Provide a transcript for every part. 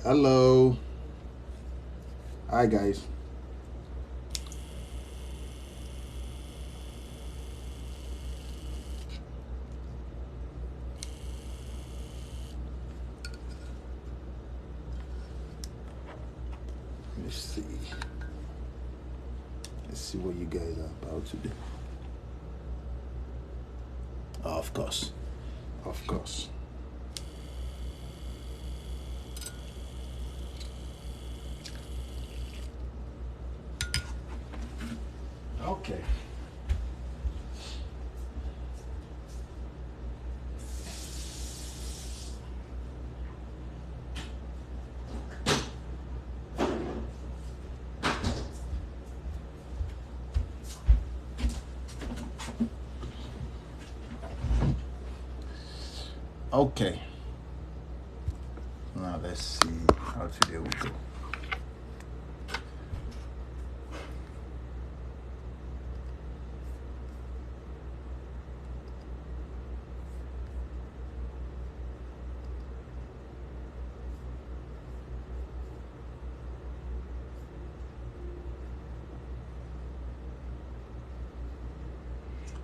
Hello. Hi, guys. Let's see. Let's see what you guys are about to do. Oh, of course. Of course. Okay. Okay. Now let's see how today will go.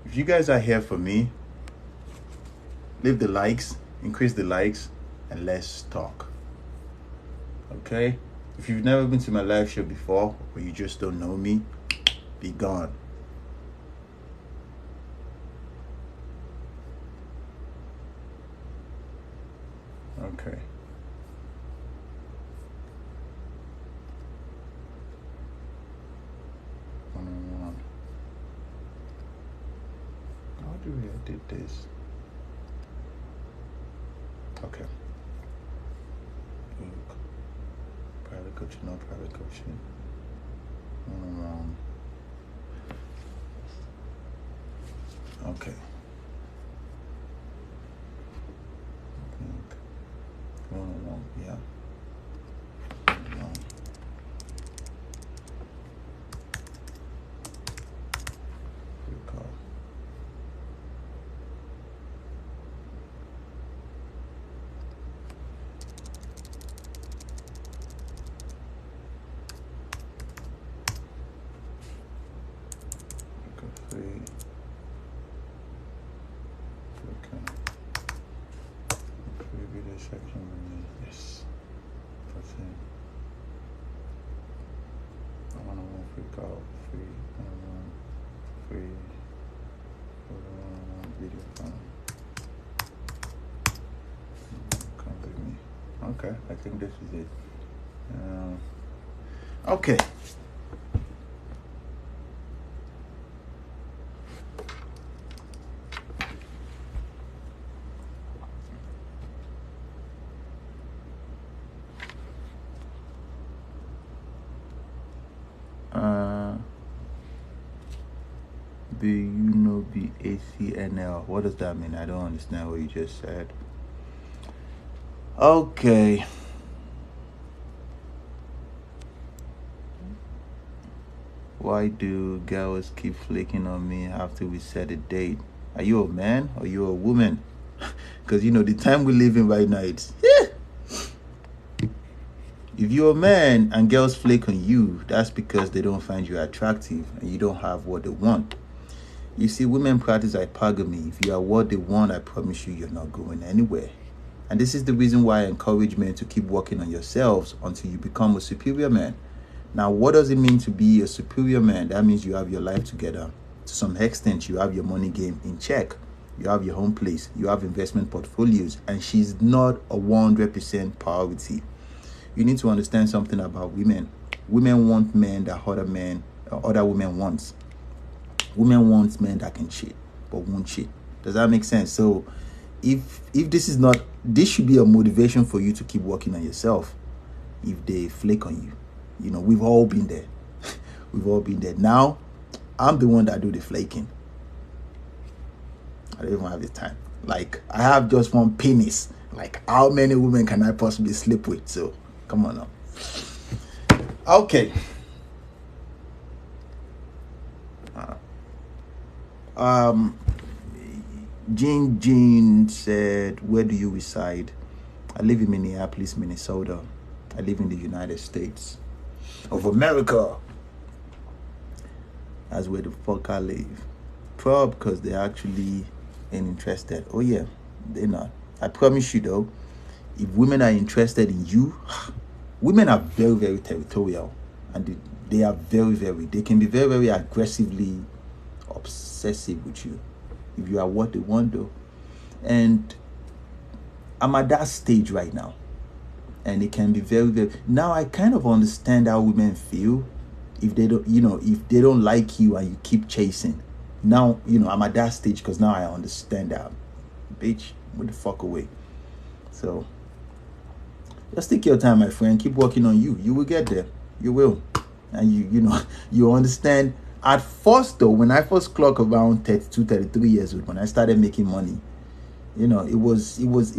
If you guys are here for me, leave the likes, increase the likes, and let's talk. Okay? If you've never been to my live show before, or you just don't know me, be gone. Okay. One-on-one. How do we edit this? Okay. Look. Private coaching, no private coaching. One-on-one. Okay. One-on-one, yeah. One-on-one. Good call. Free. Okay. Free video section remains. Yes. That's it. One-on-one free call. Free. One-on-one. Free. One-on-one video phone. Come with me. Okay. I think this is it. Okay. BACNL. What does that mean? I don't understand what you just said. Okay. Why do girls keep flaking on me after we set a date? Are you a man or you a woman? Because the time we live in right now, it's if you're a man and girls flake on you, that's because they don't find you attractive and you don't have what they want. You see, women practice hypergamy. If you are what they want, I promise you, you're not going anywhere. And this is the reason why I encourage men to keep working on yourselves until you become a superior man. Now, what does it mean to be a superior man? That means you have your life together. To some extent, you have your money game in check. You have your home place. You have investment portfolios. And she's not a 100% priority. You need to understand something about women. Women want men that other men other women want. Women want men that can cheat but won't cheat. Does that make sense? So if this is not, this should be a motivation for you to keep working on yourself. If they flake on you, you know, we've all been there. We've all been there. Now I'm the one that do the flaking. I don't even have the time. Like, I have just one penis. Like, how many women can I possibly sleep with? So come on now. Okay. Jean said, where do you reside? I live in Minneapolis, Minnesota. I live in the United States of America. That's where the fuck I live. Probably because they actually ain't interested. Oh yeah, they're not. I promise you though, if women are interested in you, women are very, very territorial. And they are very, they can be very, very aggressively obsessive with you if you are what they want though. And I'm at that stage right now, and it can be very now I kind of understand how women feel if they don't, you know, if they don't like you and you keep chasing. Now, you know, I'm at that stage because now I understand that. Bitch, move the fuck away. So just take your time, my friend. Keep working on you. You will get there. You will. And you know, you understand. At first though, when I first clocked around 32, 33 years old, when I started making money, you know, it was good.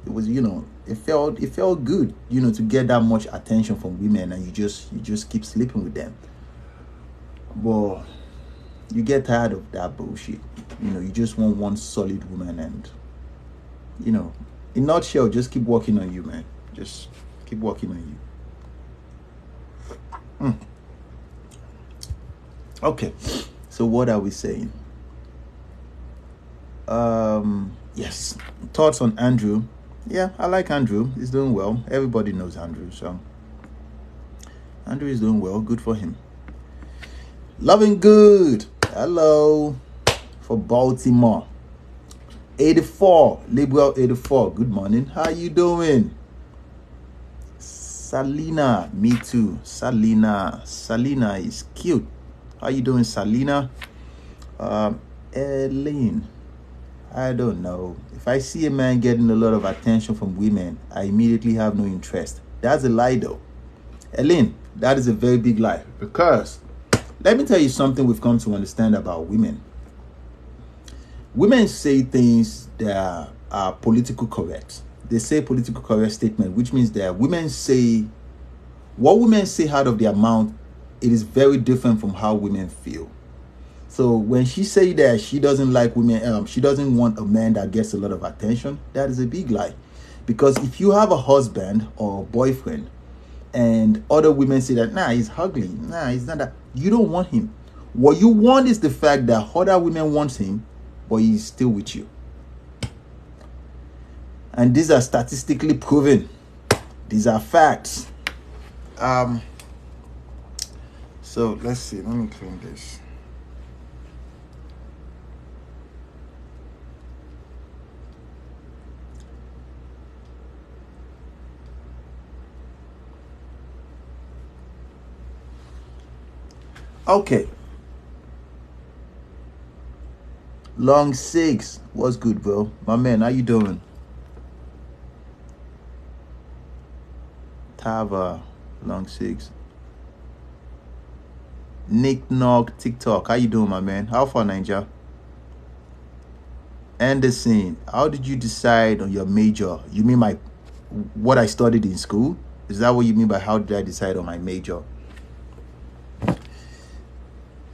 It was, you know, it felt good, you know, to get that much attention from women, and you just keep sleeping with them. But you get tired of that bullshit. You know, you just want one solid woman, and, you know, in a nutshell, just keep working on you, man. Just keep working on you. Okay, so what are we saying? Yes, thoughts on Andrew. Yeah, I like Andrew. He's doing well. Everybody knows Andrew, so Andrew is doing well. Good for him. Loving good. Hello for Baltimore. 84, Liberal 84. Good morning. How you doing? Salina, me too. Salina is cute. How you doing, Salina? Elaine, I don't know. If I see a man getting a lot of attention from women, I immediately have no interest. That's a lie though. Elaine, that is a very big lie. Because let me tell you something we've come to understand about women. Women say things that are political correct. They say political correct statement, which means that women say, what women say out of their mouth, it is very different from how women feel. So when she say that she doesn't like women, she doesn't want a man that gets a lot of attention, that is a big lie. Because if you have a husband or boyfriend and other women say that, nah, he's ugly, nah, he's not that, you don't want him. What you want is the fact that other women want him, but he's still with you. And these are statistically proven. These are facts. So let's see. Let me clean this. Okay. Long six. What's good, bro? My man, how you doing? Tava, long six. Nick Nog, TikTok. How you doing, my man? How far, Ninja? Anderson, how did you decide on your major? You mean what I studied in school? Is that what you mean by how did I decide on my major?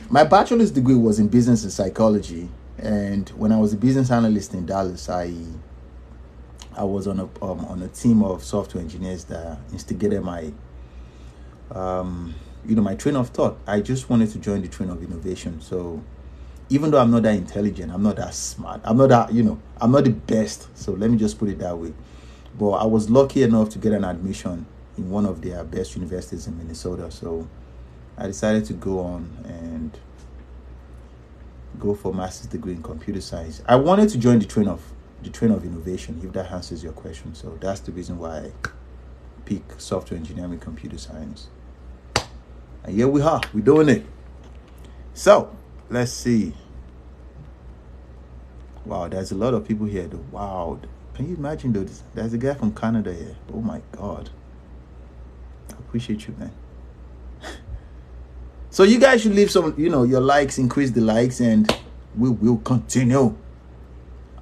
My bachelor's degree was in business and psychology, and when I was a business analyst in Dallas, I was on a team of software engineers that instigated my my train of thought. I just wanted to join the train of innovation. So even though I'm not that intelligent, I'm not that smart, I'm not that, I'm not the best. So let me just put it that way. But I was lucky enough to get an admission in one of their best universities in Minnesota. So I decided to go on and go for a master's degree in computer science. I wanted to join the train of innovation, if that answers your question. So that's the reason why I pick software engineering, computer science. And here we are. We're doing it. So, let's see. Wow, there's a lot of people here though. Wow. Can you imagine though? There's a guy from Canada here. Oh my God. I appreciate you, man. So you guys should leave some, your likes, increase the likes, and we will continue.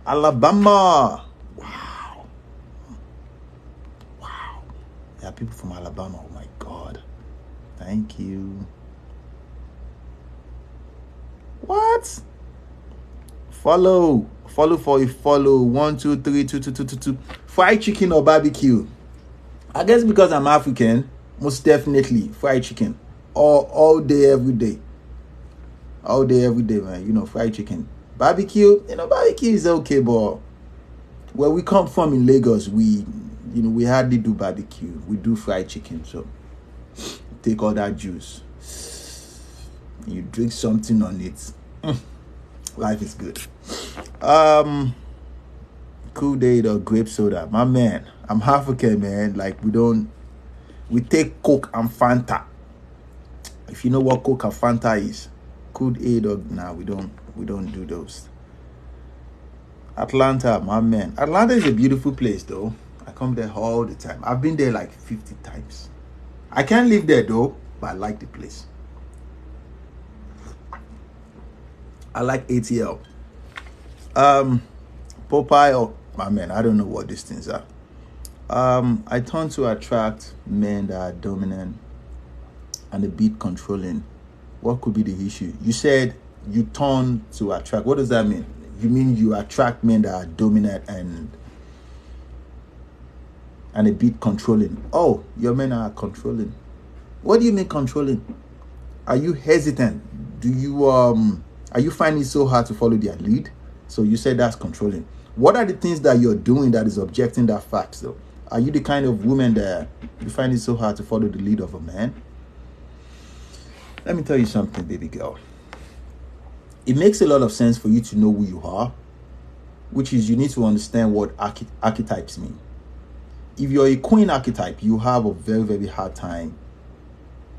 Alabama. Wow. Wow. There are people from Alabama. Oh my God. Thank you. What? Follow for a follow. 1 2 3 2 2 2 2 2. Fried chicken or barbecue? I guess because I'm African, most definitely fried chicken. All day, every day. All day, every day, man. Fried chicken. Barbecue, barbecue is okay, but where we come from in Lagos, we hardly do barbecue. We do fried chicken. So take all that juice. You drink something on it. Life is good. Cool Date or grape soda? My man, I'm African, man. Like we take Coke and Fanta. If you know what Coke and Fanta is, Cool Aid or we don't do those. Atlanta, my man. Atlanta is a beautiful place though. I come there all the time. I've been there like 50 times. I can't live there though, but I like the place. I like ATL. Popeye or my man, I don't know what these things are. I tend to attract men that are dominant and a bit controlling. What could be the issue? You said you turn to attract. What does that mean? You mean you attract men that are dominant and a bit controlling? Oh, your men are controlling. What do you mean controlling? Are you hesitant? Do you are you finding it so hard to follow their lead? So you said that's controlling. What are the things that you're doing that is objecting that fact though? Are you the kind of woman that you find it so hard to follow the lead of a man? Let me tell you something, baby girl. It makes a lot of sense for you to know who you are, which is you need to understand what archetypes mean. If you're a queen archetype, you have a very, very hard time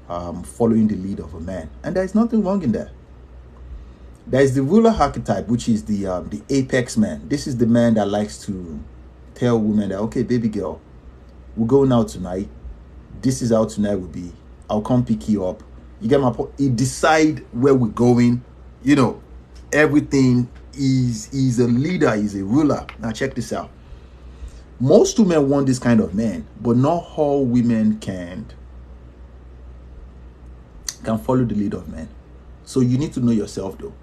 following the lead of a man. And there's nothing wrong in that. There's the ruler archetype, which is the apex man. This is the man that likes to tell women that, okay, baby girl, we're going out tonight. This is how tonight will be. I'll come pick you up. You get my point? He decide where we're going. Everything. He's a leader. He's a ruler. Now check this out. Most women want this kind of man, but not all women can follow the lead of men. So you need to know yourself though.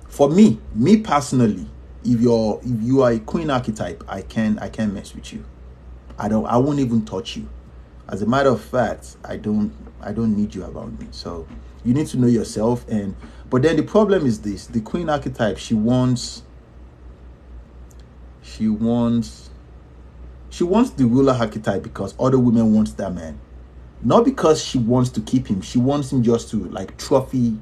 For me personally, if you are a queen archetype, I can't mess with you. I won't even touch you. As a matter of fact, I don't need you around me. So you need to know yourself. But then the problem is this: the queen archetype, she wants the ruler archetype because other women want that man. Not because she wants to keep him. She wants him just to like trophy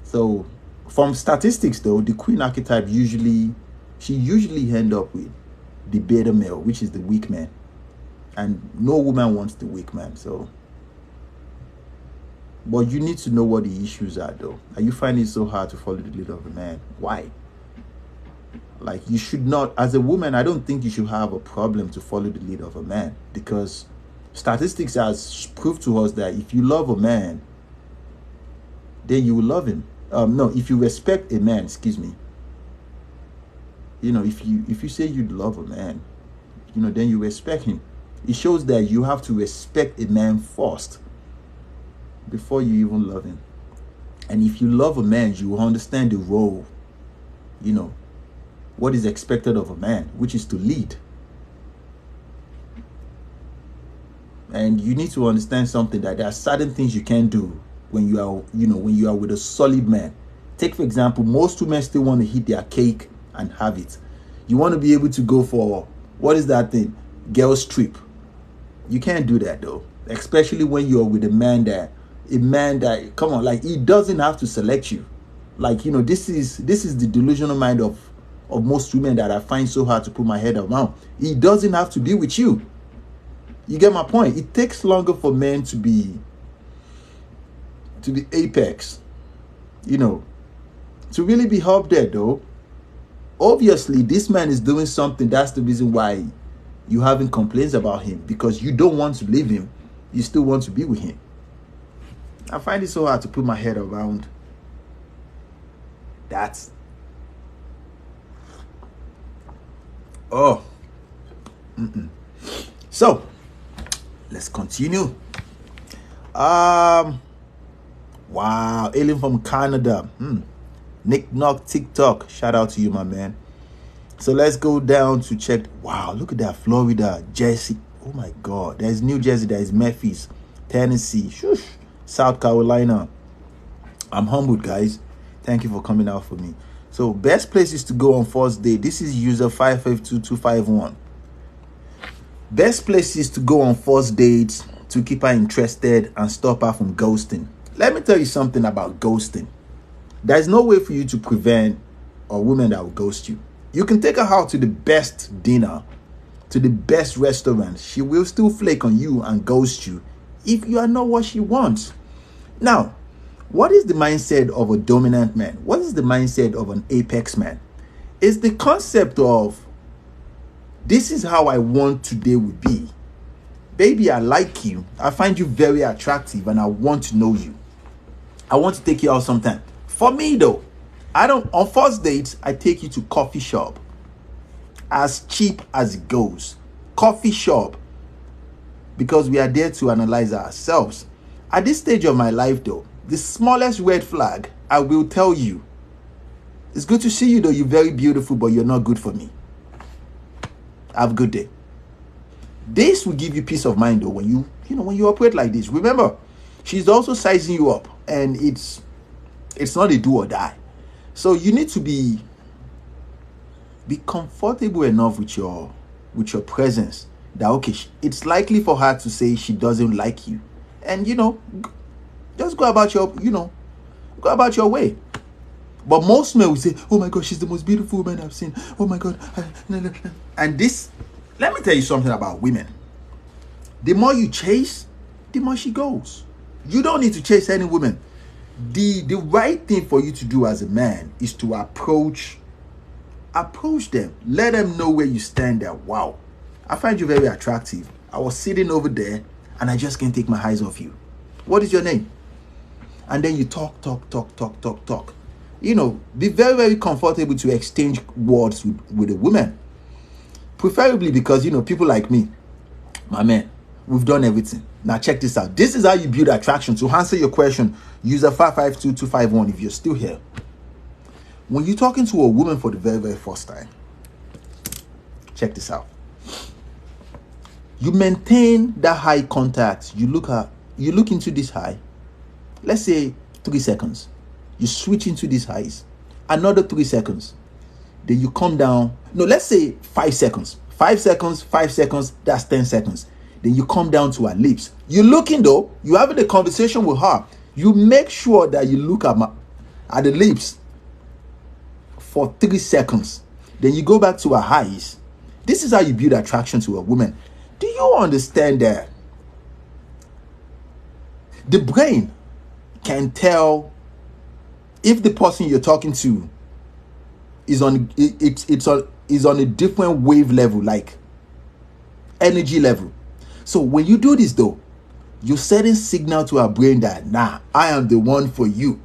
So from statistics though, the queen archetype usually end up with the beta male, which is the weak man. And no woman wants the weak man. So, but you need to know what the issues are though. Are you finding it so hard to follow the lead of a man? Why? Like, you should not, as a woman, I don't think you should have a problem to follow the lead of a man, because statistics has proved to us that if you love a man, then you will love him. No, if you respect a man, excuse me. If you say you love a man, then you respect him. It shows that you have to respect a man first before you even love him. And if you love a man, you will understand the role, what is expected of a man, which is to lead. And you need to understand something, that there are certain things you can do when you are with a solid man. Take, for example, most women still want to eat their cake and have it. You want to be able to go for, what is that thing? Girls trip. You can't do that though. Especially when you're with a man that, come on, like, he doesn't have to select you. Like, this is the delusional mind of most women that I find so hard to put my head around. He doesn't have to be with you. You get my point? It takes longer for men to be to the apex, you know, to really be up there though. Obviously, this man is doing something. That's the reason why you having complaints about him, because you don't want to leave him. You still want to be with him. I find it so hard to put my head around that. Oh. So, let's continue. Wow, alien from Canada. Nick Knock TikTok. Shout out to you, my man. So let's go down to check. Wow, look at that. Florida, Jersey. Oh my God. There's New Jersey. There's Memphis, Tennessee, shush, South Carolina. I'm humbled, guys. Thank you for coming out for me. So best places to go on first date. This is user 552251. Best places to go on first dates to keep her interested and stop her from ghosting. Let me tell you something about ghosting. There's no way for you to prevent a woman that will ghost you. You can take her out to the best dinner, to the best restaurant. She will still flake on you and ghost you if you are not what she wants. Now, what is the mindset of a dominant man? What is the mindset of an apex man? It's the concept of, this is how I want today would be. Baby, I like you. I find you very attractive and I want to know you. I want to take you out sometime. For me though, on first dates, I take you to coffee shop. As cheap as it goes. Coffee shop. Because we are there to analyze ourselves. At this stage of my life though, the smallest red flag, I will tell you. It's good to see you though, you're very beautiful, but you're not good for me. Have a good day. This will give you peace of mind though when you operate like this. Remember, she's also sizing you up, and it's not a do or die. So you need to be comfortable enough with your presence that okay, it's likely for her to say she doesn't like you, and just go about your way. But most men will say, oh my God, she's the most beautiful woman I've seen. Oh my God. And this, let me tell you something about women. The more you chase, the more she goes. You don't need to chase any woman. The right thing for you to do as a man is to approach them. Let them know where you stand there. Wow, I find you very attractive. I was sitting over there and I just can't take my eyes off you. What is your name? And then you talk. Be very, very comfortable to exchange words with a woman. Preferably because, people like me, my man, we've done everything. Now check this out. This is how you build attraction. To answer your question, user 552251, if you're still here. When you're talking to a woman for the very, very first time, check this out. You maintain that eye contact. You look into this eye. Let's say 3 seconds. You switch into these eyes. Another 3 seconds. Then you come down. No, let's say 5 seconds. 5 seconds, 5 seconds, that's 10 seconds. Then you come down to her lips. You're looking though, you're having a conversation with her. You make sure that you look at the lips for 3 seconds. Then you go back to her eyes. This is how you build attraction to a woman. Do you understand that the brain can tell if the person you're talking to is on a different wave level, like energy level? So when you do this though, you're sending signal to our brain that I am the one for you.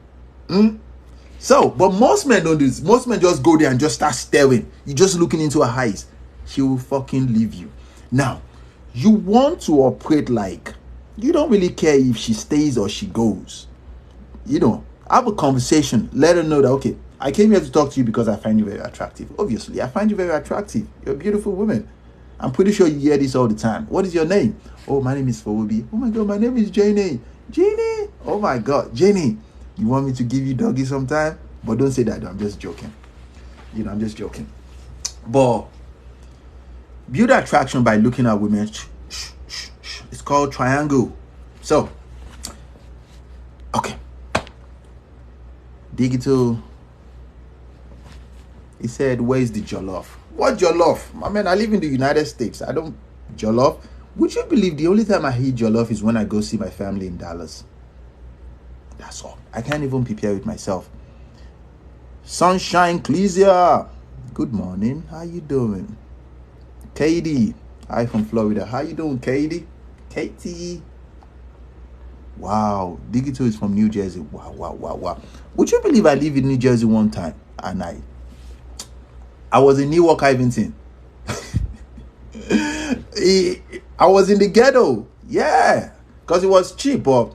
So, but most men don't do this. Most men just go there and just start staring. You're just looking into her eyes. She will fucking leave you. Now, you want to operate like you don't really care if she stays or she goes. Have a conversation. Let her know that, okay, I came here to talk to you because I find you very attractive. Obviously, I find you very attractive. You're a beautiful woman. I'm pretty sure you hear this all the time. What is your name? Oh, my name is Fowobi. Oh my God, my name is Janie. Janie. Oh my God, Janie. You want me to give you doggy sometime? But don't say that. I'm just joking. I'm just joking. But build attraction by looking at women. It's called triangle. So, okay. Digital. He said, where's the jollof? What jollof? My man, I live in the United States. I don't jollof. Would you believe the only time I eat jollof is when I go see my family in Dallas? That's all. I can't even prepare it myself. Sunshine Ecclesia, good morning. How you doing? Katie, hi from Florida. How you doing, Katie? Katie. Wow, Digital is from New Jersey. Wow. Would you believe I lived in New Jersey one time and I was in Newark, Ivington. I was in the ghetto. Yeah, because it was cheap, but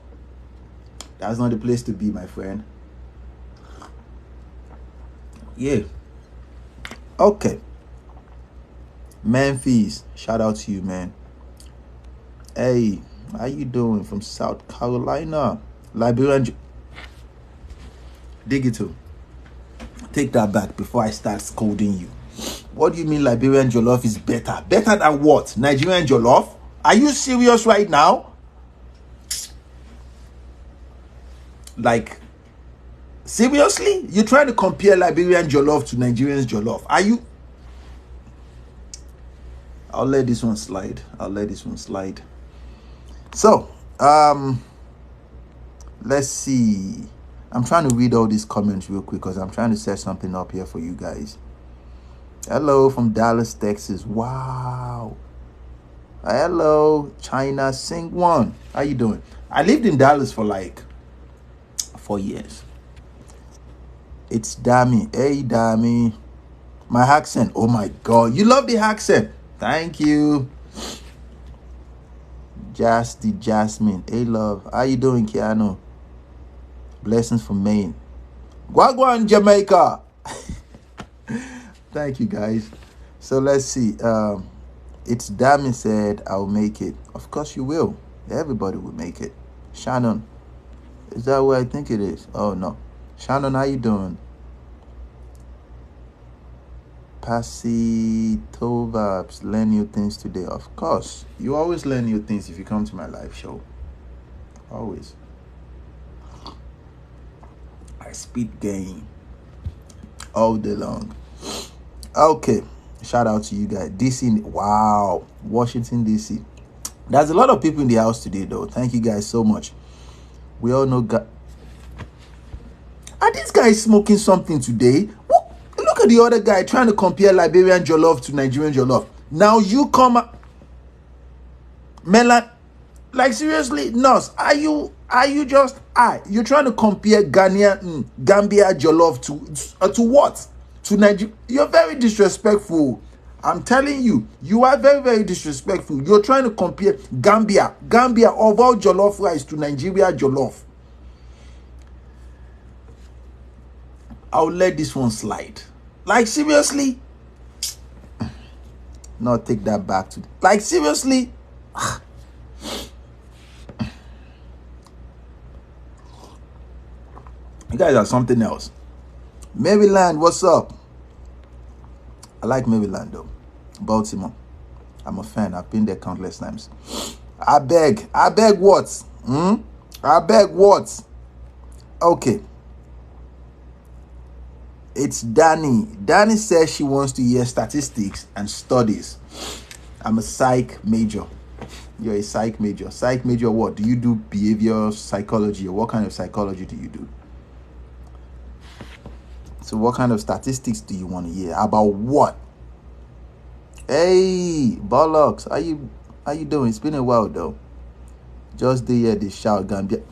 that's not the place to be, my friend. Yeah. Okay. Memphis, shout out to you, man. Hey, how you doing? From South Carolina. Liberian Digital. Take that back before I start scolding you. What do you mean Liberian jollof is better? Better than what? Nigerian jollof? Are you serious right now? Like, seriously? You're trying to compare Liberian jollof to Nigerian jollof? Are you? I'll let this one slide. So, let's see. I'm trying to read all these comments real quick because I'm trying to set something up here for you guys. Hello from Dallas, Texas. Wow. Hello, China Sing One. How you doing? I lived in Dallas for like 4 years. It's Dami. Hey, Dami. My accent. Oh my God. You love the accent. Thank you. Jasmine. Hey, love. How you doing, Keanu? Blessings from Maine. Guaguan, Jamaica. Thank you, guys. So let's see. It's Dami said, I'll make it. Of course you will. Everybody will make it. Shannon. Is that what I think it is? Oh, no. Shannon, how you doing? Passy Tovabs, learn new things today. Of course. You always learn new things if you come to my live show. Always. I speed game all day long. Okay. Shout out to you guys. DC. Wow. Washington, DC. There's a lot of people in the house today, though. Thank you guys so much. We all know God. Are these guys smoking something today? Look at the other guy trying to compare Liberian jollof to Nigerian jollof. Now you come, Melan, like seriously, Nurse, are you just you're trying to compare Gambia jollof to what? To Nigeria? You're very disrespectful. I'm telling you, you are very, very disrespectful. You're trying to compare Gambia of all jollof rice to Nigeria jollof. I'll let this one slide. Like seriously? No, take that back to like seriously? You guys are something else. Maryland, what's up? I like Maryland though. Baltimore. I'm a fan. I've been there countless times. I beg what? I beg what? Okay. It's Danny. Danny says she wants to hear statistics and studies. I'm a psych major. You're a psych major. Psych major what? Do you do behavioral psychology or what kind of psychology do you do? So what kind of statistics do you want to hear? About what? Hey, bollocks. How you doing? It's been a while though. Just hear the shout Gambia.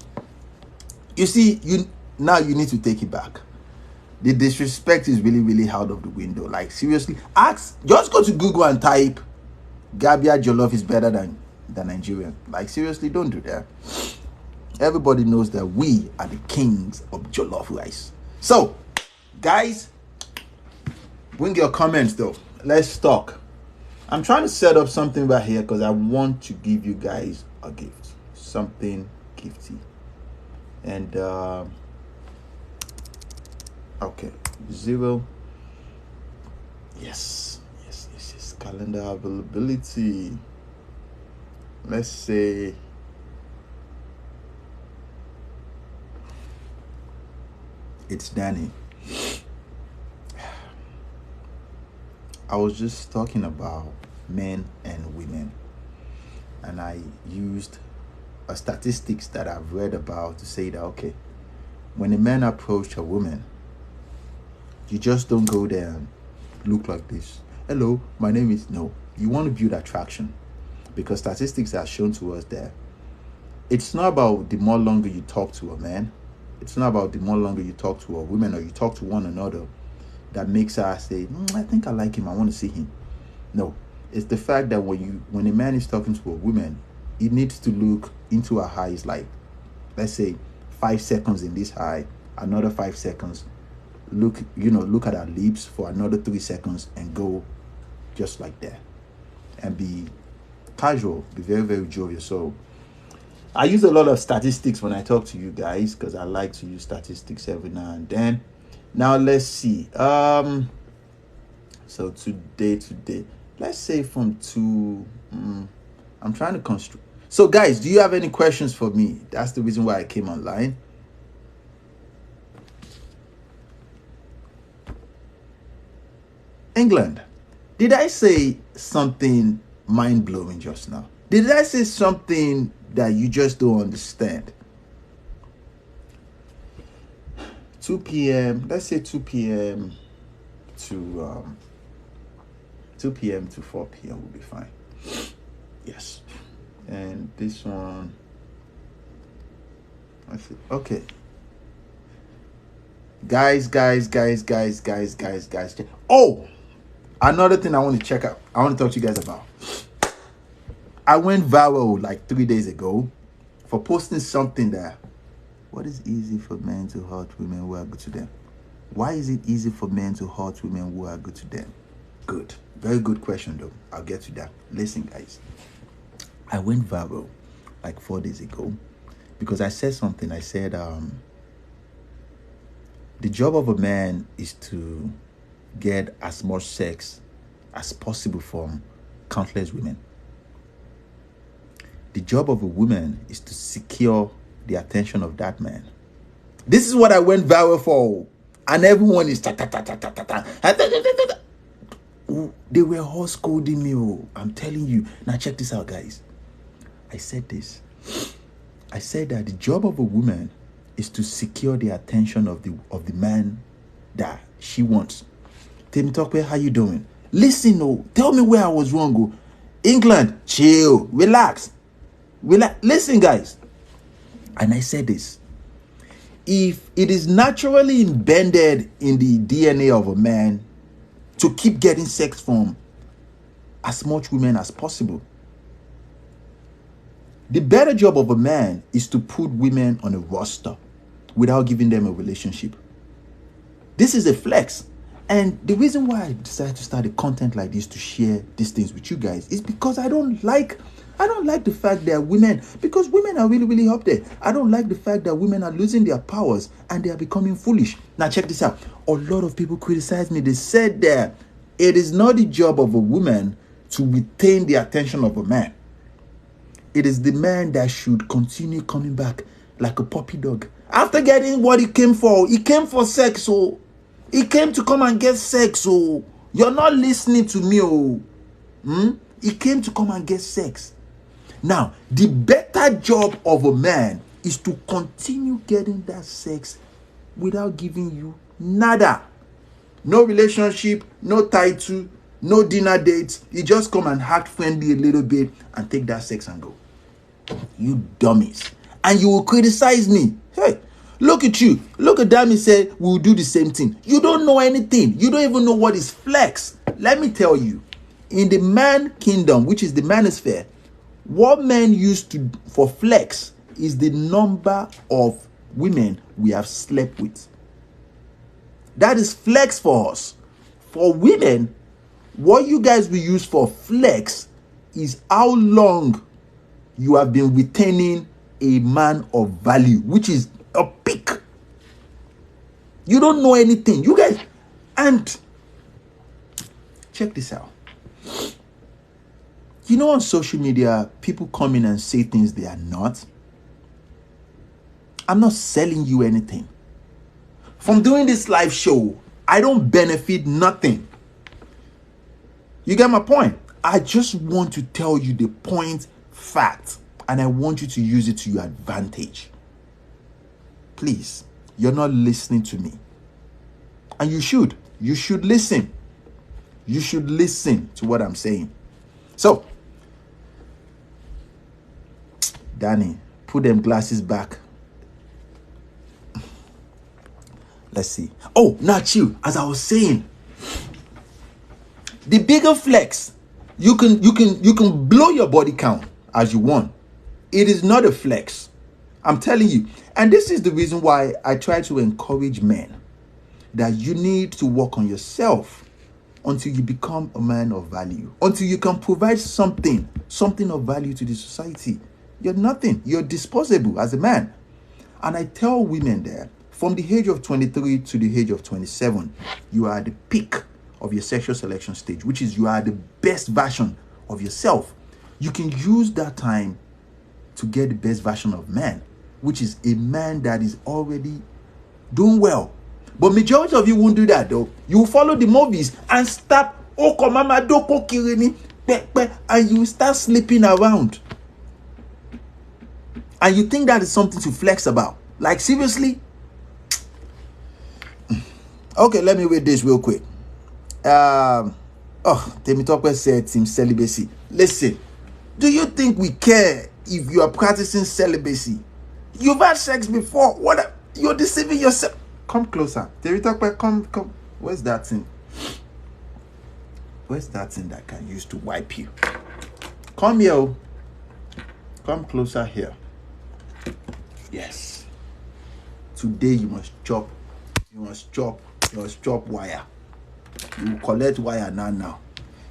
You see, you need to take it back. The disrespect is really, really out of the window. Like seriously, just go to Google and type Gambia jollof is better than Nigerian. Like seriously, don't do that. Everybody knows that we are the kings of jollof rice. So, guys, bring your comments though. Let's talk. I'm trying to set up something right here because I want to give you guys a gift. Something gifty. And okay, 0. Yes. Calendar availability. Let's say it's Danny. I was just talking about men and women, and I used a statistics that I've read about to say that okay, when a man approach a woman, you just don't go there and look like this. Hello, my name is no. You want to build attraction, because statistics are shown to us that it's not about the more longer you talk to a man, it's not about the more longer you talk to a woman or you talk to one another that makes us say, I think I like him, I want to see him. No, it's the fact that when a man is talking to a woman, he needs to look into her eyes, like, let's say 5 seconds in this eye, another 5 seconds, look at her lips for another 3 seconds, and go just like that, and be casual, be very, very jovial. So I use a lot of statistics when I talk to you guys, because I like to use statistics every now and then. Now let's see. So today, let's say from 2. I'm trying to construct. So guys, do you have any questions for me? That's the reason why I came online. England, did I say something mind-blowing just now? Did I say something that you just don't understand? 2 p.m. Let's say 2 p.m. to 2 p.m. to 4 p.m. will be fine. Yes. And this one, I see. Okay. Guys. Oh, another thing I want to check out. I want to talk to you guys about. I went viral like 3 days ago for posting something that, what is easy for men to hurt women who are good to them? Why is it easy for men to hurt women who are good to them? Good. Very good question though. I'll get to that. Listen guys. I went viral like 4 days ago because I said something. I said the job of a man is to get as much sex as possible from countless women. The job of a woman is to secure the attention of that man. This is what I went viral for. And everyone is they were all scolding me. Oh, I'm telling you. Now check this out, guys. I said this. I said that the job of a woman is to secure the attention of the man that she wants. Tell me, talk, how you doing? Listen, oh, tell me where I was wrong. Oh. England, chill, relax. Listen, guys. And I said this. If it is naturally embedded in the DNA of a man to keep getting sex from as much women as possible, the better job of a man is to put women on a roster without giving them a relationship. This is a flex. And the reason why I decided to start a content like this to share these things with you guys is because I don't like the fact that women, because women are really, really up there. I don't like the fact that women are losing their powers and they are becoming foolish. Now check this out. A lot of people criticize me. They said that it is not the job of a woman to retain the attention of a man. It is the man that should continue coming back like a puppy dog. After getting what he came for sex, so he came to come and get sex, so you're not listening to me, oh. He came to come and get sex. Now, the better job of a man is to continue getting that sex without giving you nada. No relationship, no title, no dinner dates. You just come and act friendly a little bit and take that sex and go. You dummies. And you will criticize me. Hey, look at you. Look at them and say, we'll do the same thing. You don't know anything. You don't even know what is flex. Let me tell you. In the man kingdom, which is the manosphere, what men use for flex is the number of women we have slept with. That is flex for us. For women, what you guys will use for flex is how long you have been retaining a man of value, which is a peak. You don't know anything. You guys, and check this out. You know, on social media, people come in and say things they are not. I'm not selling you anything. From doing this live show, I don't benefit nothing. You get my point? I just want to tell you the point fact, and I want you to use it to your advantage. Please, you're not listening to me. And you should. You should listen. You should listen to what I'm saying. So, Danny, put them glasses back. Let's see. Oh, not you. As I was saying, the bigger flex, you can blow your body count as you want. It is not a flex. I'm telling you. And this is the reason why I try to encourage men that you need to work on yourself until you become a man of value, until you can provide something of value to the society. You're nothing. You're disposable as a man. And I tell women there, from the age of 23 to the age of 27, you are at the peak of your sexual selection stage, which is you are the best version of yourself. You can use that time to get the best version of man, which is a man that is already doing well. But majority of you won't do that though. You will follow the movies and start and you start sleeping around. And you think that is something to flex about. Like seriously? Okay, let me read this real quick. Temitope said team celibacy. Listen, do you think we care if you are practicing celibacy? You've had sex before. What? You're deceiving yourself. Come closer. Temitope, come. Where's that thing? Where's that thing that I can use to wipe you? Come here. Come closer here. Yes. Today you must chop. You must chop wire. You collect wire now.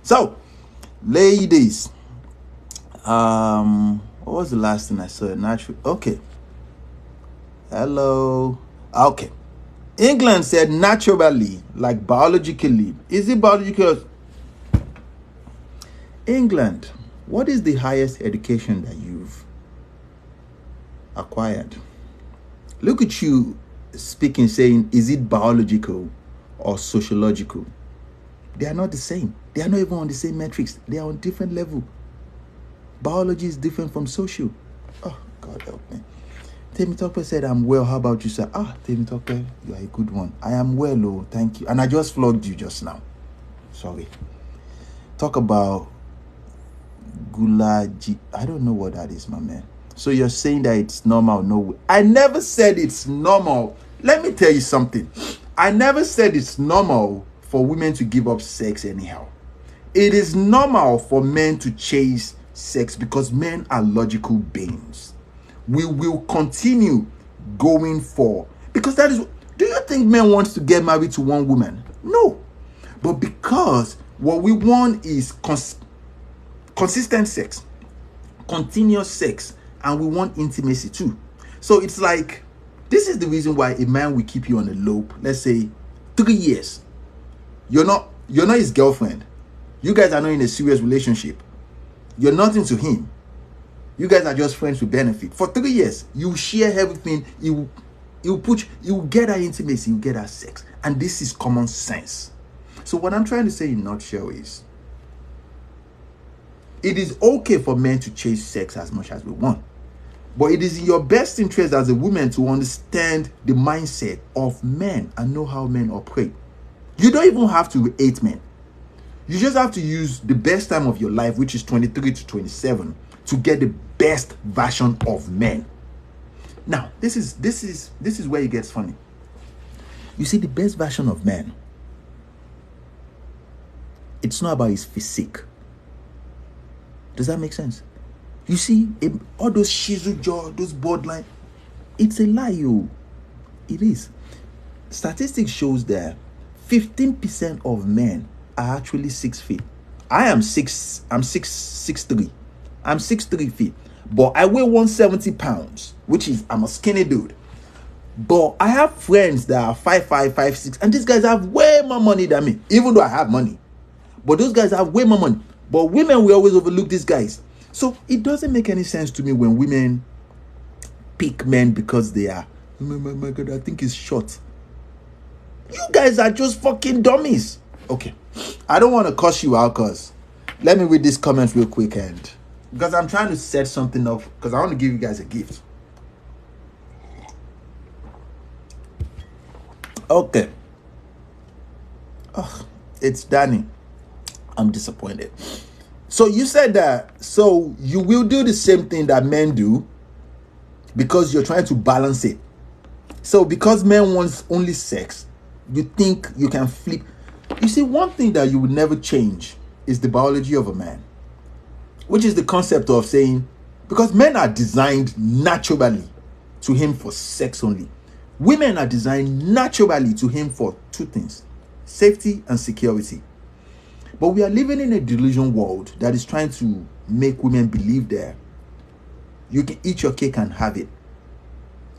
So, ladies, what was the last thing I saw? Natural. Okay. Hello. Okay. England said naturally, like biologically. Is it biological? England, what is the highest education that you've acquired? Look at you speaking, saying, is it biological or sociological? They are not the same. They are not even on the same metrics. They are on different level. Biology is different from social. Oh, God help me. Temitope said, I'm well. How about you, sir? Temitope, you are a good one. I am well, oh, thank you. And I just flogged you just now. Sorry. Talk about Gulaji. I don't know what that is, my man. So you're saying that it's normal? No, I never said it's normal. Let me tell you something. I never said it's normal for women to give up sex anyhow. It is normal for men to chase sex because men are logical beings. We will continue going for, because that is, do you think men want to get married to one woman? No. But because what we want is consistent sex, continuous sex, and we want intimacy too. So it's like, this is the reason why a man will keep you on the low, let's say 3 years. You're not his girlfriend. You guys are not in a serious relationship. You're nothing to him. You guys are just friends with benefit. For 3 years, you share everything. You get that intimacy, you get that sex. And this is common sense. So what I'm trying to say in a nutshell is, it is okay for men to chase sex as much as we want. But it is in your best interest as a woman to understand the mindset of men and know how men operate. You don't even have to hate men. You just have to use the best time of your life, which is 23 to 27, to get the best version of men. Now, this is where it gets funny. You see, the best version of man, it's not about his physique. Does that make sense? You see, all those shizu jaw, those bloodline, it's a lie, yo. It is. Statistics shows that 15% of men are actually 6 feet. I'm 6'3". I'm 6'3" feet. But I weigh 170 pounds, which is, I'm a skinny dude. But I have friends that are 5'5", 5'6", and these guys have way more money than me, even though I have money. But those guys have way more money. But women will always overlook these guys. So it doesn't make any sense to me when women pick men because they are, oh my God, I think he's short. You guys are just fucking dummies. Okay. I don't want to cuss you out, cause let me read this comment real quick, and because I'm trying to set something up, because I want to give you guys a gift. Okay. Oh, it's Danny. I'm disappointed. So you said that, so you will do the same thing that men do because you're trying to balance it. So because men want only sex, you think you can flip. You see, one thing that you would never change is the biology of a man, which is the concept of saying, because men are designed naturally to him for sex only. Women are designed naturally to him for two things: safety and security. But we are living in a delusion world that is trying to make women believe that you can eat your cake and have it.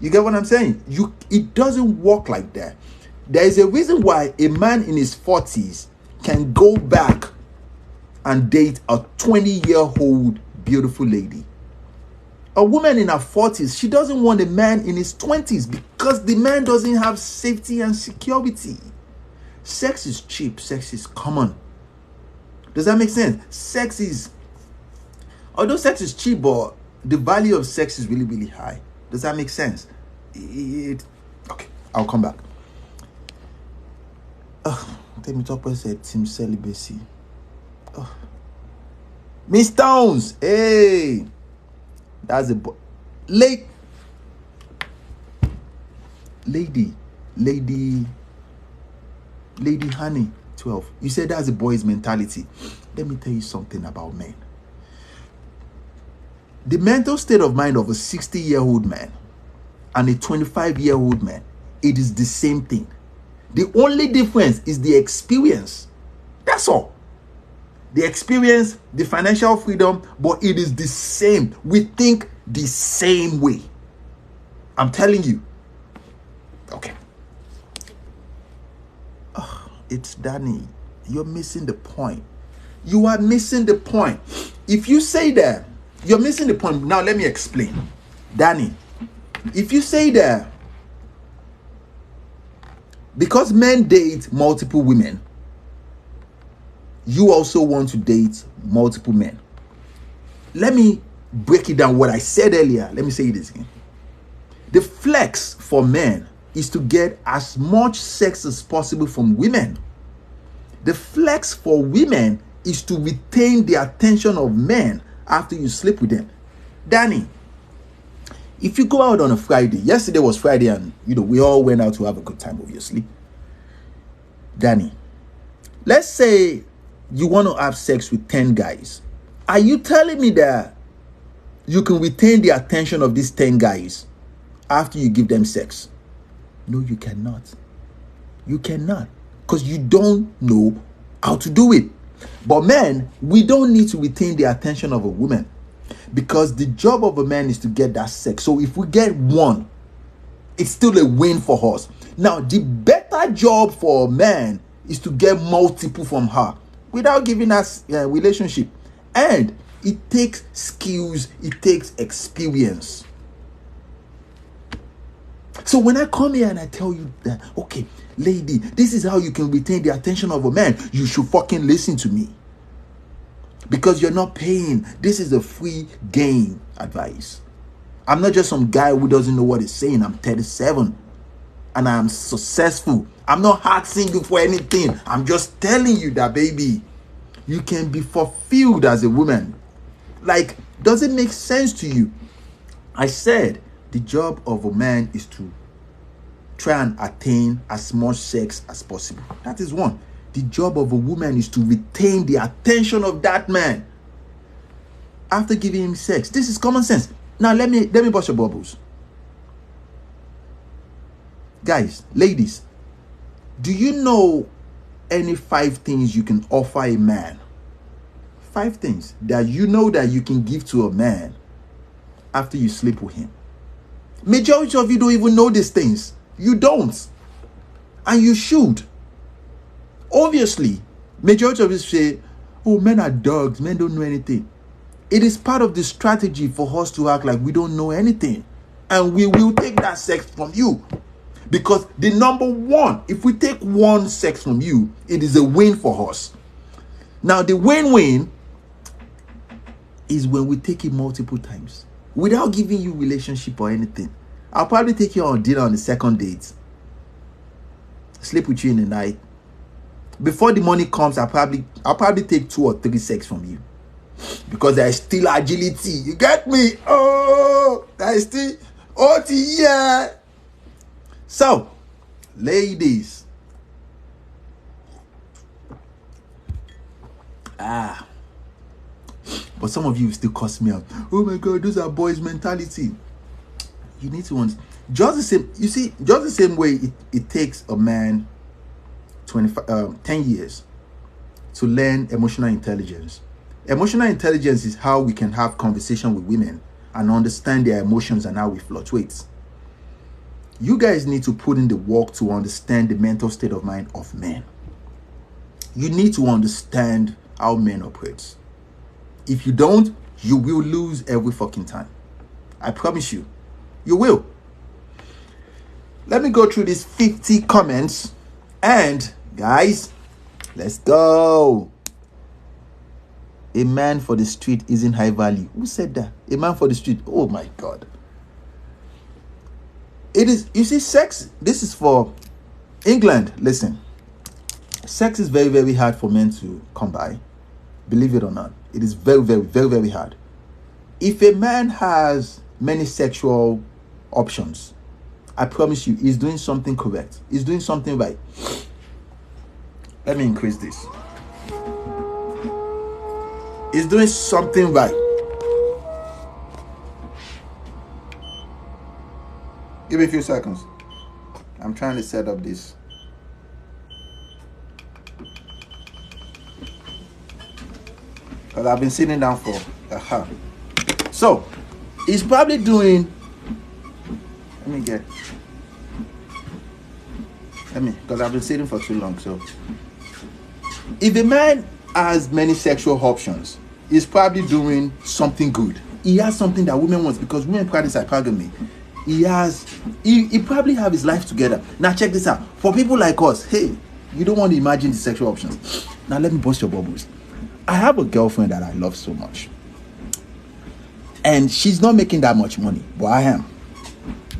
You get what I'm saying? It doesn't work like that. There is a reason why a man in his 40s can go back and date a 20-year-old beautiful lady. A woman in her 40s, she doesn't want a man in his 20s because the man doesn't have safety and security. Sex is cheap. Sex is common. Does that make sense? Although sex is cheap, but the value of sex is really, really high. Does that make sense? Okay, I'll come back. Temi Topper said team celibacy. Miss Towns, hey, that's a boy. Lady Honey 12. You said that's a boy's mentality. Let me tell you something about men. The mental state of mind of a 60-year-old man and a 25-year-old man, it is the same thing. The only difference is the experience. That's all. The experience, the financial freedom, but it is the same. We think the same way. I'm telling you. Okay. It's Danny. You're missing the point. You are missing the point. If you say that, you're missing the point. Now let me explain. Danny, if you say that because men date multiple women, you also want to date multiple men. Let me break it down what I said earlier. Let me say this again. The flex for men is to get as much sex as possible from women. The flex for women is to retain the attention of men after you sleep with them. Danny, if you go out on a Friday, yesterday was Friday and we all went out to have a good time, obviously. Danny, let's say you want to have sex with 10 guys. Are you telling me that you can retain the attention of these 10 guys after you give them sex? No, you cannot. You cannot, because you don't know how to do it. But men, we don't need to retain the attention of a woman, because the job of a man is to get that sex. So if we get one, it's still a win for us. Now, the better job for a man is to get multiple from her without giving us a relationship. And it takes skills, it takes experience. So when I come here and I tell you that, okay, lady, this is how you can retain the attention of a man, you should fucking listen to me. Because you're not paying. This is a free game advice. I'm not just some guy who doesn't know what he's saying. I'm 37 and I'm successful. I'm not asking you for anything. I'm just telling you that, baby, you can be fulfilled as a woman. Like, does it make sense to you? I said the job of a man is to try and attain as much sex as possible. That is one. The job of a woman is to retain the attention of that man after giving him sex. This is common sense. Now let me bust your bubbles. Guys, ladies, do you know any 5 things you can offer a man? 5 things that you know that you can give to a man after you sleep with him. Majority of you don't even know these things. You don't. And you should. Obviously, majority of you say, oh, men are dogs, men don't know anything. It is part of the strategy for us to act like we don't know anything. And we will take that sex from you. Because the number one, if we take one sex from you, it is a win for us. Now, the win-win is when we take it multiple times without giving you relationship or anything. I'll probably take you on dinner on the second date. sleep with you in the night. Before the money comes, I'll probably take 2 or 3 sex from you. Because there is still agility. You get me? Oh, there is still OT, yeah. So, ladies. But some of you still cuss me out. Oh my God, those are boys' mentality. You need to understand. Just the same, you see, just the same way it takes a man 10 years to learn emotional intelligence. Emotional intelligence is how we can have conversation with women and understand their emotions and how we fluctuate. You guys need to put in the work to understand the mental state of mind of men. You need to understand how men operate. If you don't, you will lose every fucking time. I promise you. You will. Let me go through these 50 comments. And, guys, let's go. A man for the street isn't high value. Who said that? A man for the street. Oh, my God. It is, you see, sex, this is for England. Listen. Sex is very, very hard for men to come by. Believe it or not. It is very, very, very, very hard. If a man has many sexual options, I promise you, he's doing something correct. He's doing something right. Let me increase this. He's doing something right. Give me a few seconds. I'm trying to set up this. Because I've been sitting down for So, he's probably doing... because I've been sitting for too long. So, if a man has many sexual options, he's probably doing something good. He has something that women want, because women practice hypergamy. He probably have his life together. Now check this out. For people like us, hey, you don't want to imagine the sexual options. Now let me bust your bubbles. I have a girlfriend that I love so much, and she's not making that much money, but I am.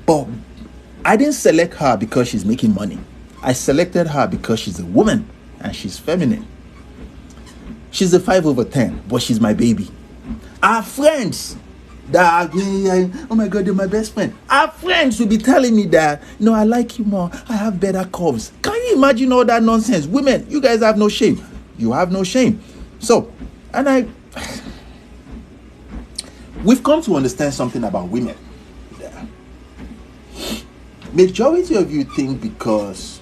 But I didn't select her because she's making money. I selected her because she's a woman and she's feminine. She's a 5/10, but she's my baby. Our friends that are, oh my God, you're my best friend. Our friends will be telling me that, no, I like you more. I have better curves. Can you imagine all that nonsense? Women, you guys have no shame. You have no shame. So, we've come to understand something about women. Yeah. Majority of you think because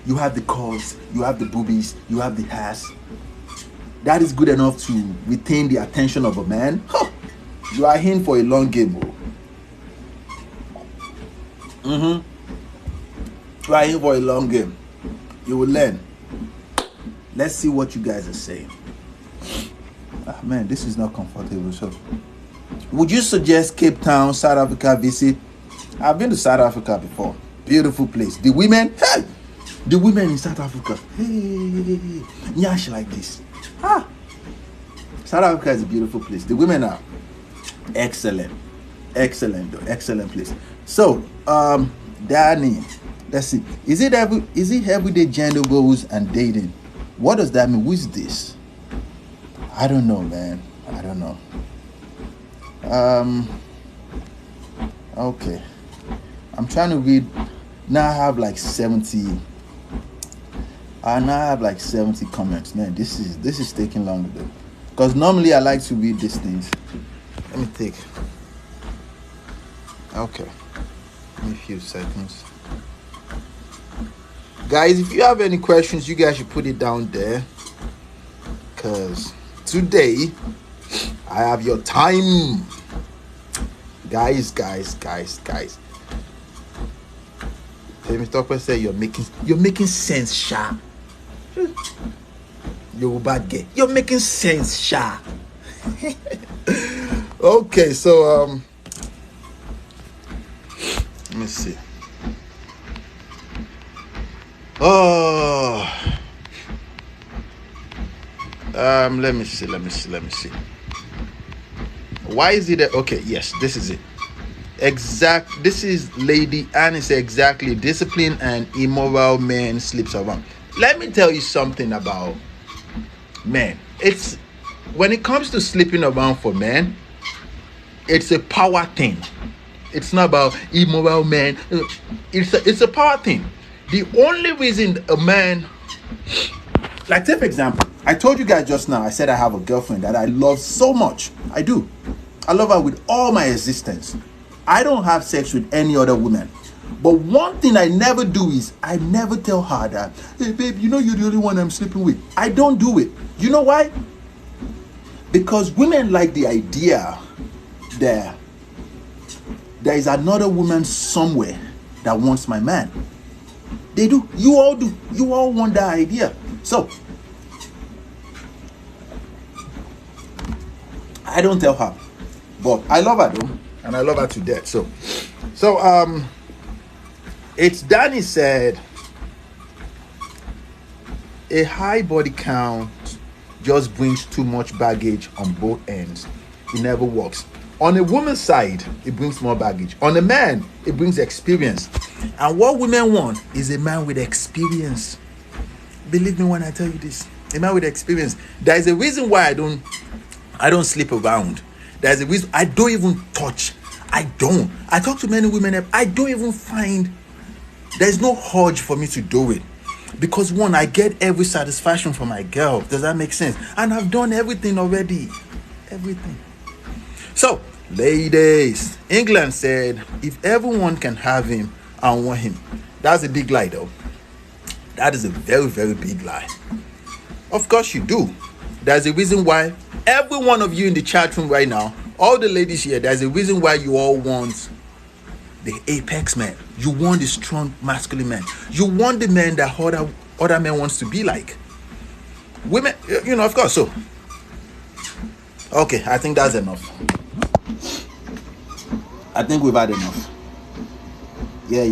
you have the curves, you have the boobies, you have the ass, that is good enough to retain the attention of a man. Huh. You are in for a long game, bro. You are in for a long game. You will learn. Let's see what you guys are saying. Man, this is not comfortable. So, would you suggest Cape Town, South Africa visit? I've been to South Africa before. Beautiful place. The women, hey, the women in South Africa, hey, nyash like this. South Africa is a beautiful place. The women are excellent, excellent place. So, Danny, let's see. Is it everyday gender roles and dating? What does that mean? Who is this? I don't know, man. I don't know. Okay. I'm trying to read. Now I have like 70. I now have like 70 comments. Man, this is taking longer though. Because normally I like to read these things. Let me take. Okay. Give me a few seconds. Guys, if you have any questions, you guys should put it down there. Because today, I have your time. Guys. Mr. Tokwe said you're making sense, Sha. You're a bad guy. You're making sense, Sha. Okay, so let me see. Let me see. Why is it that, okay, yes, this is it. This is Lady Annie said exactly. Disciplined and immoral man sleeps around. Let me tell you something about men. It's when it comes to sleeping around for men, it's a power thing. It's not about immoral men. It's a power thing. The only reason a man, like take for example, I told you guys just now, I said I have a girlfriend that I love so much. I do. I love her with all my existence. I don't have sex with any other woman. But one thing I never do is I never tell her that, hey babe, you know you're the only one I'm sleeping with. I don't do it. You know why? Because women like the idea that there is another woman somewhere that wants my man. They do. You all do. You all want that idea. So I don't tell her, but I love her though, and I love her to death. So it's Danny said a high body count just brings too much baggage on both ends. It never works. On a woman's side, it brings more baggage. On a man, it brings experience. And what women want is a man with experience. Believe me when I tell you this. A man with experience. There is a reason why I don't sleep around. There's a reason I don't even touch. I talk to many women. I don't even find. There's no urge for me to do it. Because one, I get every satisfaction from my girl. Does that make sense? And I've done everything already. Everything. So, ladies, England said, if everyone can have him, I want him. That's a big lie though. That is a very, very big lie. Of course you do. There's a reason why every one of you in the chat room right now, all the ladies here, there's a reason why you all want the apex man. You want the strong masculine man. You want the man that other men wants to be like. Women, of course. So, okay, I think that's enough. I think we've had enough. Yeah.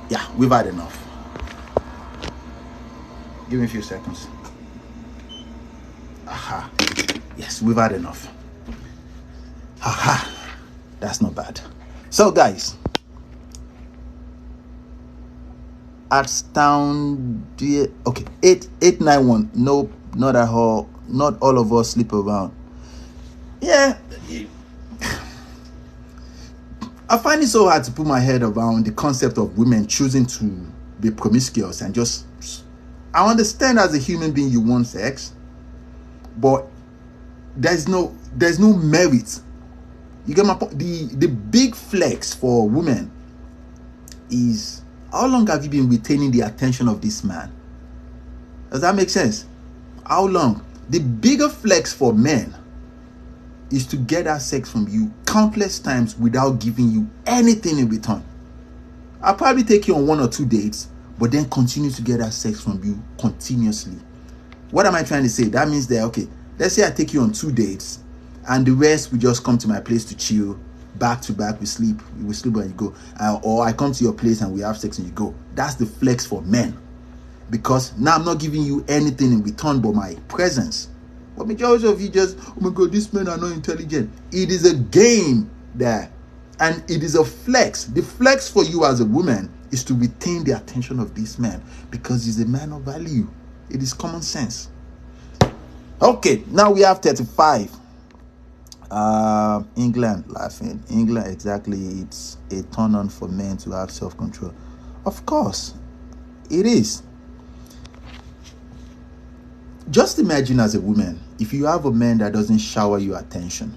Yeah, we've had enough. Give me a few seconds. Aha. Yes, we've had enough. Aha. That's not bad. So, guys, okay, 891. Nope, not at all. Not all of us sleep around. Yeah, I find it so hard to put my head around the concept of women choosing to be promiscuous and just. I understand as a human being you want sex, but there's no merit. You get my point? The big flex for women is how long have you been retaining the attention of this man? Does that make sense? How long? The bigger flex for men is to get that sex from you countless times without giving you anything in return. I'll probably take you on 1 or 2 dates, but then continue to get that sex from you continuously. What am I trying to say? That means that, okay, let's say I take you on 2 dates and the rest we just come to my place to chill, back to back, we sleep when you go. Or I come to your place and we have sex and you go. That's the flex for men. Because now I'm not giving you anything in return but my presence. But majority of you just, oh my God, these men are not intelligent. It is a game there. And it is a flex. The flex for you as a woman is to retain the attention of this man because he's a man of value. It is common sense. Okay, now we have 35. England laughing. England, exactly. It's a turn on for men to have self-control. Of course, it is. Just imagine as a woman, if you have a man that doesn't shower you attention,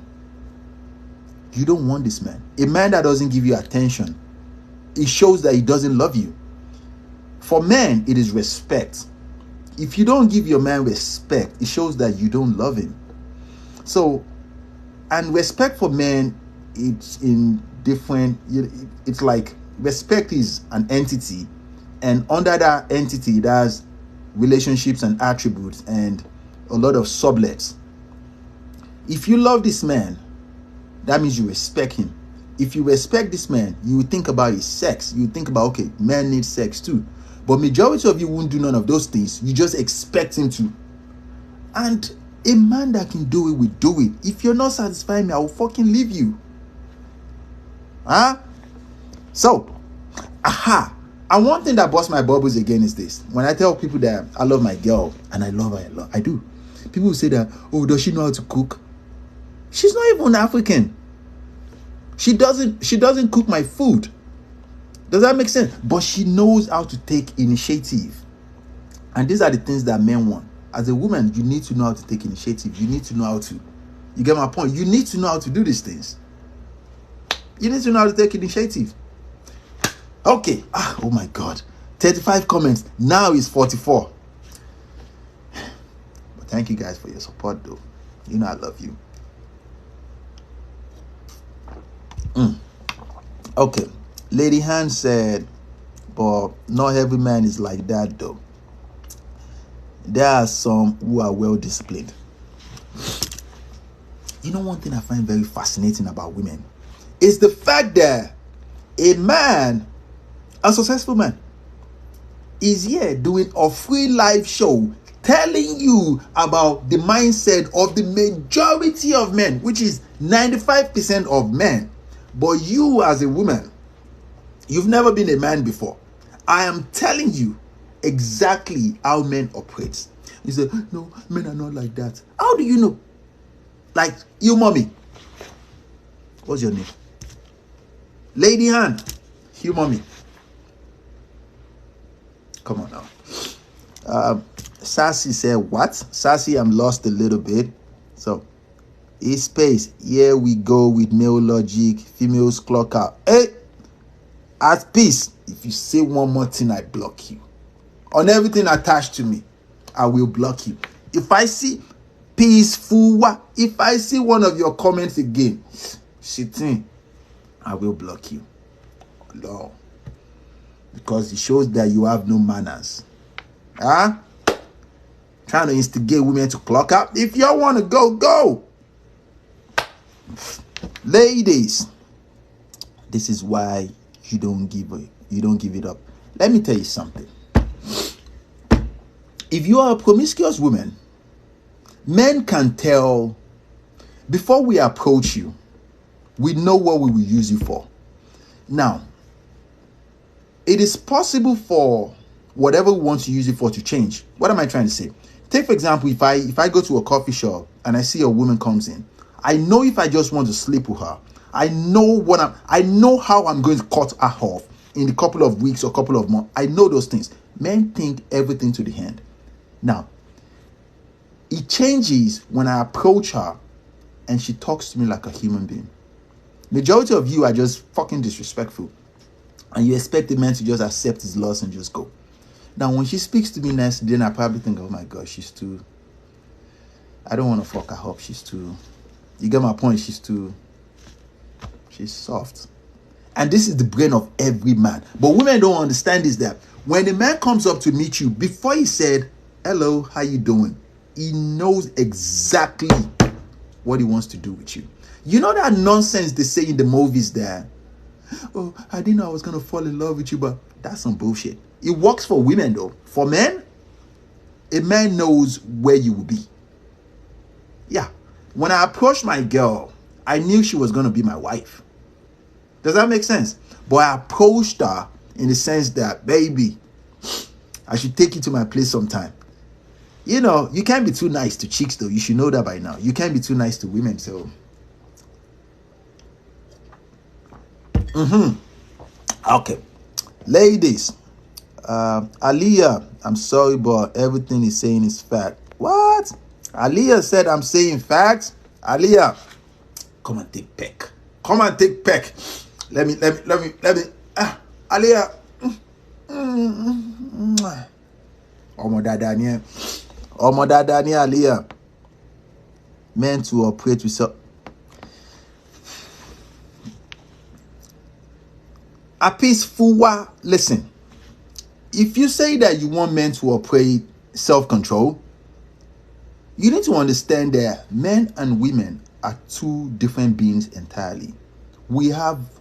you don't want this man. A man that doesn't give you attention, it shows that he doesn't love you. For men, it is respect. If you don't give your man respect, it shows that you don't love him. So, and respect for men, it's in different, it's like respect is an entity, and under that entity, there's relationships and attributes and a lot of sublets. If you love this man, that means you respect him. If you respect this man, you think about his sex. You think about, okay, men need sex too. But majority of you won't do none of those things. You just expect him to. And A man that can do it will do it. If you're not satisfying me, I will fucking leave you. Huh? So, and one thing that busts my bubbles again is this. When I tell people that I love my girl, and I love her a lot, I do. People will say that, oh, does she know how to cook? She's not even African. She doesn't cook my food. Does that make sense? But she knows how to take initiative. And these are the things that men want. As a woman, you need to know how to take initiative. You need to know how to. You get my point? You need to know how to do these things. You need to know how to take initiative. Okay. Oh my God. 35 comments. Now it's 44. But thank you guys for your support though. You know I love you. Okay. Lady Han said, but not every man is like that though. There are some who are well disciplined. You know, one thing I find very fascinating about women is the fact that a man, a successful man, is here doing a free live show telling you about the mindset of the majority of men, which is 95% of men. But you as a woman, you've never been a man before. I am telling you exactly how men operate. You say, no, men are not like that. How do you know? Like you, mommy. What's your name? Lady Han. You, mommy. Come on now. Sassy said, what? Sassy, I'm lost a little bit. So, space. Here we go with male logic. Females clock out. Hey! At peace. If you say one more thing, I block you. On everything attached to me, I will block you. If I see peaceful, if I see one of your comments again, shitting, I will block you. No. Because it shows that you have no manners. Trying to instigate women to clock out. If y'all want to go, go. Ladies, this is why you don't give it up. Let me tell you something. If you are a promiscuous woman, men can tell before we approach you, we know what we will use you for. Now, it is possible for whatever we want to use it for to change. What am I trying to say? Take, for example, if I go to a coffee shop and I see a woman comes in, I know if I just want to sleep with her, I know how I'm going to cut her off in a couple of weeks or couple of months. I know those things. Men think everything to the hand. Now, it changes when I approach her and she talks to me like a human being. Majority of you are just fucking disrespectful. And you expect the man to just accept his loss and just go. Now, when she speaks to me next, then I probably think, oh my God, I don't want to fuck her up. You get my point? She's soft. And this is the brain of every man. But women don't understand is that when a man comes up to meet you, before he said, hello, how you doing? He knows exactly what he wants to do with you. You know that nonsense they say in the movies there? Oh, I didn't know I was going to fall in love with you, but that's some bullshit. It works for women though. For men, a man knows where you will be. Yeah. When I approached my girl, I knew she was going to be my wife. Does that make sense? But I approached her in the sense that, baby, I should take you to my place sometime. You know, you can't be too nice to chicks though. You should know that by now. You can't be too nice to women, so. Okay. Ladies, Aliyah, I'm sorry, but everything he's saying is fact. What? Aliyah said I'm saying facts. Aliyah, come and take peck. Come and take peck. Let me. Aliyah. Omo dada ni Aliyah. Men to operate with self. A peaceful listen. If you say that you want men to operate self-control, you need to understand that men and women are two different beings entirely. It's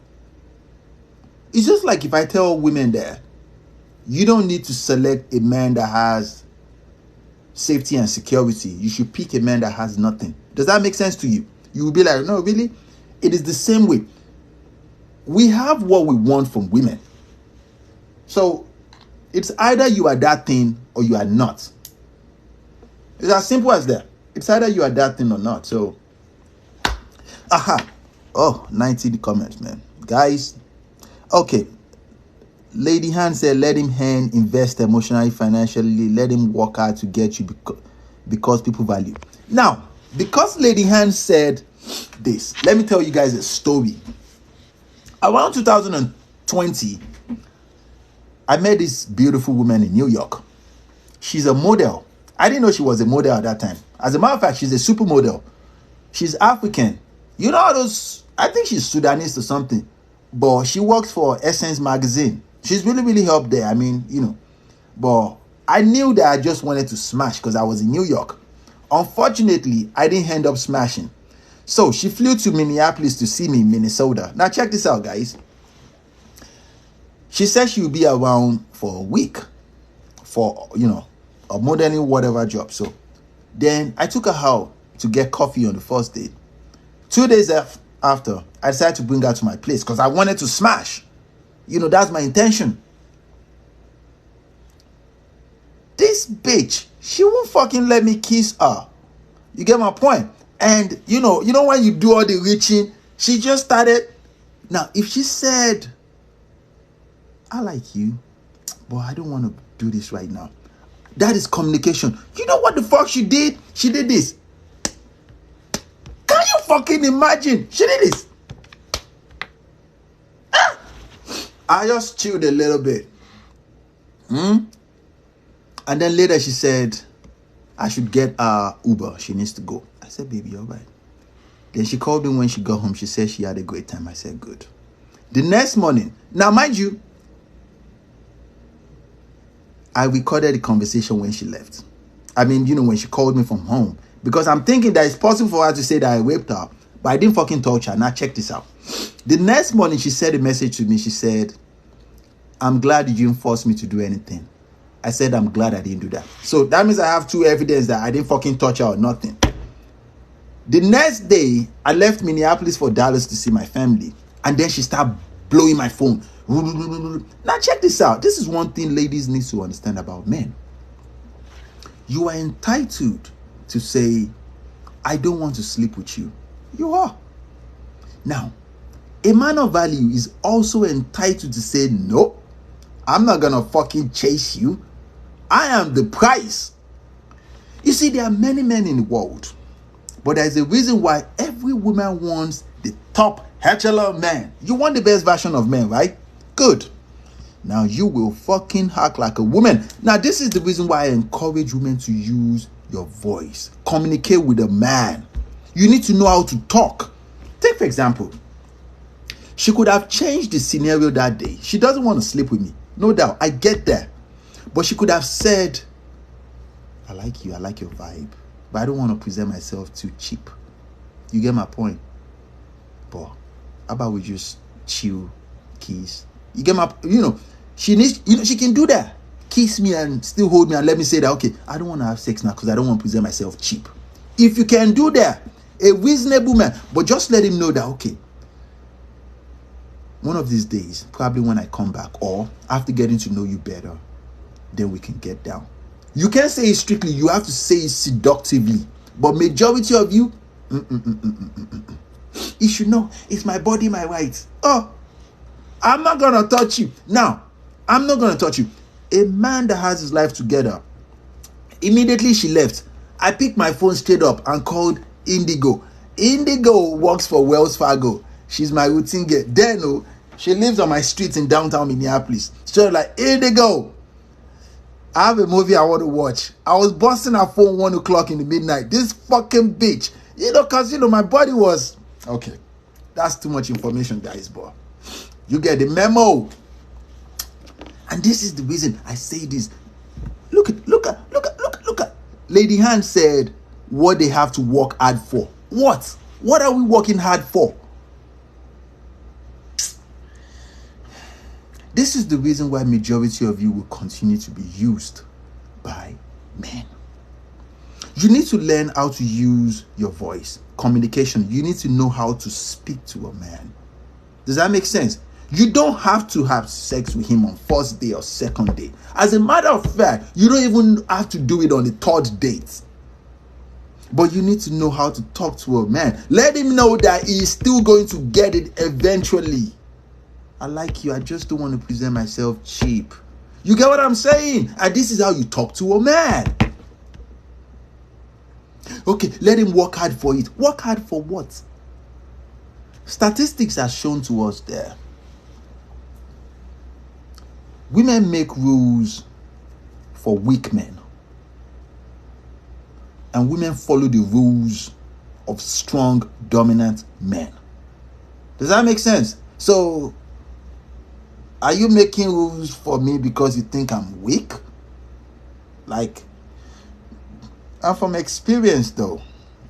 just like if I tell women that you don't need to select a man that has safety and security, you should pick a man that has nothing. Does that make sense to you? You will be like, no, really? It is the same way. We have what we want from women. So it's either you are that thing or you are not. It's as simple as that. It's either you are that thing or not. So, oh, 90 the comments, man. Guys, okay. Lady Han said, let him invest emotionally, financially, let him work hard to get you because people value. Now, because Lady Han said this, let me tell you guys a story. Around 2020, I met this beautiful woman in New York. She's a model. I didn't know she was a model at that time. As a matter of fact, she's a supermodel. She's African. You know those, I think she's Sudanese or something. But she works for Essence magazine. She's really, really up there. I mean, you know. But I knew that I just wanted to smash because I was in New York. Unfortunately, I didn't end up smashing. So she flew to Minneapolis to see me in Minnesota. Now check this out, guys. She said she will be around for a week for, you know, a modeling whatever job. So then I took her out to get coffee on the first date. 2 days after, I decided to bring her to my place because I wanted to smash. You know, that's my intention. This bitch, she won't fucking let me kiss her. You get my point? And you know when you do all the reaching, she just started. Now, if she said, I like you, but I don't want to do this right now, that is communication. You know what the fuck she did? She did this. Can you fucking imagine? She did this. I just chilled a little bit. And then later she said, I should get Uber. She needs to go. I said, baby, all right. Then she called me when she got home. She said she had a great time. I said, good. The next morning, now mind you, I recorded the conversation when she left. I mean, you know, when she called me from home. Because I'm thinking that it's possible for her to say that I raped her. But I didn't fucking touch her. Now check this out. The next morning, she sent a message to me. She said, I'm glad you didn't force me to do anything. I said, I'm glad I didn't do that. So that means I have two evidence that I didn't fucking touch her or nothing. The next day, I left Minneapolis for Dallas to see my family. And then she started blowing my phone. Now check this out. This is one thing ladies need to understand about men. You are entitled to say, I don't want to sleep with you. You are. Now, a man of value is also entitled to say, no, I'm not gonna fucking chase you. I am the prize. You see, there are many men in the world, but there's a reason why every woman wants the top echelon man. You want the best version of men, right? Good. Now you will fucking act like a woman. Now this is the reason why I encourage women to use your voice. Communicate with a man. You need to know how to talk. Take for example, she could have changed the scenario that day. She doesn't want to sleep with me. No doubt. I get that. But she could have said, I like you. I like your vibe. But I don't want to present myself too cheap. You get my point? But how about we just chill, kiss? You get my, she needs, she can do that. Kiss me and still hold me and let me say that, okay, I don't want to have sex now because I don't want to present myself cheap. If you can do that, a reasonable man, but just let him know that, okay, one of these days, probably when I come back or after getting to know you better, then we can get down. You can't say it strictly, you have to say it seductively. But majority of you, you should know, it's my body, my rights. Oh, I'm not going to touch you. Now, I'm not going to touch you. A man that has his life together, immediately she left, I picked my phone straight up and called Indigo. Indigo works for Wells Fargo. She's my routine girl. Then, she lives on my street in downtown Minneapolis. So like, Indigo, I have a movie I want to watch. I was busting her phone 1 o'clock in the midnight. This fucking bitch. Because, my body was... Okay, that's too much information, guys, but you get the memo. And this is the reason I say this. Look at. Lady Han said what they have to work hard for. What? What are we working hard for? This is the reason why majority of you will continue to be used by men. You need to learn how to use your voice. Communication. You need to know how to speak to a man. Does that make sense? You don't have to have sex with him on first day or second day. As a matter of fact, you don't even have to do it on the third date. But you need to know how to talk to a man. Let him know that he is still going to get it eventually. I like you. I just don't want to present myself cheap. You get what I'm saying? And this is how you talk to a man. Okay, let him work hard for it. Work hard for what? Statistics are shown to us there. Women make rules for weak men. And women follow the rules of strong, dominant men. Does that make sense? So, are you making rules for me because you think I'm weak? Like, and from experience though,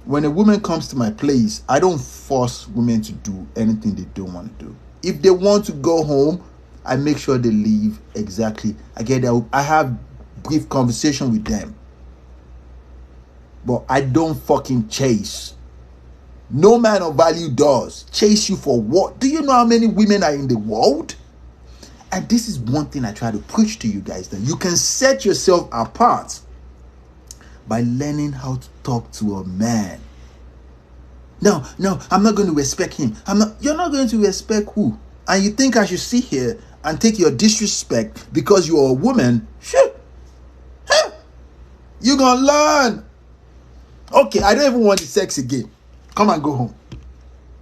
when a woman comes to my place, I don't force women to do anything they don't want to do. If they want to go home, I make sure they leave exactly. I have brief conversation with them. But I don't fucking chase. No man of value does. Chase you for what? Do you know how many women are in the world? And this is one thing I try to preach to you guys, that you can set yourself apart by learning how to talk to a man. No, I'm not going to respect him. You're not going to respect who? And you think I should sit here and take your disrespect because you're a woman? Shit. You're going to learn. Okay, I don't even want the sex again. Come and go home.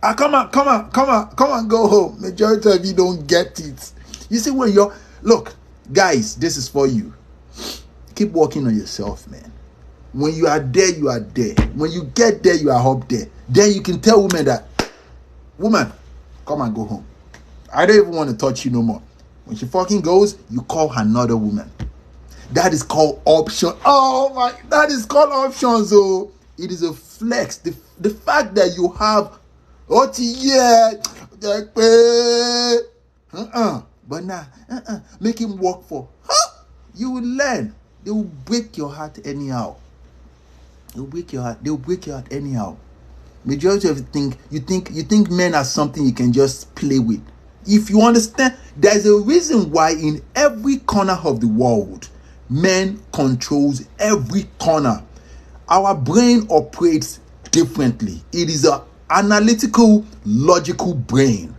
Come on, go home. Majority of you don't get it. You see, when look, guys, this is for you. Keep working on yourself, man. When you are there, you are there. When you get there, you are up there. Then you can tell women that, woman, come and go home. I don't even want to touch you no more. When she fucking goes, you call another woman. That is called option. Oh my, that is called options. Oh, it is a flex. The fact that you have, but now, make him work for. You will learn. They will break your heart anyhow. They'll break your heart anyhow. Majority of you think men are something you can just play with. If you understand, there's a reason why in every corner of the world, men controls every corner. Our brain operates differently. It is an analytical, logical brain.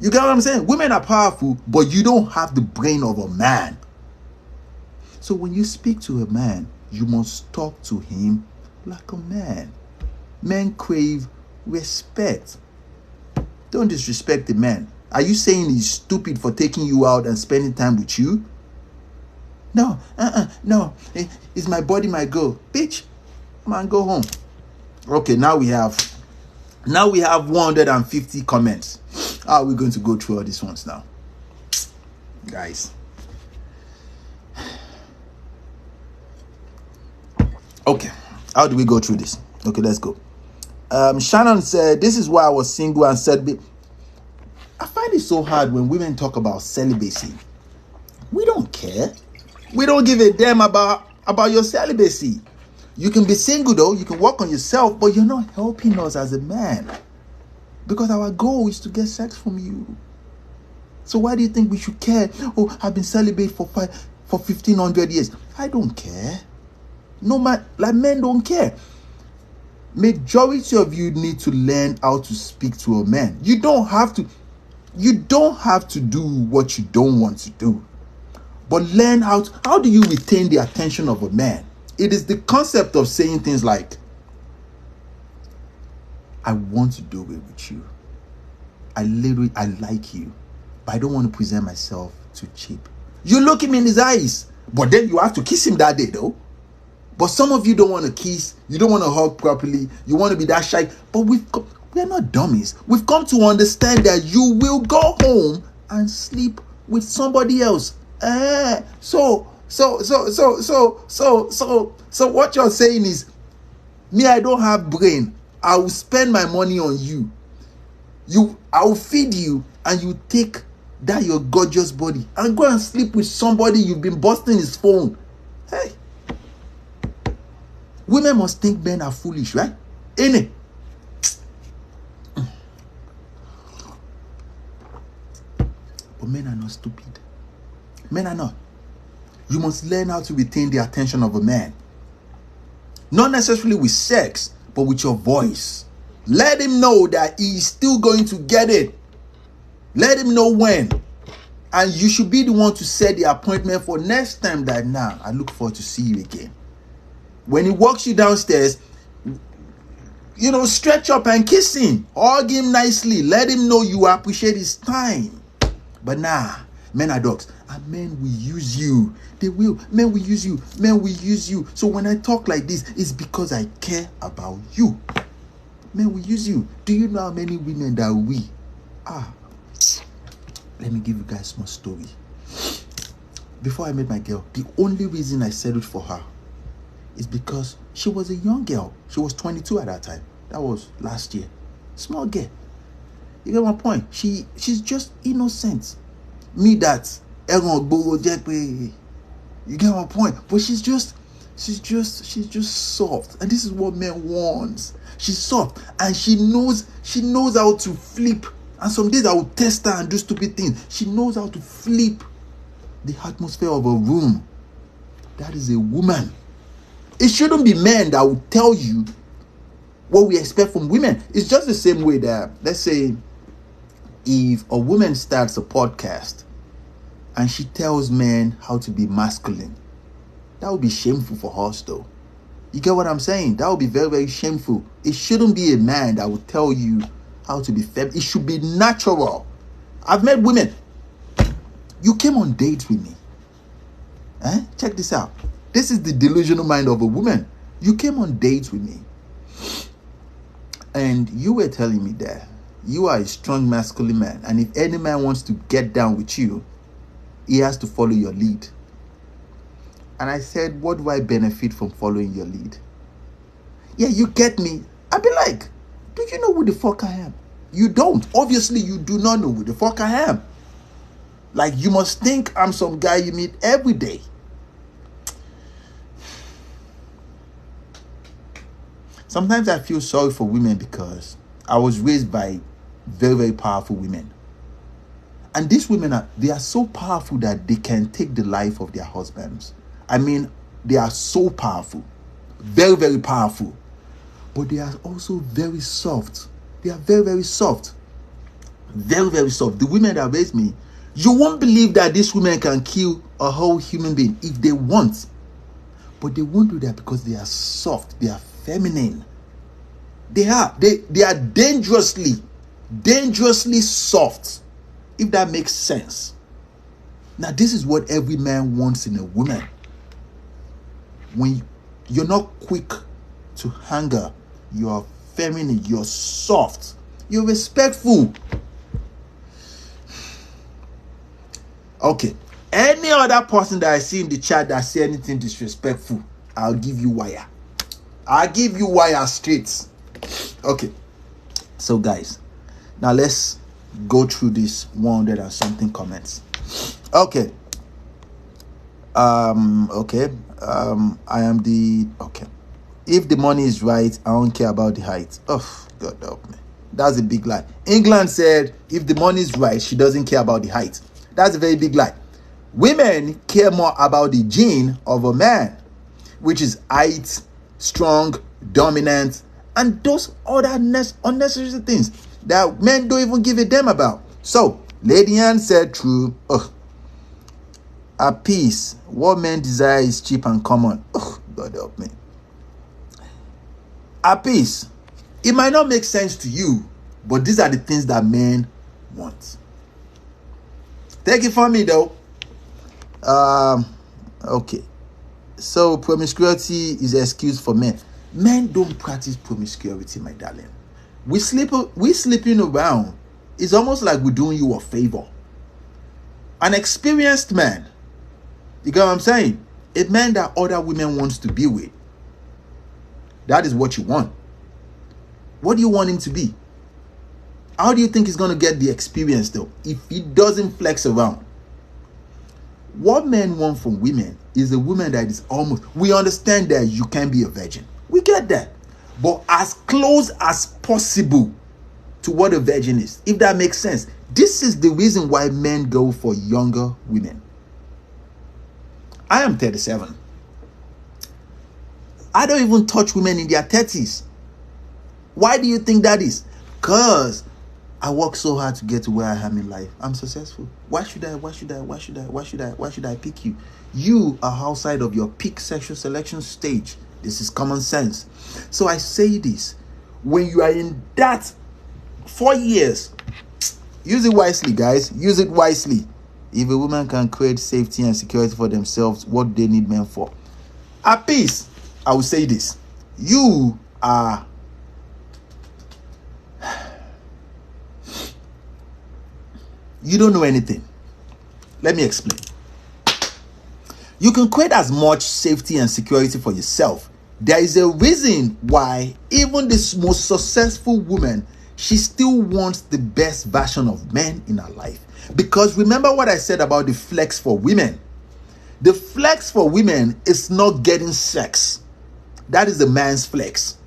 You get what I'm saying? Women are powerful, but you don't have the brain of a man. So when you speak to a man, you must talk to him like a man. Men crave respect. Don't disrespect the man. Are you saying he's stupid for taking you out and spending time with you? No, it's my body, my girl. Bitch, come on, go home. Okay, now we have 150 comments. How are we going to go through all these ones now? Guys. Okay, how do we go through this? Okay, let's go. Shannon said, this is why I was single and said, I find it so hard when women talk about celibacy. We don't care. We don't give a damn about your celibacy. You can be single though, you can work on yourself, but you're not helping us as a man. Because our goal is to get sex from you. So why do you think we should care? Oh, I've been celibate for 1,500 years. I don't care. No man, like men don't care. Majority of you need to learn how to speak to a man. You don't have to do what you don't want to do. But learn how do you retain the attention of a man? It is the concept of saying things like, I want to do it with you. I like you, but I don't want to present myself too cheap. You look him in his eyes, but then you have to kiss him that day though. But some of you don't want to kiss, you don't want to hug properly, you want to be that shy. But we're not dummies. We've come to understand that you will go home and sleep with somebody else. So what you're saying is, me, I don't have brain. I will spend my money on you. I will feed you, and you take that your gorgeous body and go and sleep with somebody you've been busting his phone. Hey. Women must think men are foolish, right? Ain't it? But men are not stupid. Men are not. You must learn how to retain the attention of a man. Not necessarily with sex, but with your voice. Let him know that he's still going to get it. Let him know when. And you should be the one to set the appointment for next time that, now, I look forward to see you again. When he walks you downstairs, stretch up and kiss him. Hug him nicely. Let him know you appreciate his time. But men are dogs. And men will use you. They will. Men will use you. Men will use you. So when I talk like this, it's because I care about you. Men will use you. Do you know how many women that we are? Let me give you guys a small story. Before I met my girl, the only reason I settled for her is because she was a young girl. She was 22 at that time. That was last year. Small girl. You get my point? She's just innocent. Me that. You get my point? But she's just soft. And this is what men want. She's soft. And she knows how to flip. And some days I will test her and do stupid things. She knows how to flip the atmosphere of a room. That is a woman. It shouldn't be men that will tell you what we expect from women. It's just the same way that, let's say, if a woman starts a podcast and she tells men how to be masculine, that would be shameful for us, though. You get what I'm saying? That would be very, very shameful. It shouldn't be a man that will tell you how to be feminine. It should be natural. I've met women. You came on dates with me. Check this out. This is the delusional mind of a woman. You came on dates with me. And you were telling me that you are a strong masculine man. And if any man wants to get down with you, he has to follow your lead. And I said, what do I benefit from following your lead? Yeah, you get me. I'd be like, do you know who the fuck I am? You don't. Obviously, you do not know who the fuck I am. Like, you must think I'm some guy you meet every day. Sometimes I feel sorry for women because I was raised by very, very powerful women. And these women, they are so powerful that they can take the life of their husbands. I mean, they are so powerful. Very, very powerful. But they are also very soft. They are very, very soft. Very, very soft. The women that raised me, you won't believe that these women can kill a whole human being if they want. But they won't do that because they are soft. They are feminine. They are dangerously soft. If that makes sense. Now, this is what every man wants in a woman. When you're not quick to anger, you're feminine, you're soft, you're respectful. Okay. Any other person that I see in the chat that say anything disrespectful, I'll give you wire. I'll give you wire straight. Okay. So, guys, now let's go through this 100 and something comments. Okay. I am the okay. If the money is right, I don't care about the height. Oh, God help me. That's a big lie. England said if the money is right, she doesn't care about the height. That's a very big lie. Women care more about the gene of a man, which is height, strong, dominant, and those other unnecessary things that men don't even give a damn about. So, Lady Anne said true. At peace, what men desire is cheap and common. God help me. At peace, it might not make sense to you, but these are the things that men want. Take it from me, though. Okay. So, promiscuity is an excuse for men. Men don't practice promiscuity, my darling. We sleeping around. It's almost like we're doing you a favor. An experienced man, you get what I'm saying? A man that other women wants to be with. That is what you want. What do you want him to be? How do you think he's going to get the experience, though, if he doesn't flex around? What men want from women is a woman that is almost... We understand that you can be a virgin. We get that. But as close as possible to what a virgin is, if that makes sense. This is the reason why men go for younger women. I am 37. I don't even touch women in their 30s. Why do you think that is? Because I work so hard to get to where I am in life. I'm successful. Why should I pick you? You are outside of your peak sexual selection stage. This is common sense. So I say this. When you are in that 4 years, use it wisely, guys. Use it wisely. If a woman can create safety and security for themselves, what do they need men for? At peace, I will say this. You are... You don't know anything. Let me explain. You can create as much safety and security for yourself. There is a reason why even the most successful woman, she still wants the best version of men in her life. Because remember what I said about the flex for women. The flex for women is not getting sex. That is the man's flex.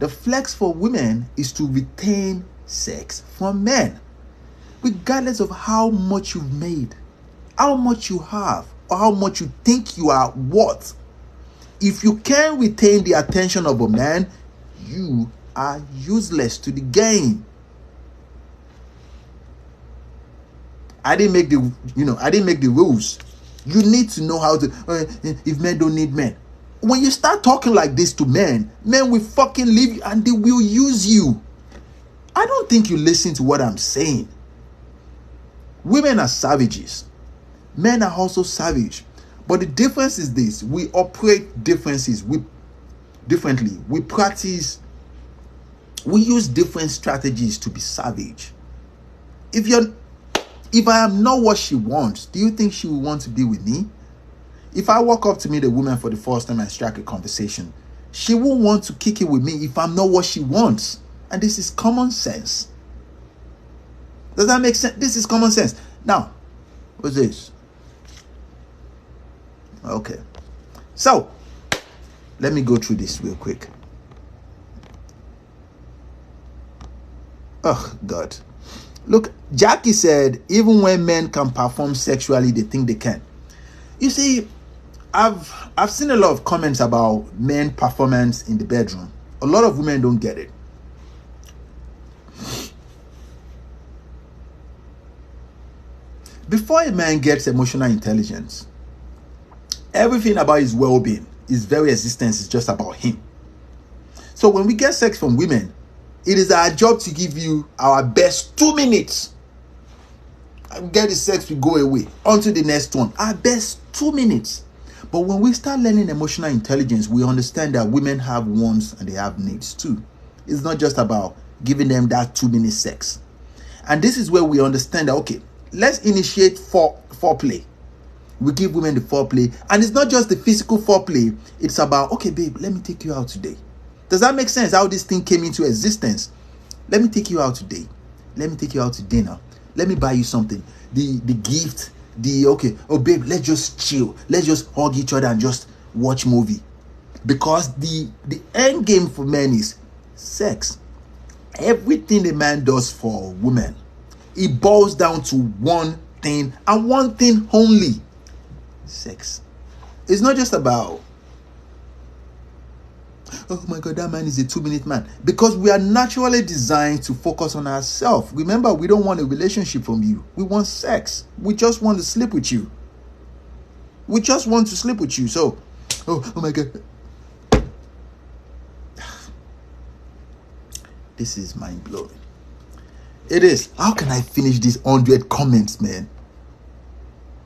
The flex for women is to retain sex from men. Regardless of how much you've made, how much you have, or how much you think you are worth. If you can't retain the attention of a man, you are useless to the game. I didn't make the rules. You need to know how to, if men don't need men. When you start talking like this to men, men will fucking leave you and they will use you. I don't think you listen to what I'm saying. Women are savages. Men are also savage. But the difference is this. We operate differently. We use different strategies to be savage. If I am not what she wants, do you think she will want to be with me? If I walk up to meet a woman for the first time and strike a conversation, she won't want to kick it with me if I'm not what she wants. And this is common sense. Does that make sense? This is common sense. Now, what's this? Okay. So, let me go through this real quick. Oh, God. Look, Jackie said, even when men can perform sexually, they think they can. You see, I've seen a lot of comments about men performance in the bedroom. A lot of women don't get it. Before a man gets emotional intelligence, everything about his well-being, his very existence is just about him. So when we get sex from women, it is our job to give you our best 2 minutes. Get the sex, we go away. On to the next one. Our best 2 minutes. But when we start learning emotional intelligence, we understand that women have wants and they have needs too. It's not just about giving them that 2-minute sex. And this is where we understand that, okay, let's initiate foreplay. We give women the foreplay. And it's not just the physical foreplay. It's about, okay, babe, let me take you out today. Does that make sense? How this thing came into existence? Let me take you out today. Let me take you out to dinner. Let me buy you something. The gift. Oh, babe, let's just chill. Let's just hug each other and just watch movie. Because the end game for men is sex. Everything a man does for a woman, it boils down to one thing and one thing only. Sex. It's not just about, oh my God, that man is a 2-minute man. Because we are naturally designed to focus on ourselves. Remember, we don't want a relationship from you. We want sex. We just want to sleep with you. We just want to sleep with you. So, oh my God. This is mind-blowing. It is. How can I finish these 100 comments, man?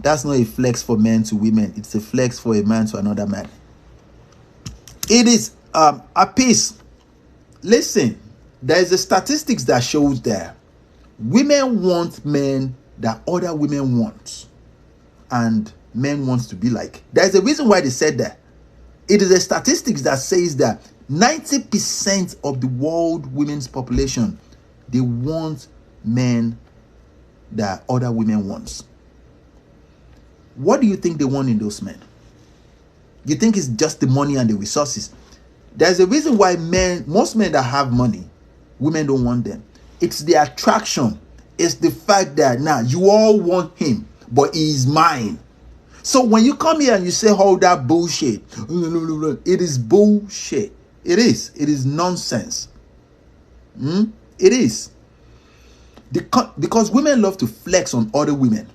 That's not a flex for men to women. It's a flex for a man to another man. It is a piece. Listen, there is a statistics that shows that women want men that other women want, and men wants to be like. There's a reason why they said that. It is a statistics that says that 90% of the world women's population, they want men that other women wants. What do you think they want in those men? You think it's just the money and the resources? There's a reason why most men that have money, women don't want them. It's the attraction. It's the fact that now you all want him, but he is mine. So when you come here and you say all that bullshit, it is bullshit. It is. It is nonsense. It is. Because women love to flex on other women.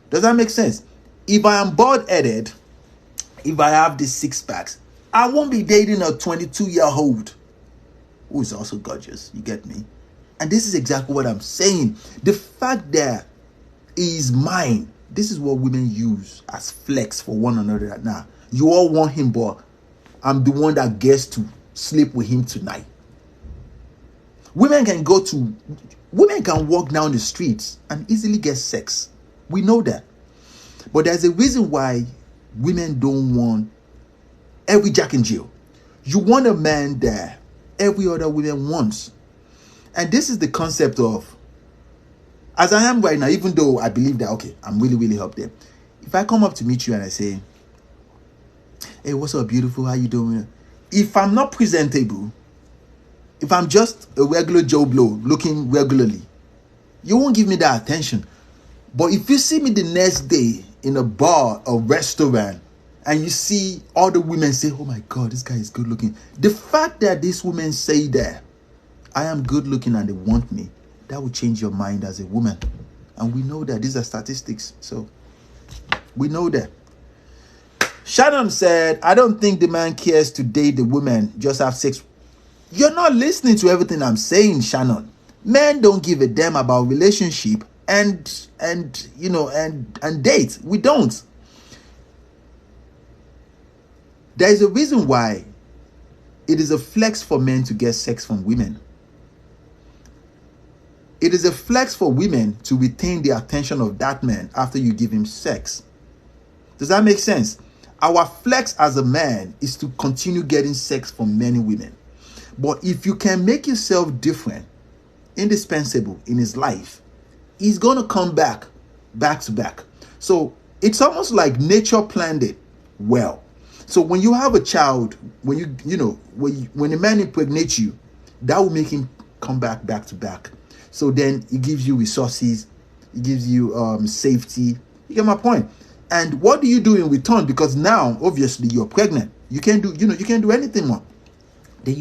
Does that make sense? If I am bald-headed, if I have these six packs, I won't be dating a 22-year-old who is also gorgeous. You get me? And this is exactly what I'm saying. The fact that he is mine, this is what women use as flex for one another. Now, you all want him, but I'm the one that gets to sleep with him tonight. Women can walk down the streets and easily get sex. We know that. But there's a reason why women don't want every Jack in Jill. You want a man that every other woman wants. And this is the concept of, as I am right now, even though I believe that, okay, I'm really, really up there. If I come up to meet you and I say, hey, what's up, beautiful? How you doing? If I'm not presentable, if I'm just a regular Joe Blow looking regularly, you won't give me that attention. But if you see me the next day in a bar or restaurant and you see all the women say, oh my God, this guy is good looking. The fact that these women say that I am good looking and they want me, that will change your mind as a woman. And we know that these are statistics. So we know that. Shannon said, I don't think the man cares to date the woman, just have sex. You're not listening to everything I'm saying, Shannon. Men don't give a damn about relationship and date. We don't. There is a reason why it is a flex for men to get sex from women. It is a flex for women to retain the attention of that man after you give him sex. Does that make sense? Our flex as a man is to continue getting sex from many women. But if you can make yourself different, indispensable in his life, he's going to come back to back. So it's almost like nature planned it well. So when you have a child, when a man impregnates you, that will make him come back to back. So then it gives you resources, it gives you safety. You get my point? And what do you do in return? Because now, obviously, you're pregnant. You can't do anything more. Then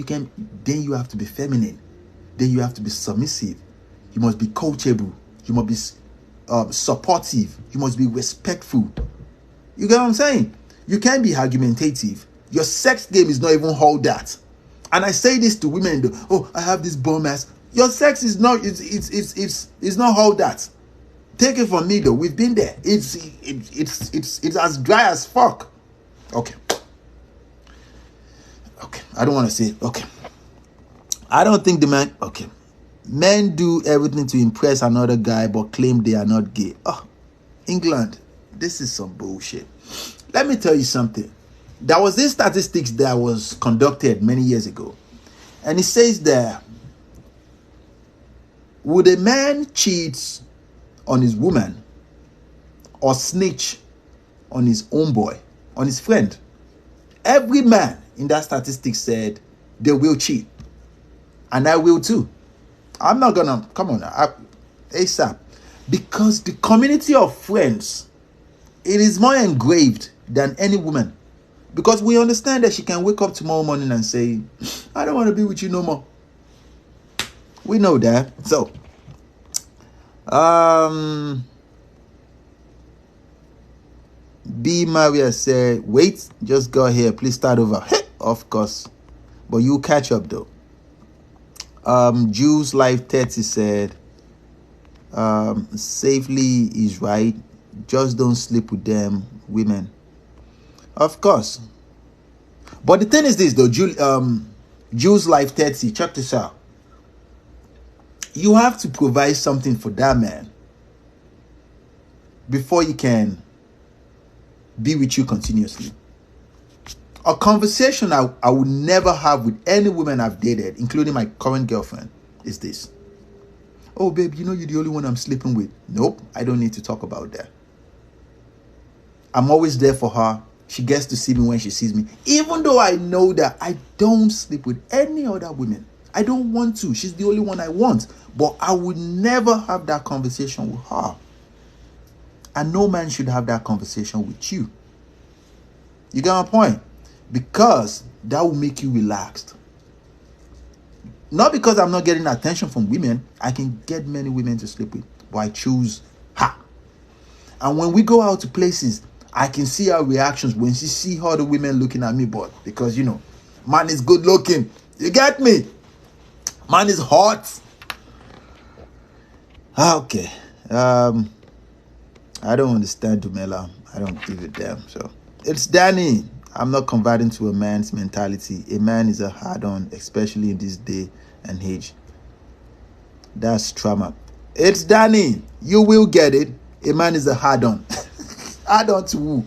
you have to be feminine. Then you have to be submissive. You must be coachable. You must be supportive. You must be respectful. You get what I'm saying? You can't be argumentative. Your sex game is not even all that. And I say this to women. Oh, I have this bum ass. Your sex is not. It's not all that. Take it from me though. We've been there. It's as dry as fuck. Okay. I don't want to say. Okay. I don't think the man. Okay. Men do everything to impress another guy, but claim they are not gay. Oh, England. This is some bullshit. Let me tell you something. There was this statistics that was conducted many years ago, and it says that would a man cheat on his woman or snitch on his own boy, on his friend? Every man in that statistic said they will cheat, and I will too. I'm not gonna come on ASAP, because the community of friends, it is more engraved than any woman, because we understand that she can wake up tomorrow morning and say, I don't want to be with you no more. We know that. So B Maria said, wait, just go here, please start over. Of course, but you catch up though. Jews Life 30 said, safely is right, just don't sleep with them women. Of course. But the thing is this though, Jews Life 30, check this out. You have to provide something for that man before he can be with you continuously. A conversation I would never have with any woman I've dated, including my current girlfriend, is this. Oh, babe, you're the only one I'm sleeping with. Nope, I don't need to talk about that. I'm always there for her. she gets to see me when she sees me. Even though I know that I don't sleep with any other women. I don't want to. She's the only one I want. But I would never have that conversation with her. And no man should have that conversation with you. You get my point? Because that will make you relaxed. Not because I'm not getting attention from women. I can get many women to sleep with. But I choose her. And when we go out to places, I can see her reactions when she see other women looking at me. But because, you know, man is good looking. You get me? Man is hot. Okay. I don't understand Dumela. I don't give a damn. So it's Danny. I'm not converting to a man's mentality. A man is a hard-on, especially in this day and age. That's trauma. It's Danny. You will get it. A man is a hard-on. Hard-on to who?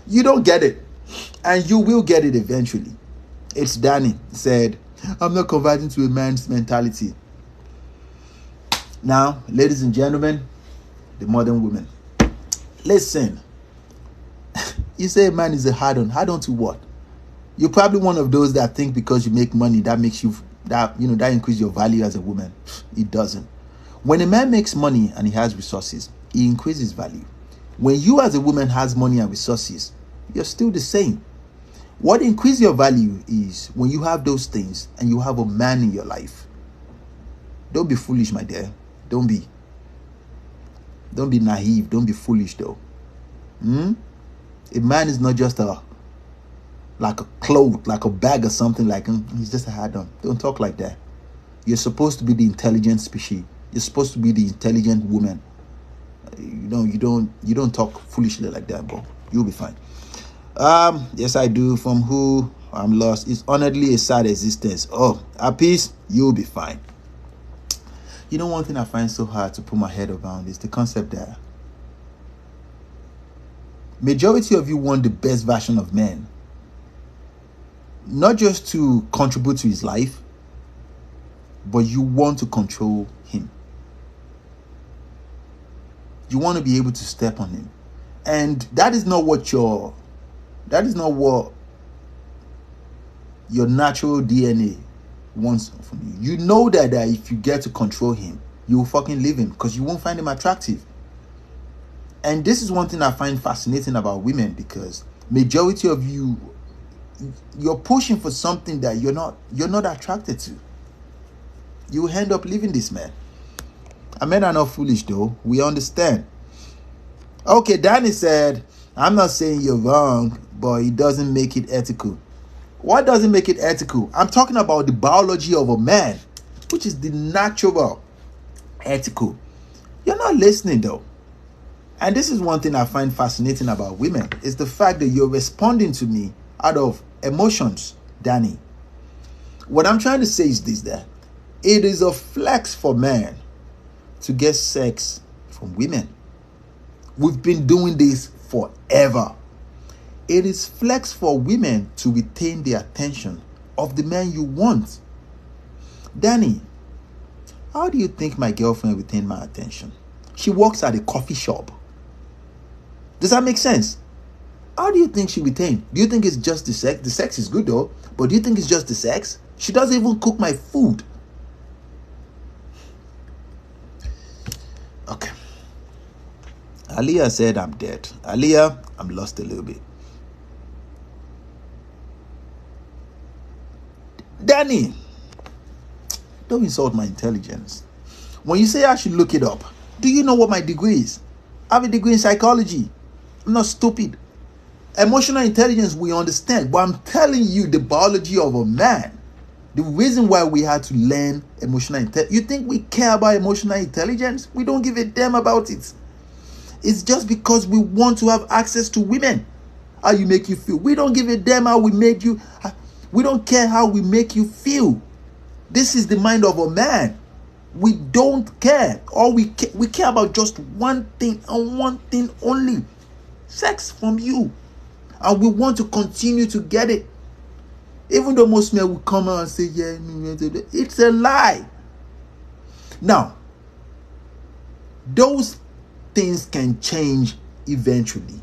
You don't get it. And you will get it eventually. It's Danny said, I'm not converting to a man's mentality. Now, ladies and gentlemen, the modern women. Listen. You say a man is a hard-on. Hard-on to what? You're probably one of those that think because you make money, that makes you, that increase your value as a woman. It doesn't. When a man makes money and he has resources, he increases value. When you as a woman has money and resources, you're still the same. What increases your value is when you have those things and you have a man in your life. Don't be foolish, my dear. Don't be naive. Don't be foolish, though. A man is not just like a cloth, like a bag or something, like he's just a hard-on. Don't talk like that. You're supposed to be the intelligent species. You're supposed to be the intelligent woman. You don't talk foolishly like that, but you'll be fine. Yes, I do. From who I'm lost. It's honestly a sad existence. Oh, at peace, you'll be fine. You know, one thing I find so hard to put my head around is the concept that majority of you want the best version of man. Not just to contribute to his life, but you want to control him. You want to be able to step on him. And that is not what your natural DNA wants from you. You know that if you get to control him, you will fucking leave him because you won't find him attractive. And this is one thing I find fascinating about women, because majority of you're pushing for something that you're not attracted to. You will end up leaving this man. And men are not foolish, though. We understand. Okay, Danny said, I'm not saying you're wrong, but it doesn't make it ethical. What doesn't make it ethical? I'm talking about the biology of a man, which is the natural ethical. You're not listening, though. And this is one thing I find fascinating about women, is the fact that you're responding to me out of emotions, Danny. What I'm trying to say is this, that it is a flex for men to get sex from women. We've been doing this forever. It is flex for women to retain the attention of the man you want. Danny, how do you think my girlfriend retained my attention? She works at a coffee shop. Does that make sense? How do you think she retained? Do you think it's just the sex? The sex is good though, but do you think it's just the sex? She doesn't even cook my food. Okay. Aliyah said I'm dead. Aliyah, I'm lost a little bit. Danny, don't insult my intelligence. When you say I should look it up, do you know what my degree is? I have a degree in psychology. I'm not stupid. Emotional intelligence, we understand. But I'm telling you the biology of a man. The reason why we had to learn emotional intelligence. You think we care about emotional intelligence? We don't give a damn about it. It's just because we want to have access to women. How you make you feel. We don't give a damn how we made you. We don't care how we make you feel. This is the mind of a man. We don't care. All we care about just one thing and one thing only. Sex from you. And we want to continue to get it. Even though most men will come out and say, yeah, it's a lie. Now, those things can change eventually.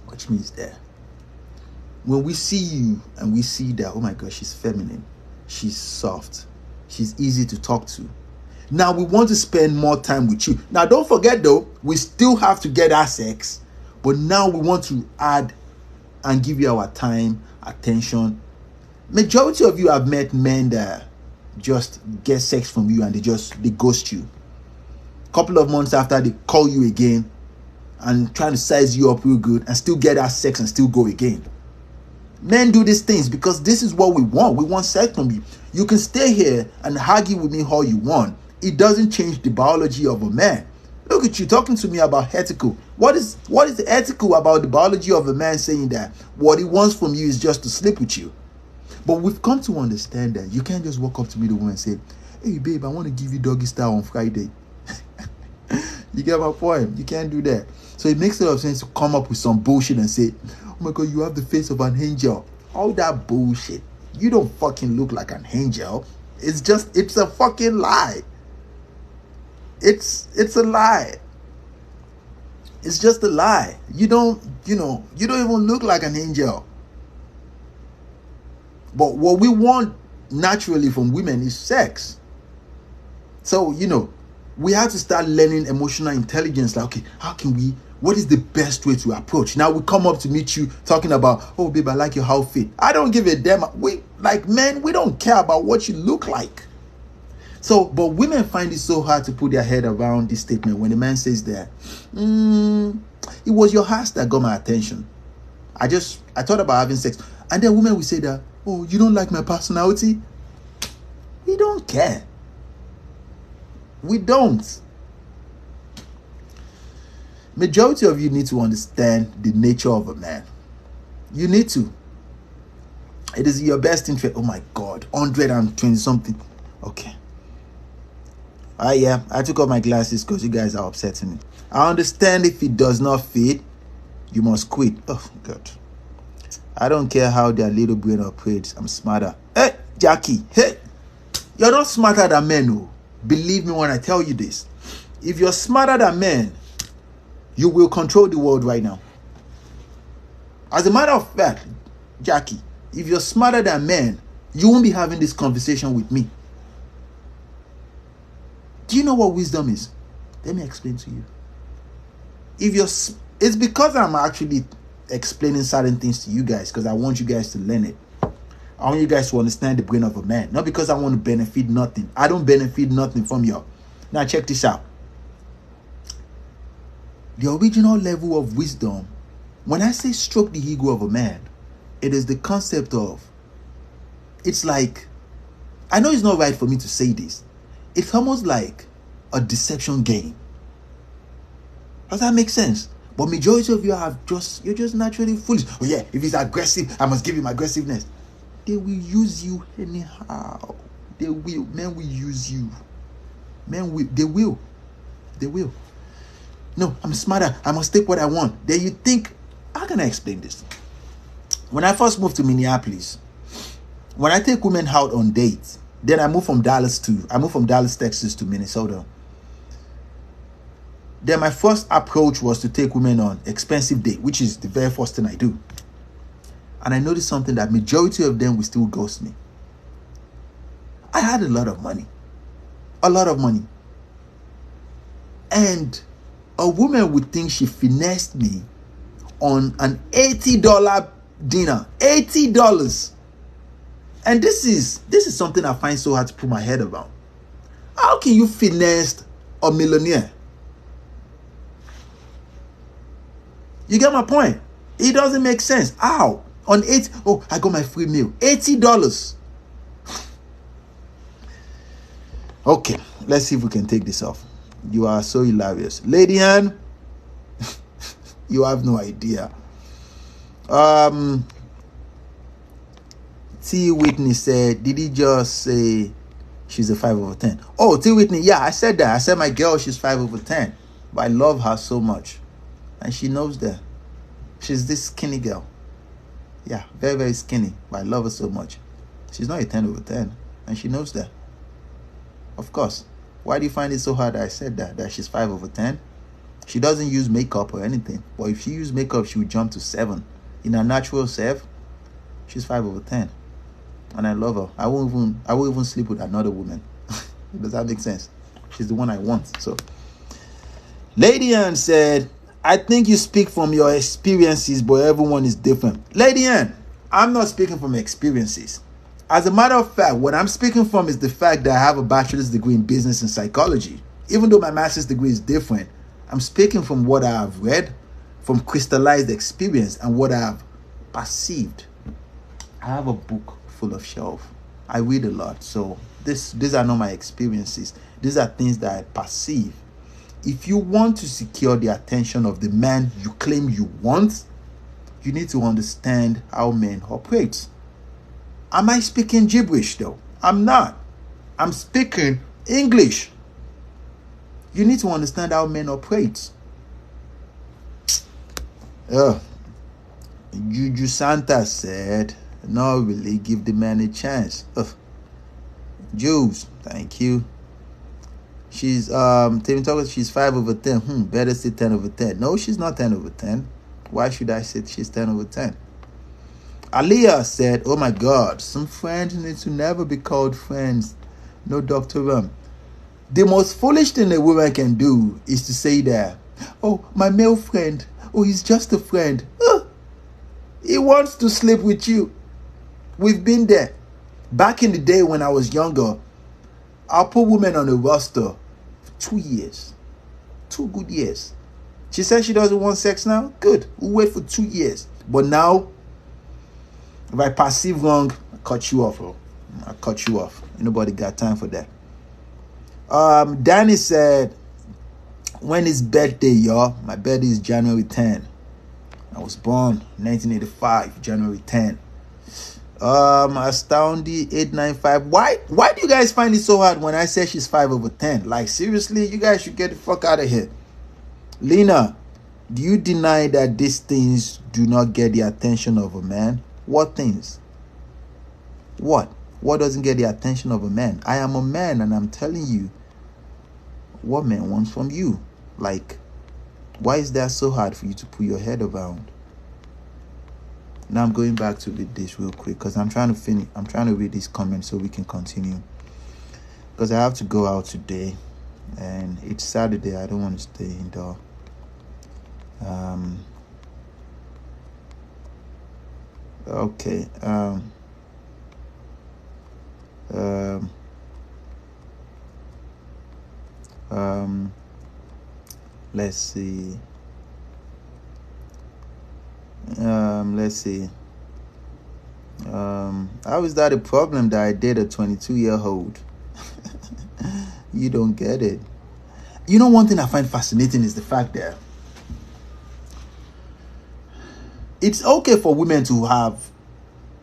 Which means that when we see you and we see that, oh my God, she's feminine, she's soft, she's easy to talk to. Now we want to spend more time with you. Now don't forget though, we still have to get our sex, but now we want to add and give you our time, attention. Majority of you have met men that just get sex from you and they ghost you. Couple of months after, they call you again and trying to size you up real good and still get that sex and still go again. Men do these things because this is what we want. We want sex from you. You can stay here and argue with me all you want. It doesn't change the biology of a man. Look at you talking to me about ethical. What is ethical about the biology of a man saying that what he wants from you is just to sleep with you? But we've come to understand that you can't just walk up to me, the woman, and say, hey babe, I want to give you doggy style on Friday. You get my point? You can't do that. So it makes a lot of sense to come up with some bullshit and say, oh my God, you have the face of an angel. All that bullshit. You don't fucking look like an angel. It's a fucking lie. It's a lie. It's just a lie. You don't even look like an angel. But what we want naturally from women is sex. So, we have to start learning emotional intelligence. Like, okay, what is the best way to approach? Now we come up to meet you talking about, oh babe, I like your outfit. I don't give a damn. Men, we don't care about what you look like. So, but women find it so hard to put their head around this statement when a man says that, it was your ass that got my attention. I thought about having sex. And then women will say that, oh, you don't like my personality? We don't care. We don't. Majority of you need to understand the nature of a man. You need to. It is your best interest. Oh my God, 120 something. Okay. Yeah, I took off my glasses because you guys are upsetting me. I understand if it does not fit, you must quit. Oh God. I don't care how their little brain operates. I'm smarter. Hey, Jackie. Hey, you're not smarter than men, no. Believe me when I tell you this. If you're smarter than men, you will control the world right now. As a matter of fact, Jackie, if you're smarter than men, you won't be having this conversation with me. Do you know what wisdom is? Let me explain to you. It's because I'm actually explaining certain things to you guys because I want you guys to learn it. I want you guys to understand the brain of a man. Not because I want to benefit nothing. I don't benefit nothing from you. Now check this out. The original level of wisdom, when I say stroke the ego of a man, it is the concept of, it's like, I know it's not right for me to say this. It's almost like a deception game. Does that make sense? But majority of you you're just naturally foolish. Oh yeah, if he's aggressive, I must give him aggressiveness. They will use you anyhow. They will. Men will use you. They will. No, I'm smarter. I must take what I want. Then you think, how can I explain this? When I first moved to Minneapolis, when I take women out on dates, then I moved from Dallas, Texas to Minnesota. Then my first approach was to take women on expensive date, which is the very first thing I do. And I noticed something, that majority of them will still ghost me. I had a lot of money. And a woman would think she finessed me on an $80 dinner. $80. And this is something I find so hard to put my head around. How can you finesse a millionaire? You get my point? It doesn't make sense. How? On I got my free meal. $80. Okay, let's see if we can take this off. You are so hilarious. Lady Ann, you have no idea. T. Whitney said, did he just say she's a 5 over 10? Oh, T. Whitney, yeah, I said that. I said my girl, she's 5 over 10. But I love her so much. And she knows that. She's this skinny girl. Yeah, very, very skinny. But I love her so much. She's not a 10 over 10. And she knows that. Of course. Why do you find it so hard that I said that she's 5 over 10? She doesn't use makeup or anything. But if she used makeup, she would jump to 7. In her natural self, She's 5/10. And I love her. I won't even sleep with another woman. Does that make sense? She's the one I want. So Lady Ann said, I think you speak from your experiences, but everyone is different. Lady Ann, I'm not speaking from experiences. As a matter of fact, what I'm speaking from is the fact that I have a bachelor's degree in business and psychology. Even though my master's degree is different, I'm speaking from what I have read, from crystallized experience, and what I have perceived. I have a book full of shelf. I read a lot, so these are not my experiences. These are things that I perceive. If you want to secure the attention of the man you claim you want, you need to understand how men operate. Am I speaking gibberish though? I'm not. I'm speaking English. You need to understand how men operate. Juju Santa said, no, really, give the man a chance. Jules, thank you. She's Timmy Talker, she's 5/10. Better say 10/10. No, she's not 10/10. Why should I say she's 10/10? Aliyah said, oh my God, some friends need to never be called friends. No, Dr. Ram. The most foolish thing a woman can do is to say that, oh, my male friend, oh, he's just a friend. He wants to sleep with you. We've been there. Back in the day when I was younger, I'll put women on a roster for 2 years. 2 good years. She said she doesn't want sex now. Good. We'll wait for 2 years. But now, if I perceive wrong, I cut you off. I cut you off. Nobody got time for that. Danny said, when is birthday, y'all? My birthday is January 10. I was born 1985, January 10. Astounding 895. Why do you guys find it so hard when I say she's 5/10? Like, seriously, you guys should get the fuck out of here. Lena, do you deny that these things do not get the attention of a man? What things? What doesn't get the attention of a man? I am a man, and I'm telling you what man wants from you. Like, why is that so hard for you to put your head around? Now I'm going back to read this real quick because I'm trying to read these comments so we can continue. Because I have to go out today and it's Saturday. I don't want to stay indoor. Okay. Let's see. How is that a problem that I date a 22-year-old? You don't get it. You know, one thing I find fascinating is the fact that it's okay for women to have,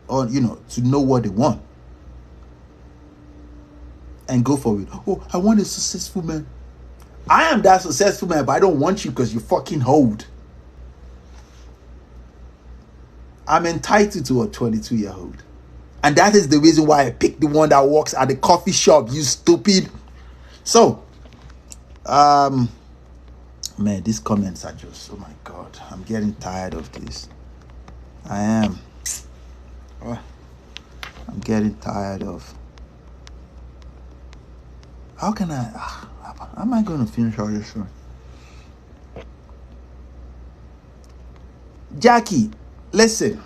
or to know what they want and go for it. Oh, I want a successful man. I am that successful man, but I don't want you because you're fucking old. I'm entitled to a 22-year-old. And that is the reason why I picked the one that works at the coffee shop, you stupid. So, man, these comments are just, oh my God, I'm getting tired of this. I am. I'm getting tired of. How can I, how am I going to finish all this one? Jackie, listen,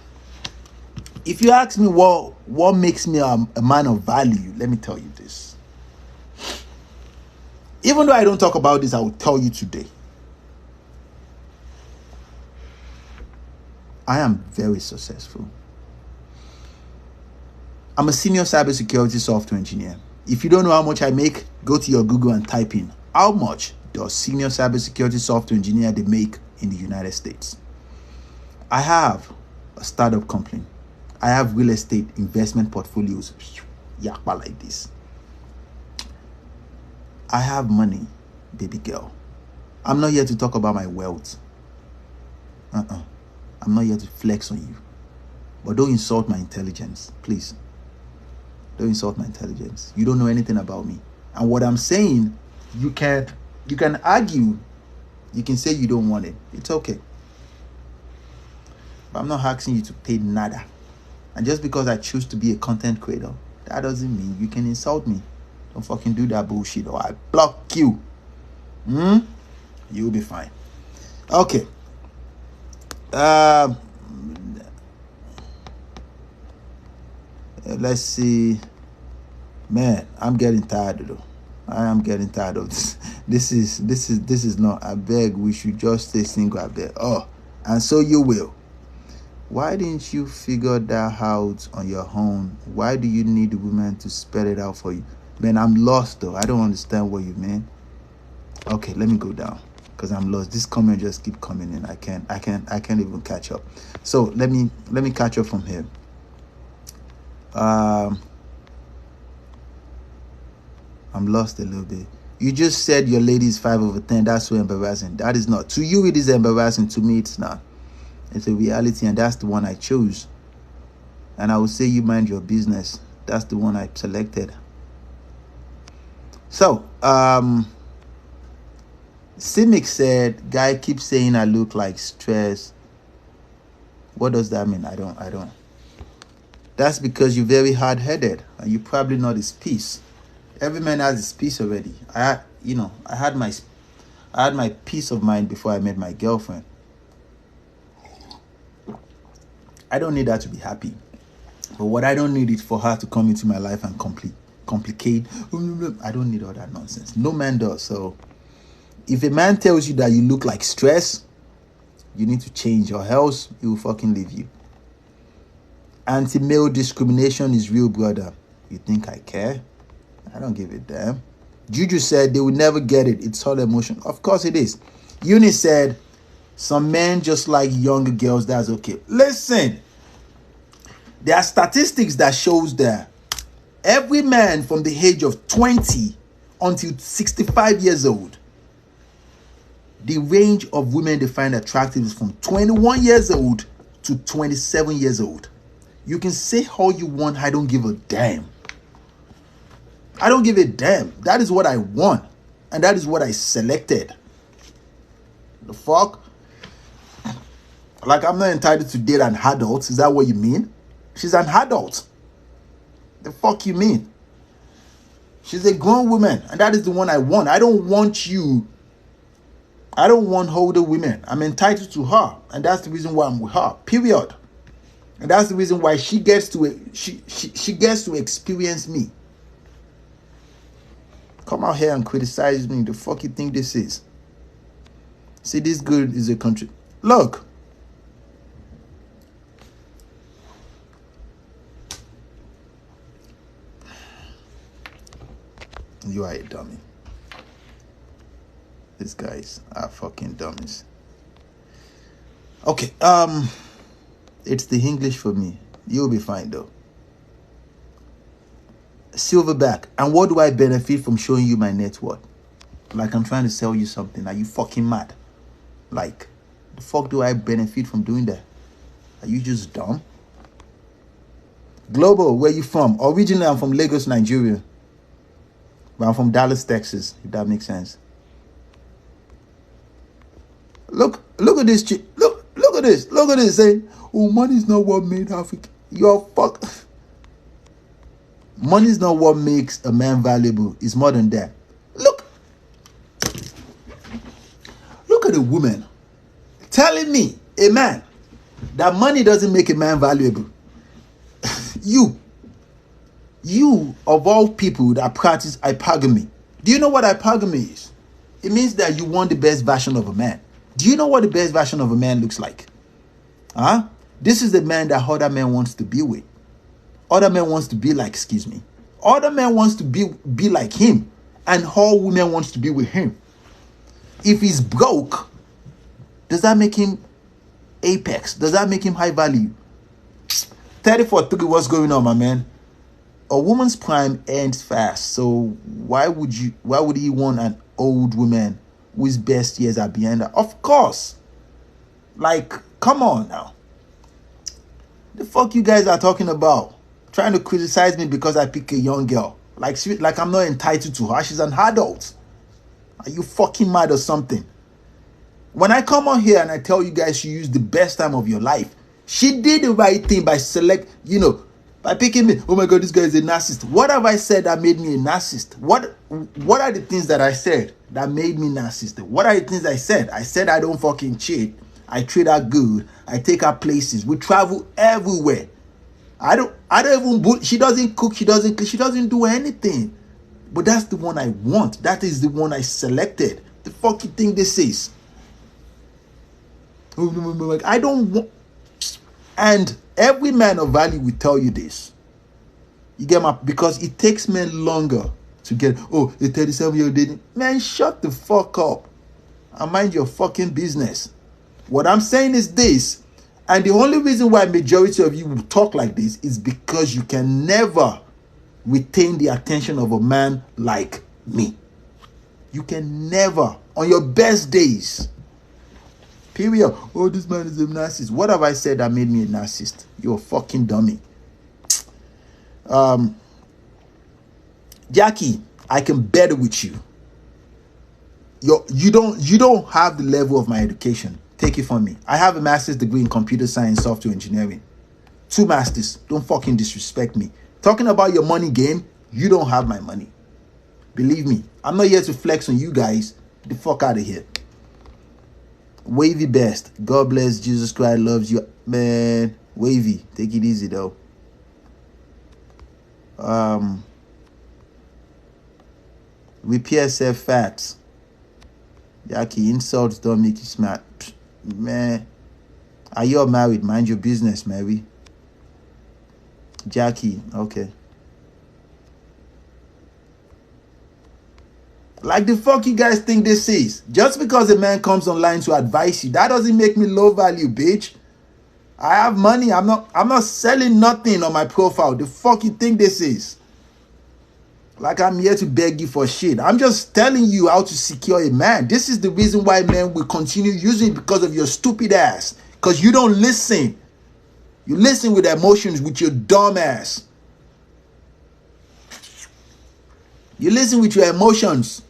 if you ask me what makes me a man of value, let me tell you this. Even though I don't talk about this, I will tell you today. I am very successful. I'm a senior cybersecurity software engineer. If you don't know how much I make, go to your Google and type in, how much does senior cybersecurity software engineer they make in the United States? I have a startup company. I have real estate investment portfolios. Yakba like this. I have money, baby girl. I'm not here to talk about my wealth. I'm not here to flex on you. But don't insult my intelligence, please. Don't insult my intelligence. You don't know anything about me. And what I'm saying, you can argue. You can say you don't want it. It's okay. But I'm not asking you to pay nada. And just because I choose to be a content creator, that doesn't mean you can insult me. Don't fucking do that bullshit or I block you. You'll be fine. Okay. Let's see. Man, I'm getting tired though. I am getting tired of this. This is not. I beg, we should just stay single. I beg. Oh, and so you will. Why didn't you figure that out on your own? Why do you need the woman to spell it out for you? Man, I'm lost though. I don't understand what you mean. Okay, let me go down because I'm lost. This comment just keep coming in. I can't even catch up. So let me catch up from here. I'm lost a little bit. You just said your lady is 5 over 10. That's so embarrassing. That is not. To you, it is embarrassing. To me, it's not. It's a reality, and that's the one I chose. And I would say you mind your business. That's the one I selected. So, Simic said, guy keeps saying I look like stress. What does that mean? I don't. That's because you're very hard-headed, and you're probably not his piece. Every man has his peace already. I had my peace of mind before I met my girlfriend. I don't need her to be happy. But what I don't need is for her to come into my life and complicate. I don't need all that nonsense. No man does. So if a man tells you that you look like stress, you need to change or else he will fucking leave you. Anti-male discrimination is real, brother. You think I care? I don't give a damn. Juju said they will never get it. It's all emotion. Of course it is. Eunice said, some men just like younger girls. That's okay. Listen, there are statistics that shows that every man from the age of 20 until 65 years old, the range of women they find attractive is from 21 years old to 27 years old. You can say all you want. I don't give a damn. I don't give a damn. That is what I want. And that is what I selected. The fuck? Like I'm not entitled to date an adult. Is that what you mean? She's an adult. The fuck you mean? She's a grown woman. And that is the one I want. I don't want you. I don't want older women. I'm entitled to her. And that's the reason why I'm with her. Period. And that's the reason why she gets to she gets to experience me. Come out here and criticize me. The fuck you think this is? See, this good is a country. Look. You are a dummy. These guys are fucking dummies. Okay, it's the English for me. You'll be fine though. Silverback. And what do I benefit from showing you my net worth? Like I'm trying to sell you something. Are you fucking mad? Like, the fuck do I benefit from doing that? Are you just dumb? Global, where you from? Originally, I'm from Lagos, Nigeria. But I'm from Dallas, Texas, if that makes sense. Look at this chick. Look at this. Saying, oh, money's not what made Africa. You're fuck. Money's not what makes a man valuable. It's more than that. Look at a woman telling me, a man, that money doesn't make a man valuable. You of all people that practice hypergamy, do you know what hypergamy is? It means that you want the best version of a man. Do you know what the best version of a man looks like? Huh? This is the man that other man wants to be with. Other men wants to be like, Other men wants to be like him. And all women wants to be with him. If he's broke, does that make him apex? Does that make him high value? 34-3, what's going on, my man? A woman's prime ends fast. So why would he want an old woman whose best years are behind her? Of course. Like, come on now. The fuck you guys are talking about? Trying to criticize me because I pick a young girl. Like I'm not entitled to her. She's an adult. Are you fucking mad or something? When I come on here and I tell you guys you use the best time of your life, She did the right thing by by picking me. Oh my God, this guy is a narcissist. What have I said that made me a narcissist? What are the things that I said that made me narcissistic? What are the things I said? I said I don't fucking cheat. I treat her good. I take her places. We travel everywhere. I don't even, she doesn't cook, she doesn't clean, she doesn't do anything. But that's the one I want. That is the one I selected. The fuck you think this is? I don't want. And every man of value will tell you this. You get my, because it takes men longer to get, oh, the 37-year-old dating. Man, shut the fuck up and mind your fucking business. What I'm saying is this, and the only reason why majority of you will talk like this is because you can never retain the attention of a man like me. You can never, on your best days. Period. Oh, this man is a narcissist. What have I said that made me a narcissist? You're a fucking dummy. Jackie, I can better with you. You don't have the level of my education. Take it from me. I have a master's degree in computer science, software engineering. 2 masters. Don't fucking disrespect me. Talking about your money game, you don't have my money. Believe me, I'm not here to flex on you guys. Get the fuck out of here. Wavy best. God bless. Jesus Christ loves you. Man, Wavy, take it easy though. Repair self facts. Jackie, insults don't make you smart. Man, are you all married? Mind your business, Mary. Jackie, okay. Like the fuck you guys think this is? Just because a man comes online to advise you, that doesn't make me low value, bitch. I have money. I'm not selling nothing on my profile. The fuck you think this is? Like I'm here to beg you for shit. I'm just telling you how to secure a man. This is the reason why men will continue using it, because of your stupid ass. Because you don't listen. You listen with emotions with your dumb ass. You listen with your emotions.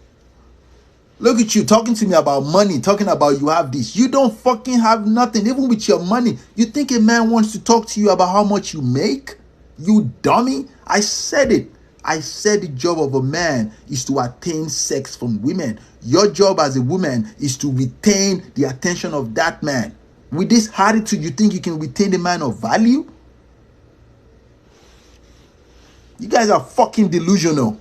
Look at you talking to me about money, talking about you have this. You don't fucking have nothing, even with your money. You think a man wants to talk to you about how much you make? You dummy. I said it. I said the job of a man is to attain sex from women. Your job as a woman is to retain the attention of that man. With this attitude, you think you can retain a man of value? You guys are fucking delusional.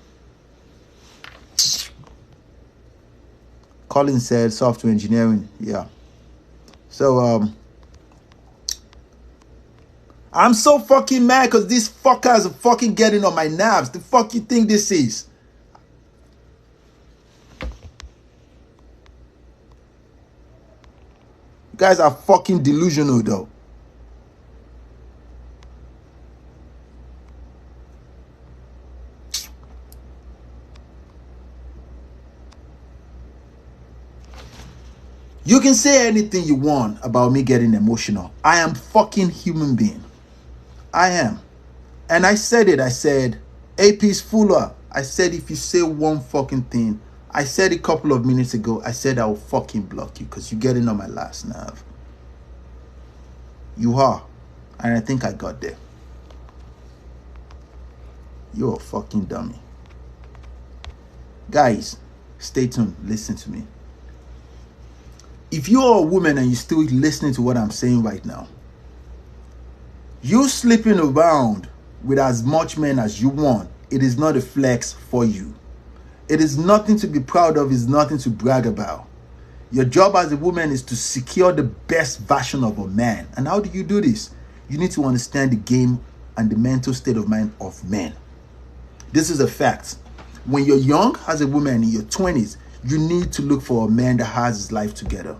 Colin said software engineering. Yeah. So, I'm so fucking mad because these fuckers are fucking getting on my nerves. The fuck you think this is? You guys are fucking delusional though. You can say anything you want about me getting emotional. I am fucking human being. I am. And I said it. I said, AP's Fuller. I said, if you say one fucking thing, I said a couple of minutes ago, I said I will fucking block you because you're getting on my last nerve. You are. And I think I got there. You're a fucking dummy. Guys, stay tuned. Listen to me. If you're a woman and you're still listening to what I'm saying right now, you sleeping around with as much men as you want, it is not a flex for you. It is nothing to be proud of. It's nothing to brag about. Your job as a woman is to secure the best version of a man. And how do you do this? You need to understand the game and the mental state of mind of men. This is a fact. When you're young as a woman in your 20s, you need to look for a man that has his life together.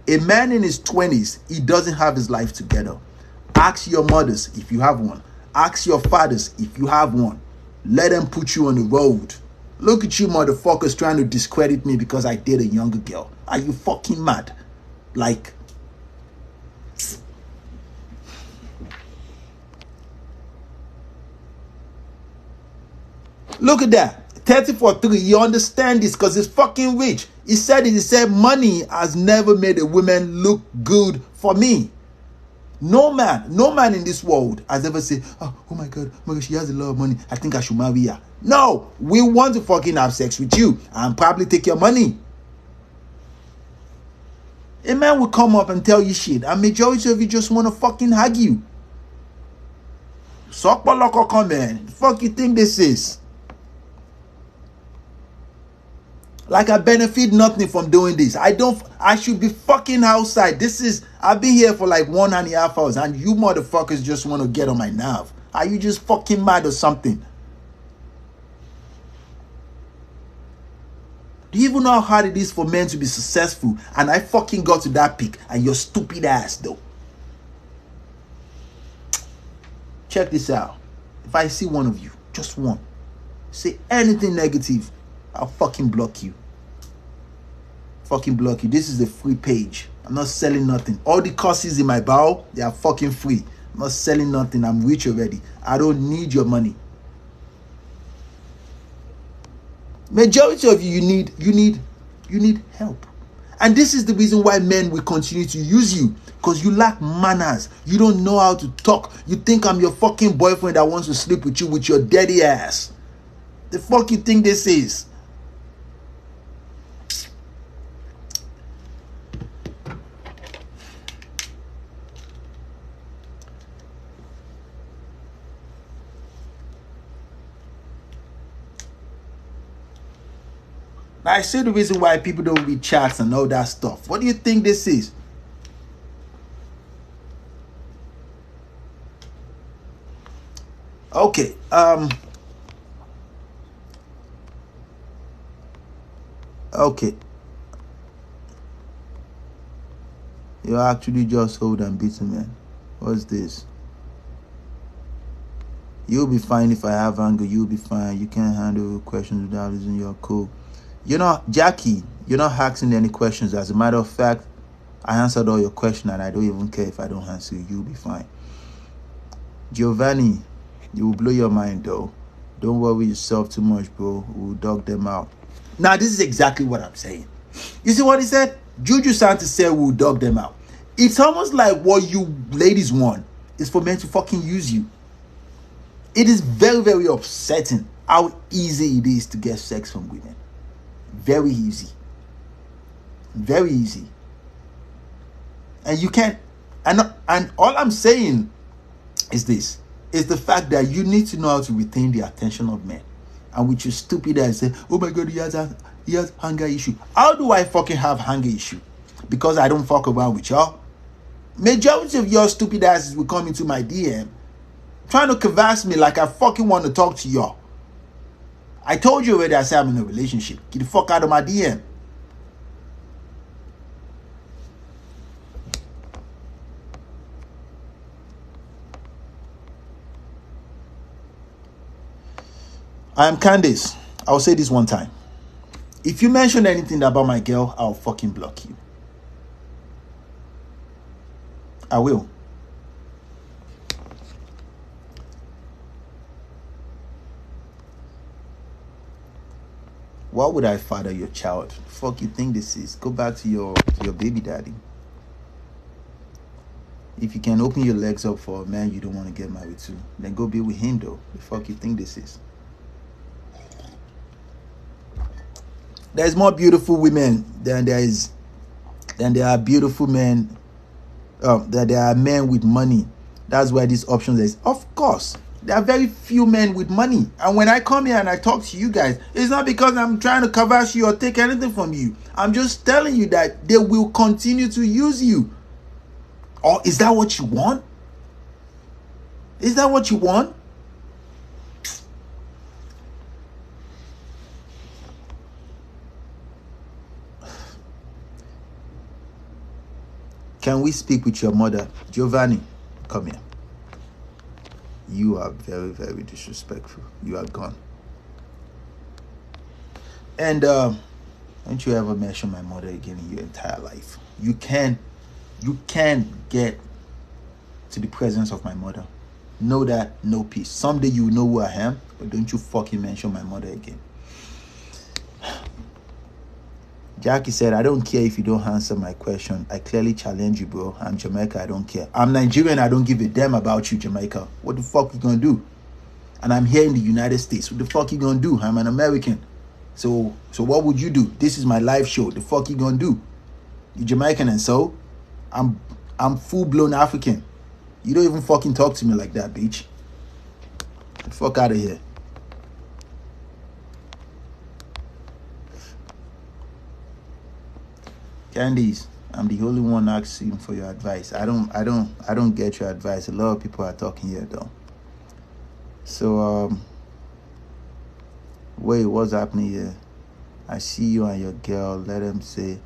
A man in his 20s, he doesn't have his life together. Ask your mothers if you have one. Ask your fathers if you have one. Let them put you on the road. Look at you motherfuckers trying to discredit me because I date a younger girl. Are you fucking mad? Like, look at that. 30 for 3. You understand this because it's fucking rich. He said it. He said money has never made a woman look good for me. No man in this world has ever said, oh my god, she has a lot of money, I think I should marry her. No, we want to fucking have sex with you and probably take your money. A man will come up and tell you shit, and majority of you just want to fucking hug you. Suck loco come, man. The fuck you think this is? Like I benefit nothing from doing this. I should be fucking outside. I've been here for like 1.5 hours and you motherfuckers just want to get on my nerve. Are you just fucking mad or something? Do you even know how hard it is for men to be successful? And I fucking got to that peak and your stupid ass though. Check this out. If I see one of you, just one, say anything negative, I'll fucking block you. Fucking block you. This is a free page. I'm not selling nothing. All the courses in my bio, they are fucking free. I'm not selling nothing. I'm rich already. I don't need your money. Majority of you need help. And this is the reason why men will continue to use you. Because you lack manners. You don't know how to talk. You think I'm your fucking boyfriend that wants to sleep with you with your dirty ass. The fuck you think this is? Now, I see the reason why people don't read chats and all that stuff. What do you think this is? Okay. Okay. You're actually just old and bitter, man. What's this? You'll be fine if I have anger. You'll be fine. You can't handle questions without losing your cool. You're not, Jackie, you're not asking any questions. As a matter of fact, I answered all your questions and I don't even care if I don't answer you. You'll be fine. Giovanni, you will blow your mind though. Don't worry yourself too much, bro. We'll dog them out. Now, this is exactly what I'm saying. You see what he said? Juju Santa said we'll dog them out. It's almost like what you ladies want is for men to fucking use you. It is very, very upsetting how easy it is to get sex from women. Very easy. Very easy. And you can't, and all I'm saying is this, is the fact that you need to know how to retain the attention of men. And with your stupid ass say, oh my god, he has hunger issue. How do I fucking have hunger issue? Because I don't fuck around with y'all. Majority of your stupid asses will come into my DM trying to converse me like I fucking want to talk to y'all. I told you already I said I'm in a relationship. Get the fuck out of my DM. I am Candace. I'll say this one time. If you mention anything about my girl, I'll fucking block you. I will. Why would I father your child? Fuck you think this is? Go back to your baby daddy. If you can open your legs up for a man you don't want to get married to, then go be with him though. The fuck you think this is? There's more beautiful women than there are beautiful men. That there are men with money. That's why these options is. Of course, there are very few men with money. And when I come here and I talk to you guys, it's not because I'm trying to cover you or take anything from you. I'm just telling you that they will continue to use you. Or is that what you want? Is that what you want? Can we speak with your mother? Giovanni, come here. You are very, very disrespectful. You are gone. And don't you ever mention my mother again in your entire life. You can get to the presence of my mother. Know that, no peace. Someday you know who I am, but don't you fucking mention my mother again. Jackie said, I don't care if you don't answer my question. I clearly challenge you, bro. I'm Jamaica. I don't care. I'm Nigerian. I don't give a damn about you, Jamaica. What the fuck you gonna do? And I'm here in the United States. What the fuck you gonna do? I'm an American. So what would you do? This is my live show. The fuck you gonna do? You Jamaican, and so I'm full-blown African. You don't even fucking talk to me like that, bitch. Get the fuck out of here. Candice, I'm the only one asking for your advice. I don't get your advice. A lot of people are talking here though. So wait, what's happening here? I see you and your girl. Let them say.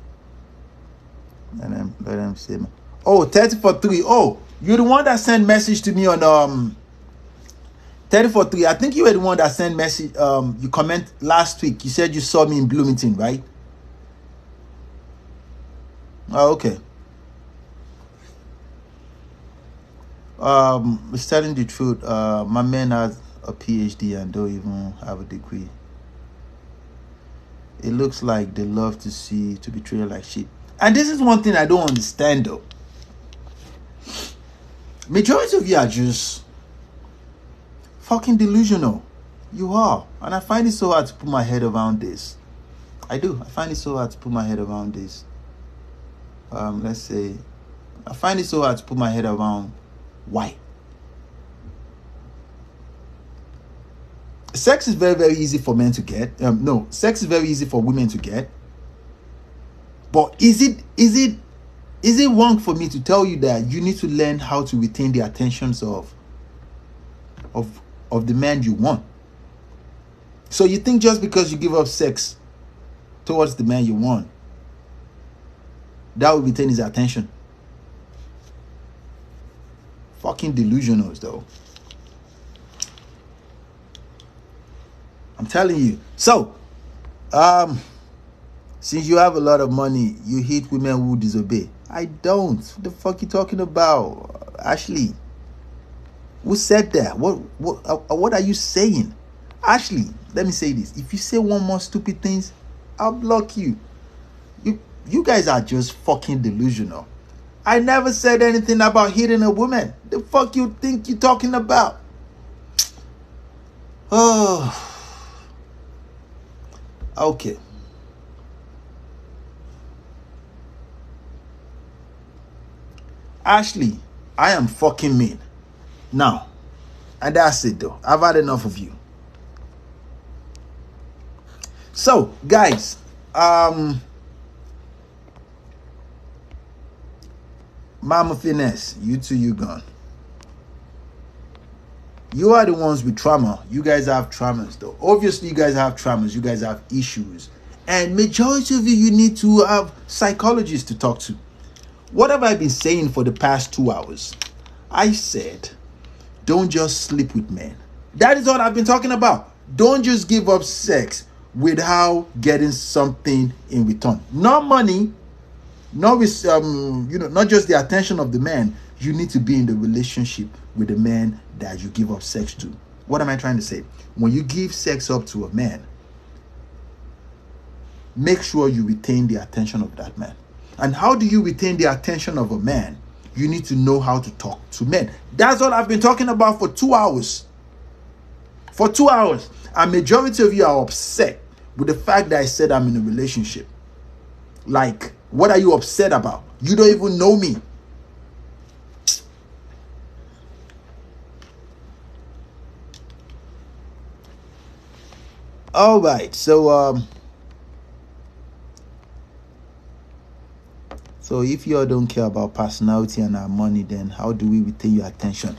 Oh, 30 for 3. Oh, you're the one that sent message to me on 30 for 3. I think you were the one that sent message. You comment last week. You said you saw me in Bloomington, right? Oh, okay. It's telling the truth. My man has a PhD and don't even have a degree. It looks like they love to be treated like shit. And this is one thing I don't understand though. Majority of you are just fucking delusional. You are. And I find it so hard to put my head around this. I do. I find it so hard to put my head around this. Let's say, I find it so hard to put my head around why. Sex is very, very easy for men to get. No, sex is very easy for women to get. But is it wrong for me to tell you that you need to learn how to retain the attentions of the man you want? So you think just because you give up sex towards the man you want, that will retain his attention? Fucking delusionals though. I'm telling you. So, since you have a lot of money, you hate women who disobey. I don't. What the fuck you talking about, Ashley? Who said that? What are you saying? Ashley, let me say this. If you say one more stupid things, I'll block you. You guys are just fucking delusional. I never said anything about hitting a woman. The fuck you think you're talking about? Oh. Okay. Ashley, I am fucking mean. Now, and that's it though. I've had enough of you. So, guys, Mama Finesse, you two, you gone. You are the ones with trauma. You guys have traumas though. Obviously, you guys have traumas. You guys have issues. And majority of you need to have psychologists to talk to. What have I been saying for the past 2 hours? I said, don't just sleep with men. That is what I've been talking about. Don't just give up sex without getting something in return. Not money, not with not just the attention of the man. You need to be in the relationship with the man that you give up sex to. What am I trying to say? When you give sex up to a man, make sure you retain the attention of that man. And how do you retain the attention of a man? You need to know how to talk to men. That's what I've been talking about for 2 hours. For 2 hours. And majority of you are upset with the fact that I said I'm in a relationship. Like, what are you upset about? You don't even know me. All right. So if you all don't care about personality and our money, then how do we retain your attention?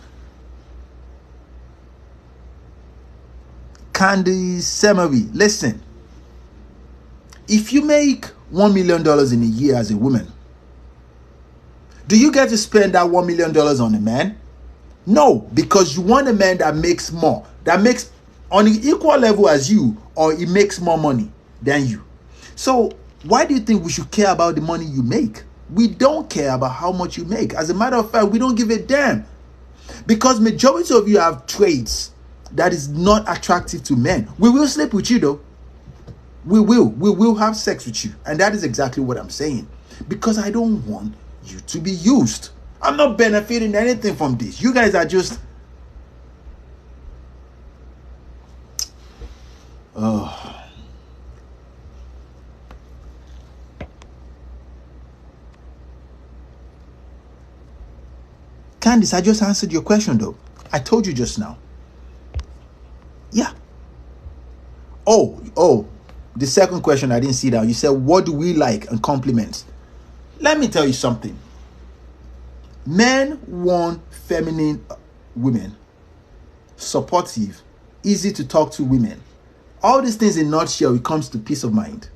Candy Semery, listen. If you make $1 million in a year as a woman, do you get to spend that $1 million on a man? No, because you want a man that makes more, that makes on an equal level as you, or he makes more money than you. So why do you think we should care about the money you make? We don't care about how much you make. As a matter of fact, we don't give a damn. Because majority of you have traits that is not attractive to men. We will sleep with you though. We will have sex with you. And that is exactly what I'm saying. Because I don't want you to be used. I'm not benefiting anything from this. You guys are just... Oh. Candice, I just answered your question though. I told you just now. Yeah. Oh, the second question I didn't see that. You said, what do we like and compliments? Let me tell you something. Men want feminine women, supportive, easy to talk to women. All these things in a nutshell, it comes to peace of mind.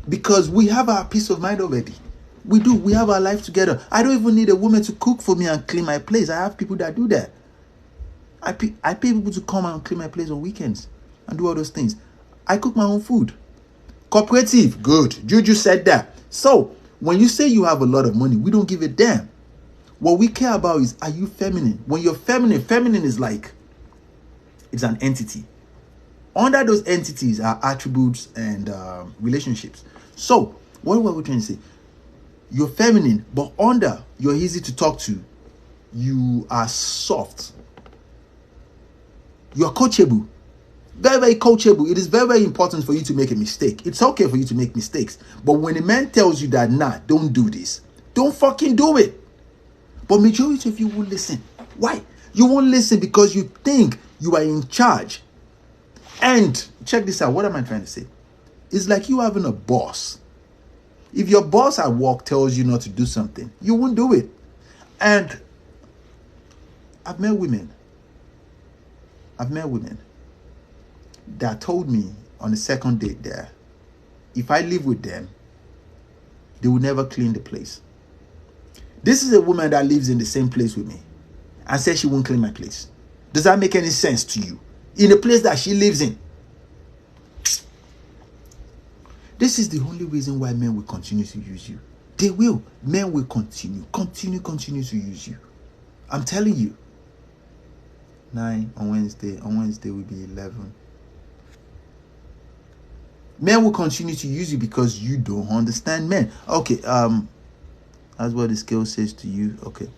Because we have our peace of mind already. We do. We have our life together. I don't even need a woman to cook for me and clean my place. I have people that do that. I pay people to come and clean my place on weekends and do all those things. I cook my own food. Cooperative, good. Juju said that. So, when you say you have a lot of money, we don't give a damn. What we care about is, are you feminine? When you're feminine is like, it's an entity. Under those entities are attributes and relationships. So, what were we trying to say? You're feminine, but under, you're easy to talk to. You are soft. You're coachable. Very, very coachable. It is very, very important for you to make a mistake. It's okay for you to make mistakes. But when a man tells you that, nah, don't do this, don't fucking do it. But majority of you won't listen. Why? You won't listen because you think you are in charge. And check this out. What am I trying to say? It's like you having a boss. If your boss at work tells you not to do something, you won't do it. And I've met women that told me on the second date there, if I live with them, they will never clean the place. This is a woman that lives in the same place with me and says she won't clean my place. Does that make any sense to you? In the place that she lives in. This is the only reason why men will continue to use you. They will. Men will continue to use you. I'm telling you. 9 on Wednesday. On Wednesday will be 11. Men will continue to use you because you don't understand men. Okay, that's what the scale says to you. Okay.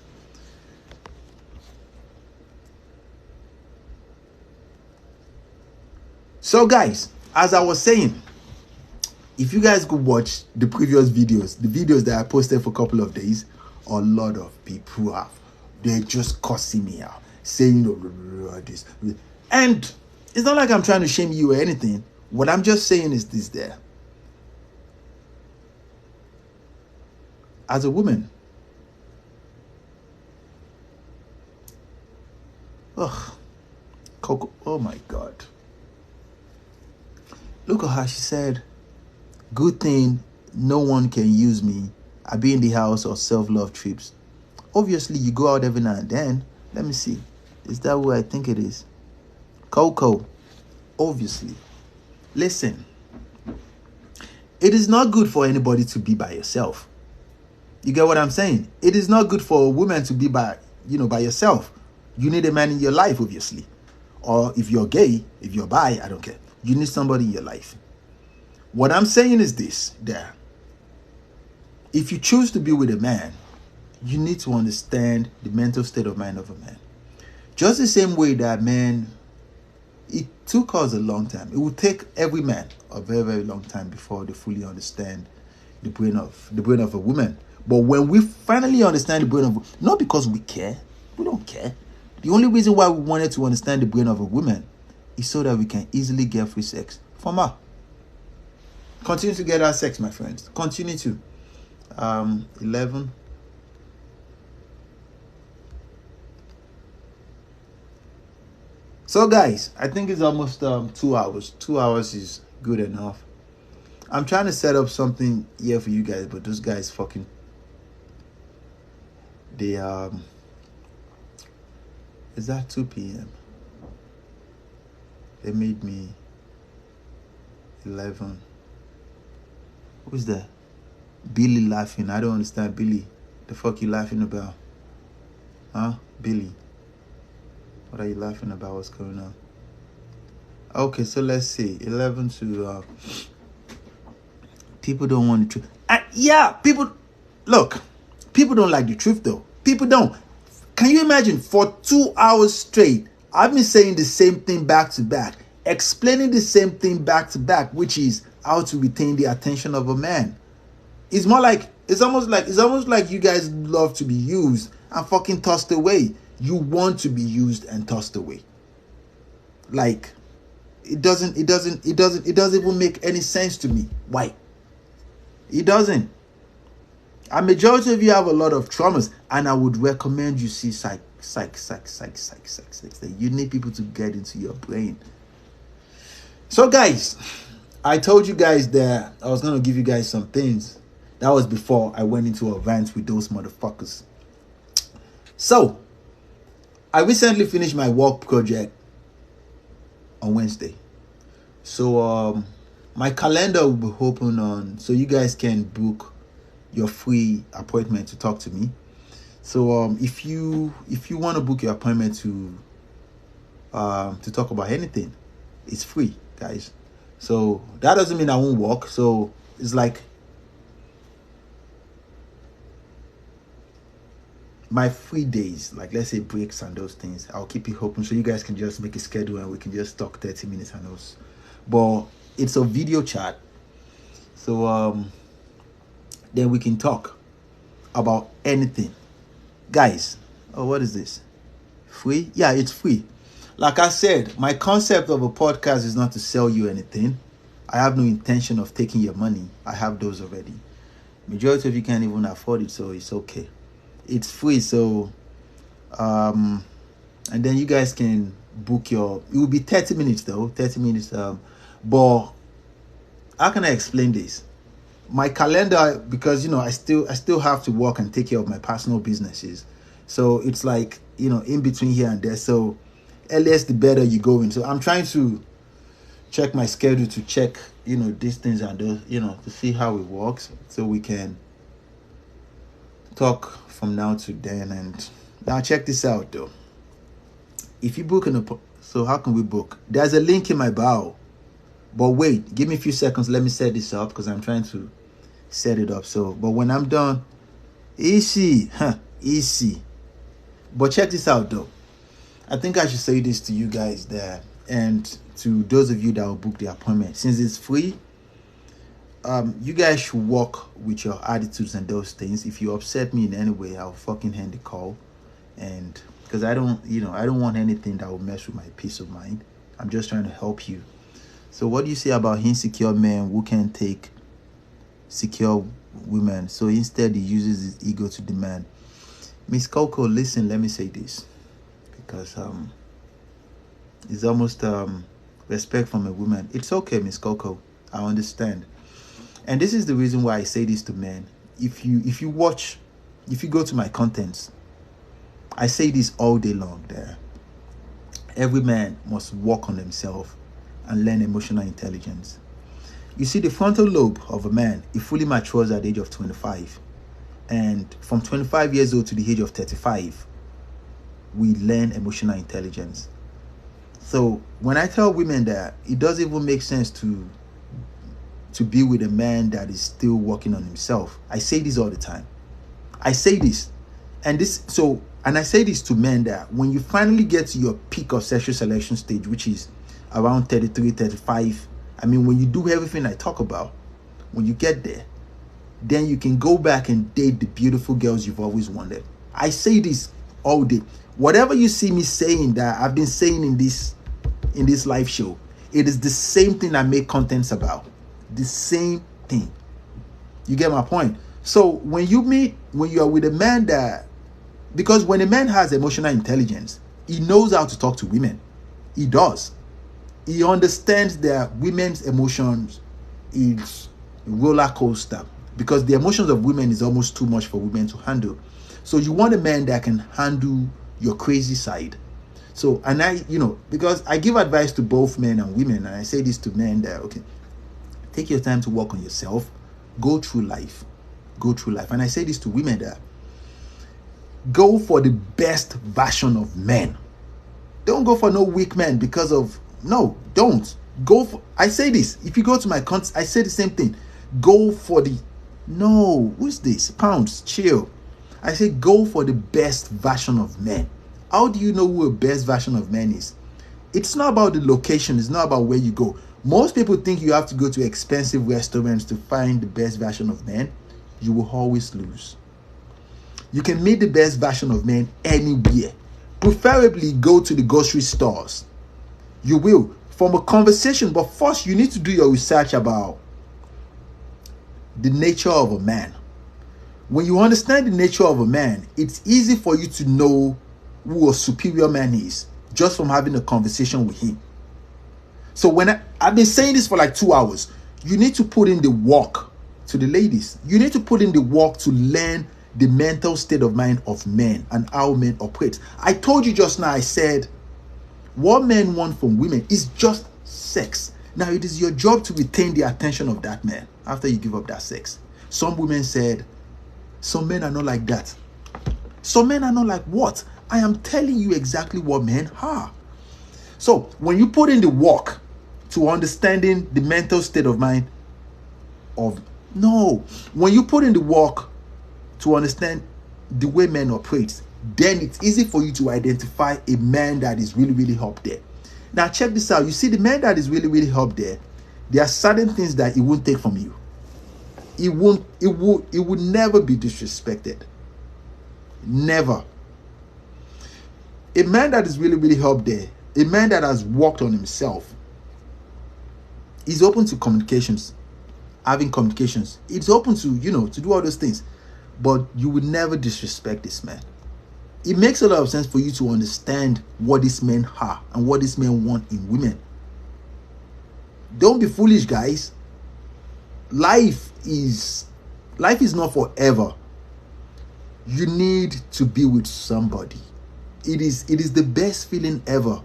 So guys, as I was saying, if you guys could watch the previous videos, the videos that I posted for a couple of days, a lot of people they're just cussing me out, saying this. And it's not like I'm trying to shame you or anything. What I'm just saying is this there. As a woman, Coco, oh my God. Look at her, she said, good thing no one can use me. I be in the house or self-love trips. Obviously, you go out every now and then. Let me see. Is that what I think it is? Coco, obviously. Listen, it is not good for anybody to be by yourself. You get what I'm saying? It is not good for a woman to be by yourself. You need a man in your life, obviously. Or if you're gay, if you're bi, I don't care. You need somebody in your life. What I'm saying is this, there. If you choose to be with a man, you need to understand the mental state of mind of a man. Just the same way that man, it took us a long time. It will take every man a very, very long time before they fully understand the brain of a woman. But when we finally understand the brain of, not because we care, we don't care. The only reason why we wanted to understand the brain of a woman is so that we can easily get free sex from her. Continue to get our sex, my friends. Continue to. 11. So guys, I think it's almost 2 hours. 2 hours is good enough. I'm trying to set up something here for you guys, but those guys fucking, they is that 2 p.m.? They made me 11. Who's that? Billy laughing. I don't understand, Billy. The fuck you laughing about? Huh? Billy. What are you laughing about? What's going on? Okay, so let's see. 11 to people don't want the truth. Yeah, people look. People don't like the truth though. People don't. Can you imagine for 2 hours straight? I've been saying the same thing back to back, explaining the same thing back to back, which is how to retain the attention of a man. It's more like it's almost like you guys love to be used and fucking tossed away. You want to be used and tossed away. Like it doesn't even make any sense to me. Why? It doesn't. A majority of you have a lot of traumas, and I would recommend you see psych. You need people to get into your brain. So guys, I told you guys that I was gonna give you guys some things. That was before I went into a rant with those motherfuckers. So I recently finished my work project on Wednesday. So my calendar will be open on, so you guys can book your free appointment to talk to me. So if you want to book your appointment to talk about anything, it's free, guys. So that doesn't mean I won't work. So it's like my free days, like let's say breaks and those things, I'll keep it open so you guys can just make a schedule and we can just talk 30 minutes and those. But it's a video chat, so then we can talk about anything, guys. Oh, what is this? Free? Yeah, it's free. Like I said, my concept of a podcast is not to sell you anything. I have no intention of taking your money. I have those already. Majority of you can't even afford it, so it's okay. It's free. So and then you guys can book your, it will be 30 minutes though, 30 minutes. But how can I explain this? My calendar, because I still have to work and take care of my personal businesses, so it's like in between here and there. So earliest the better you go in. So I'm trying to check my schedule to check these things and those, to see how it works, so we can talk from now to then. And now check this out though. If you book so how can we book? There's a link in my bio. But wait, give me a few seconds. Let me set this up because I'm trying to set it up. So, but when I'm done, easy. But check this out though. I think I should say this to you guys there, and to those of you that will book the appointment. Since it's free, you guys should work with your attitudes and those things. If you upset me in any way, I'll fucking end the call. And because I don't want anything that will mess with my peace of mind. I'm just trying to help you. So what do you say about insecure men who can take secure women? So instead he uses his ego to demand. Miss Coco, listen, let me say this, because it's almost respect from a woman. It's okay, Miss Coco, I understand. And this is the reason why I say this to men. If you go to my contents, I say this all day long there. Every man must work on himself and learn emotional intelligence. You see, the frontal lobe of a man, it fully matures at the age of 25. And from 25 years old to the age of 35, we learn emotional intelligence. So when I tell women that it doesn't even make sense to be with a man that is still working on himself, I say this all the time. I say this. And I say this to men that when you finally get to your peak of sexual selection stage, which is around 33, 35, I mean, when you do everything I talk about, when you get there, then you can go back and date the beautiful girls you've always wanted. I say this all day. Whatever you see me saying that I've been saying in this live show, it is the same thing I make contents about. The same thing. You get my point? So when you are with a man because when a man has emotional intelligence, he knows how to talk to women. He does. He understands that women's emotions is a roller coaster, because the emotions of women is almost too much for women to handle. So you want a man that can handle your crazy side. So, and because I give advice to both men and women, and I say this to men that, okay, take your time to work on yourself, go through life. And I say this to women that go for the best version of men. Don't go for no weak men because of No, don't. Go for, I say this. If you go to my content, I say the same thing. Go for the, no, who's this? Pounds, chill. I say go for the best version of men. How do you know who a best version of men is? It's not about the location. It's not about where you go. Most people think you have to go to expensive restaurants to find the best version of men. You will always lose. You can meet the best version of men anywhere. Preferably go to the grocery stores. You will, from a conversation, but first you need to do your research about the nature of a man. When you understand the nature of a man, it's easy for you to know who a superior man is just from having a conversation with him. So when I've been saying this for like 2 hours, you need to put in the work. To the ladies, you need to put in the work to learn the mental state of mind of men and how men operate. I told you just now, I said, what men want from women is just sex. Now, it is your job to retain the attention of that man after you give up that sex. Some women said, some men are not like that. Some men are not like what? I am telling you exactly what men are. So, when you put in the work to understanding the mental state of mind of, no, when you put in the work to understand the way men operate, then it's easy for you to identify a man that is really, really up there. Now, check this out. You see, the man that is really, really up there are certain things that he won't take from you. It would never be disrespected. Never. A man that is really, really up there, a man that has worked on himself, is open to communications, having communications. It's open to, to do all those things. But you would never disrespect this man. It makes a lot of sense for you to understand what these men are and what these men want in women. Don't be foolish, guys. Life is not forever. You need to be with somebody. It is the best feeling ever.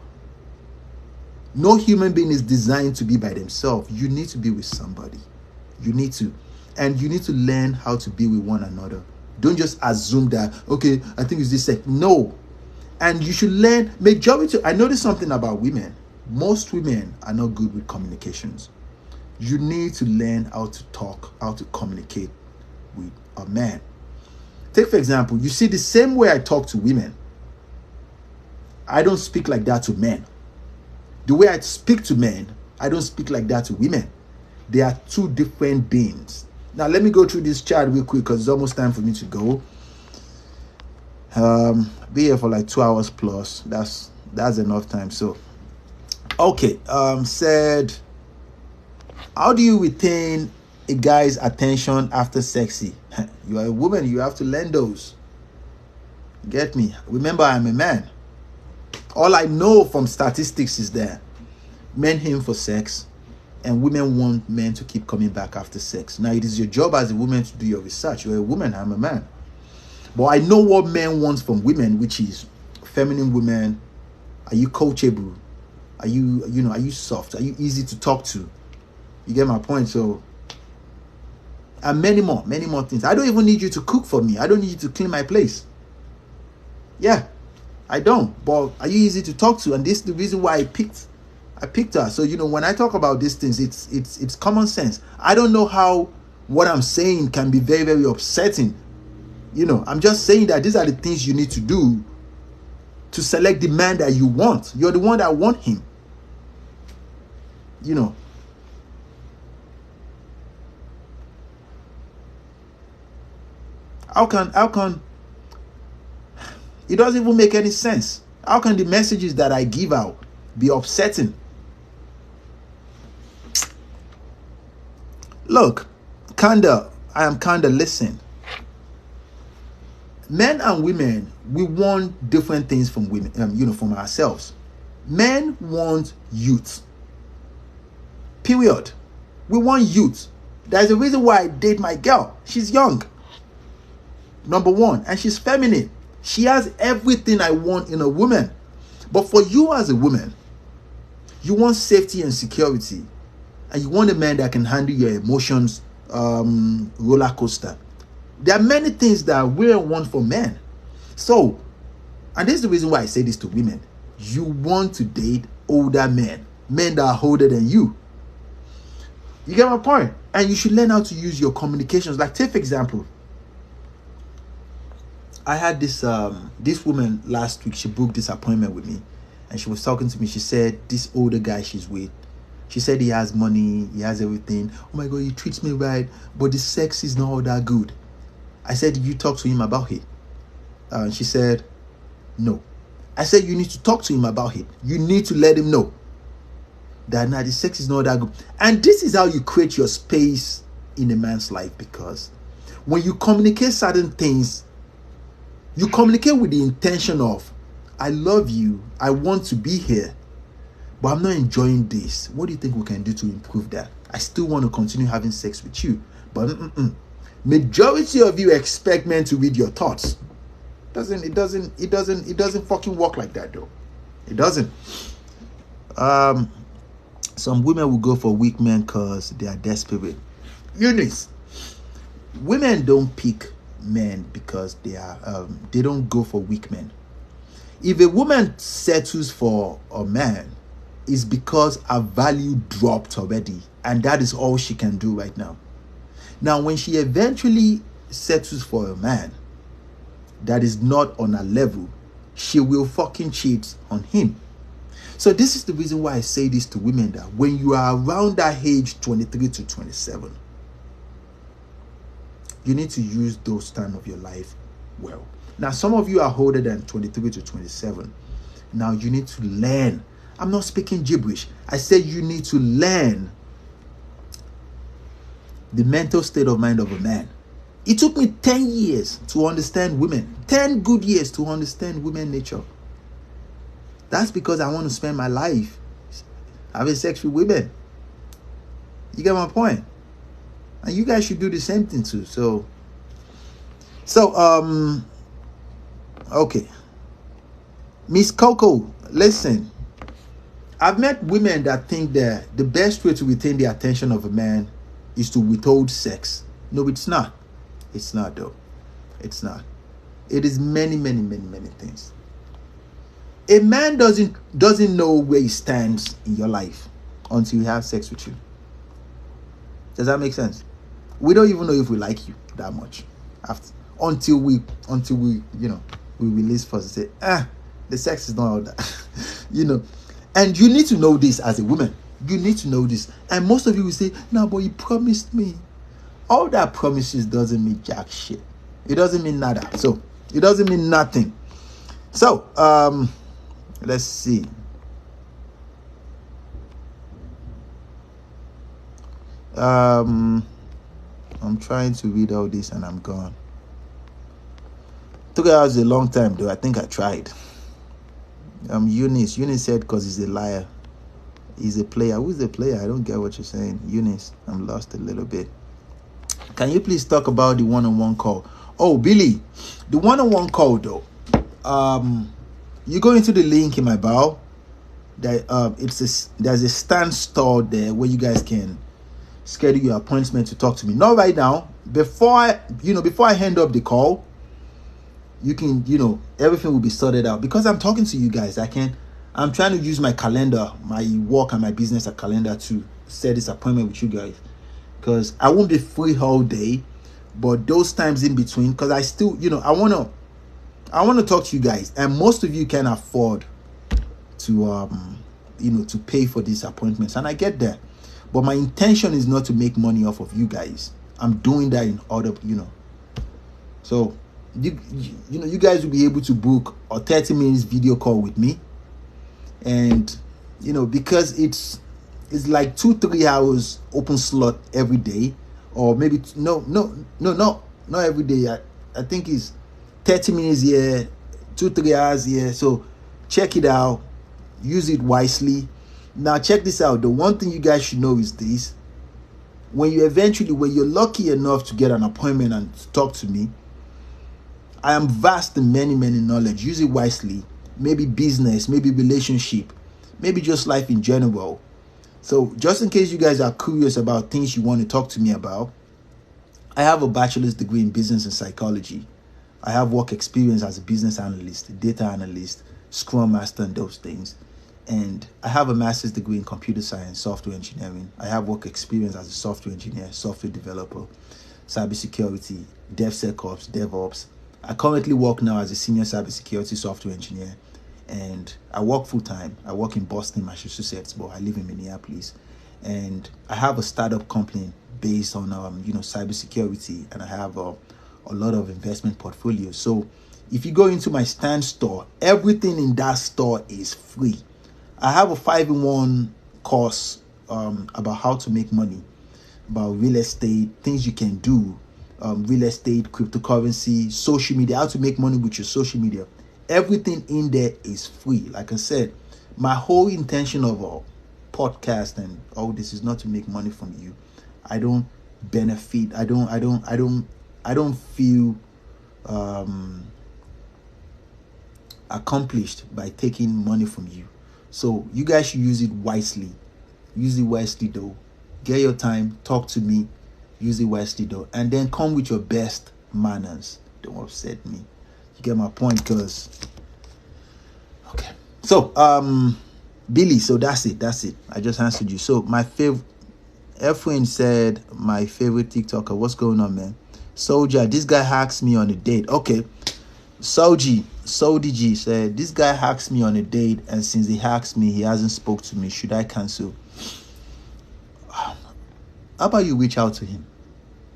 No human being is designed to be by themselves. You need to be with somebody. You need to. And you need to learn how to be with one another. Don't just assume that, okay, I think it's this sex. No. And you should learn, I noticed something about women. Most women are not good with communications. You need to learn how to talk, how to communicate with a man. Take, for example, you see the same way I talk to women. I don't speak like that to men. The way I speak to men, I don't speak like that to women. They are two different beings. Now, let me go through this chart real quick because it's almost time for me to go. Be here for like 2 hours plus. That's enough time. So, okay. Said, how do you retain a guy's attention after sexy? You are a woman. You have to learn those. Get me? Remember, I'm a man. All I know from statistics is that men aim for sex and women want men to keep coming back after sex. Now, it is your job as a woman to do your research. You're a woman, I'm a man. But I know what men want from women, which is feminine women. Are you coachable? Are you soft? Are you easy to talk to? You get my point? So, and many more things. I don't even need you to cook for me. I don't need you to clean my place. Yeah, I don't. But are you easy to talk to? And this is the reason why I picked her. So, when I talk about these things, it's common sense. I don't know how what I'm saying can be very, very upsetting. I'm just saying that these are the things you need to do to select the man that you want. You're the one that want him. How can it doesn't even make any sense. How can the messages that I give out be upsetting? Look, Kanda, listen. Men and women, we want different things from women, from ourselves. Men want youth. Period. We want youth. There's a reason why I date my girl. She's young. Number one, and she's feminine. She has everything I want in a woman. But for you as a woman, you want safety and security. And you want a man that can handle your emotions, roller coaster. There are many things that women want from men. So, and this is the reason why I say this to women. You want to date older men. men that are older than you. You get my point? And you should learn how to use your communications. Like, take for example, I had this woman last week. She booked this appointment with me, and she was talking to me. She said this older guy she's with, she said he has money, he has everything. Oh my God, he treats me right, but the sex is not all that good. I said, did you talk to him about it? She said, no. I said, you need to talk to him about it. You need to let him know that now the sex is not that good. And this is how you create your space in a man's life, because when you communicate certain things, you communicate with the intention of, I love you, I want to be here, but I'm not enjoying this. What do you think we can do to improve that? I still want to continue having sex with you, but majority of you expect men to read your thoughts. It doesn't fucking work like that, though. It doesn't. Some women will go for weak men because they are desperate. Eunice, women don't pick men because they don't go for weak men. If a woman settles for a man, it's because her value dropped already, and that is all she can do right now. Now, when she eventually settles for a man that is not on her level, she will fucking cheat on him. So this is the reason why I say this to women, that when you are around that age, 23 to 27, you need to use those time of your life well. Now, some of you are older than 23 to 27. Now, you need to learn. I'm not speaking gibberish. I said you need to learn the mental state of mind of a man. It took me 10 years to understand women. 10 good years to understand women nature. That's because I want to spend my life having sex with women. You get my point? And you guys should do the same thing too. Okay. Miss Coco, listen. I've met women that think that the best way to retain the attention of a man is to withhold sex. No, it's not. It's not, though. It's not. It is many, many, many, many things. A man doesn't know where he stands in your life until he has sex with you. Does that make sense? We don't even know if we like you that much until we release first and say, the sex is not all that. And you need to know this as a woman. You need to know this. And most of you will say, no, but you promised me. All that promises doesn't mean jack shit. It doesn't mean nada. So it doesn't mean nothing. So let's see. I'm trying to read all this and I'm gone. 3 hours is a long time, though. I think I tried. Eunice said because he's a liar. He's a player. Who's the player? I don't get what you're saying. Eunice, I'm lost a little bit. Can you please talk about the one-on-one call? Oh, Billy, the one-on-one call, though. You go into the link in my bio. There's a stand store there where you guys can schedule your appointment to talk to me. Not right now. Before I hand up the call, you can, everything will be sorted out. Because I'm talking to you guys, I'm trying to use my calendar, my work and my business calendar to set this appointment with you guys. Because I won't be free all day, but those times in between, because I still, I want to talk to you guys, and most of you can afford to, to pay for these appointments, and I get that. But my intention is not to make money off of you guys. I'm doing that in order, So, you guys will be able to book a 30 minutes video call with me, and because it's like 2-3 hours open slot every day, or maybe not every day. I think it's 30 minutes here, 2-3 hours here. So check it out, use it wisely. Now check this out. The one thing you guys should know is this: when you're lucky enough to get an appointment and talk to me, I am vast in many, many knowledge. Use it wisely. Maybe business, maybe relationship, maybe just life in general. So just in case you guys are curious about things you want to talk to me about, I have a bachelor's degree in business and psychology. I have work experience as a business analyst, data analyst, scrum master, and those things. And I have a master's degree in computer science, software engineering. I have work experience as a software engineer, software developer, cybersecurity, DevSecOps, DevOps. I currently work now as a senior cybersecurity software engineer, and I work full time. I work in Boston, Massachusetts, but I live in Minneapolis, and I have a startup company based on cybersecurity, and I have a lot of investment portfolios. So if you go into my Stand store, everything in that store is free. I have a 5-in-1 course about how to make money, about real estate, things you can do, real estate, cryptocurrency, social media, how to make money with your social media. Everything in there is free. Like I said, my whole intention of a podcast and all this is not to make money from you. I don't benefit. I don't feel accomplished by taking money from you. So you guys should use it wisely. Use it wisely though. Get your time, talk to me, use it wisely though, and then come with your best manners. Don't upset me. You get my point? Because okay. So Billy, so that's it. I just answered you. So my favorite Efrain said my favorite TikToker. What's going on, man? Soldier, this guy hacks me on a date. Okay. Soldi G said, this guy hacks me on a date, and since he hacks me, he hasn't spoke to me. Should I cancel? How about you reach out to him?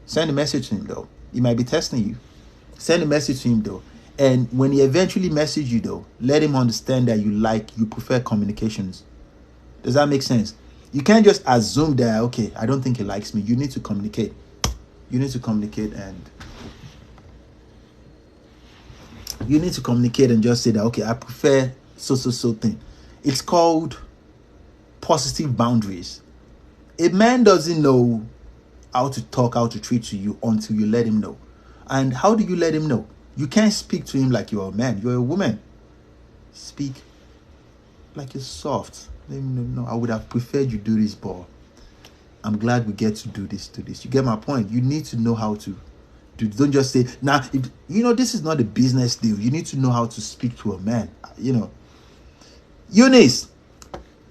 Send a message to him, though. He might be testing you. Send a message to him, though. And when he eventually messages you, though, let him understand that you prefer communications. Does that make sense? You can't just assume that, okay, I don't think he likes me. You need to communicate. You need to communicate and just say that, okay, I prefer so thing. It's called positive boundaries. A man doesn't know how to talk, how to treat to you until you let him know. And how do you let him know? You can't speak to him like you're a man. You're a woman. Speak like you're soft. Let him know, I would have preferred you do this, but I'm glad we get to do this. You get my point? You need to know how to. Don't just say, this is not a business deal. You need to know how to speak to a man. Eunice,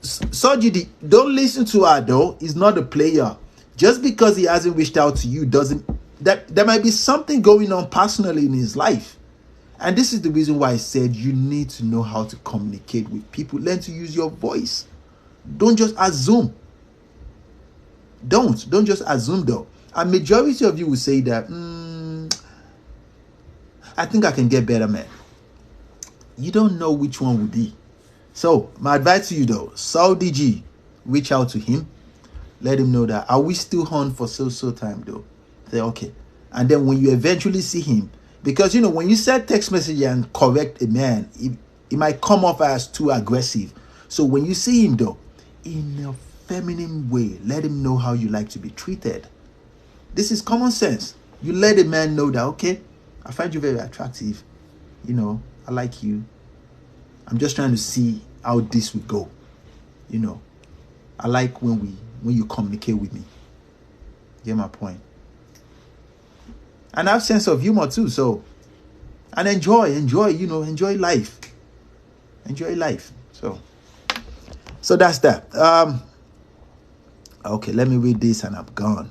Soji, don't listen to her though. He's not a player. Just because he hasn't reached out to you doesn't, that there might be something going on personally in his life. And this is the reason why I said you need to know how to communicate with people. Learn to use your voice. Don't just assume. Don't just assume though. A majority of you will say that, I think I can get better, man. You don't know which one will be. So my advice to you though, Saudi G, reach out to him. Let him know that, are we still on for so time though? Say, okay. And then when you eventually see him, because when you send text message and correct a man, it might come off as too aggressive. So when you see him though, in a feminine way, let him know how you like to be treated. This is common sense. You let a man know that, okay, I find you very attractive. I like you. I'm just trying to see how this would go. I like when you communicate with me. Get my point? And have sense of humor too. So, and enjoy life. Enjoy life. So that's that. Okay, let me read this and I'm gone.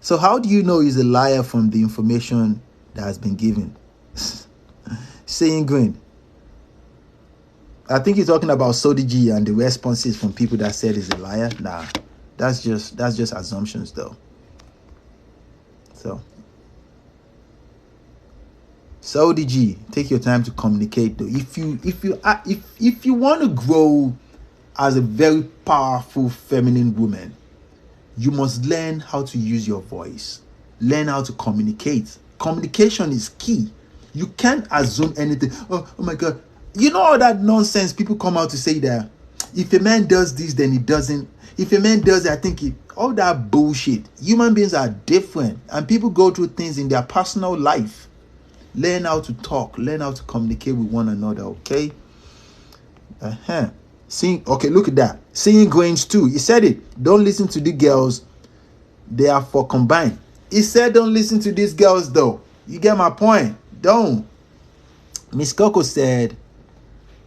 So how do you know he's a liar from the information that has been given? Saying green. I think you're talking about Sodi G and the responses from people that said he's a liar. Nah, that's just assumptions though. So Sodi G, take your time to communicate though. If you want to grow as a very powerful feminine woman, you must learn how to use your voice. Learn how to communicate. Communication is key. You can't assume anything. Oh my God. All that nonsense people come out to say that if a man does this, then he doesn't. If a man does it, all that bullshit. Human beings are different and people go through things in their personal life. Learn how to talk. Learn how to communicate with one another, okay? Okay, look at that. Singing grains too. He said it. Don't listen to the girls. They are for combined. He said don't listen to these girls though. You get my point? Don't. Miss Coco said,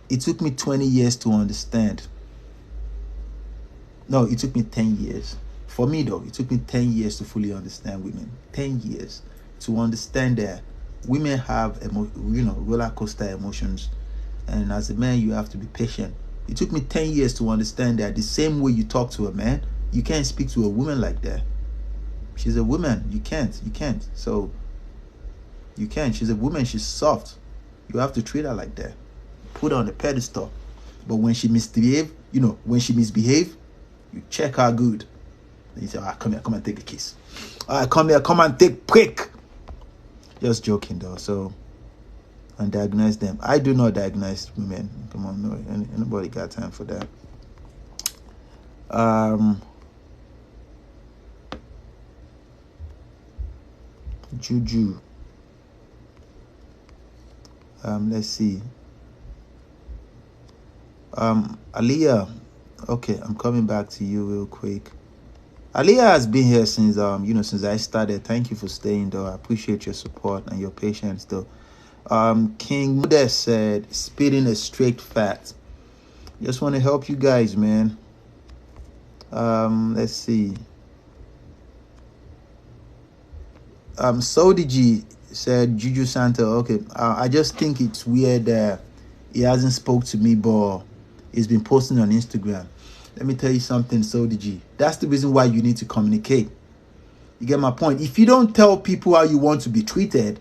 It took me 20 years to understand. No, it took me 10 years. For me, though, it took me 10 years to fully understand women. 10 years to understand that women have, roller coaster emotions. And as a man, you have to be patient. It took me 10 years to understand that the same way you talk to a man, you can't speak to a woman like that. She's a woman. You can't. So, you can't. She's a woman. She's soft. You have to treat her like that. Put her on a pedestal. But when she misbehave, you check her good. And you say, all right, come here, come and take a kiss. All right, come here, come and take prick. Just joking, though. So, and diagnose them. I do not diagnose women. Come on, no, anybody got time for that? Juju. Let's see. Aliyah. Okay, I'm coming back to you real quick. Aliyah has been here since since I started. Thank you for staying, though. I appreciate your support and your patience, though. King Modest said, spitting a straight fact. Just want to help you guys, man. Let's see. Sodiji said, Juju Santa. Okay, I just think it's weird that he hasn't spoke to me, but he's been posting on Instagram. Let me tell you something, Sodiji. That's the reason why you need to communicate. You get my point? If you don't tell people how you want to be treated,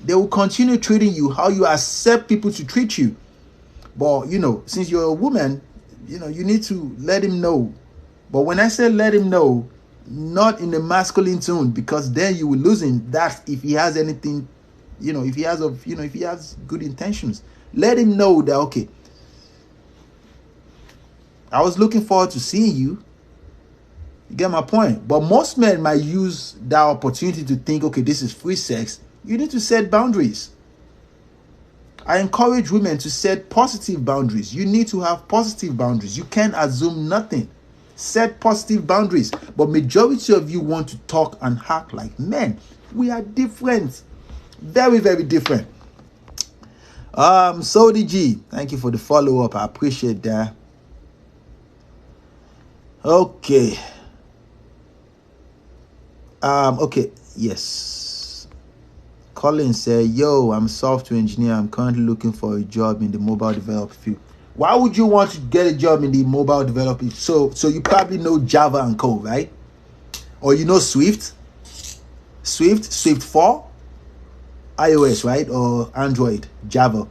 they will continue treating you how you accept people to treat you. But, since you're a woman, you need to let him know. But when I say let him know, not in a masculine tone, because then you will lose him. That's if he has anything, if he has good intentions. Let him know that, okay, I was looking forward to seeing you. You get my point? But most men might use that opportunity to think, okay, this is free sex. You need to set boundaries. I encourage women to set positive boundaries. You need to have positive boundaries. You can't assume nothing. Set positive boundaries. But majority of you want to talk and act like men. We are different. Very, very different. Sodi G, thank you for the follow-up. I appreciate that. Okay. Okay, yes. Colin said, yo, I'm a software engineer. I'm currently looking for a job in the mobile development field. Why would you want to get a job in the mobile development? So you probably know Java and code, right? Or you know Swift 4, iOS, right? Or Android, Java.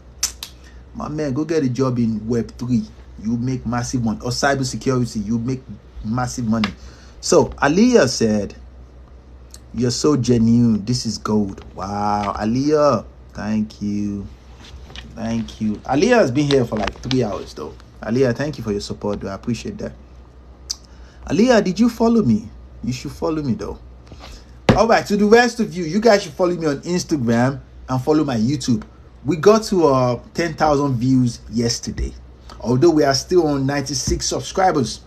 My man, go get a job in Web3. You make massive money. Or cybersecurity, you make massive money. So Aliyah said, you're so genuine. This is gold. Wow. Aliyah, thank you. Thank you. Aliyah has been here for like 3 hours, though. Aliyah, thank you for your support, though. I appreciate that. Aliyah, did you follow me? You should follow me, though. All right, to the rest of you, you guys should follow me on Instagram and follow my YouTube. We got to 10,000 views yesterday. Although we are still on 96 subscribers.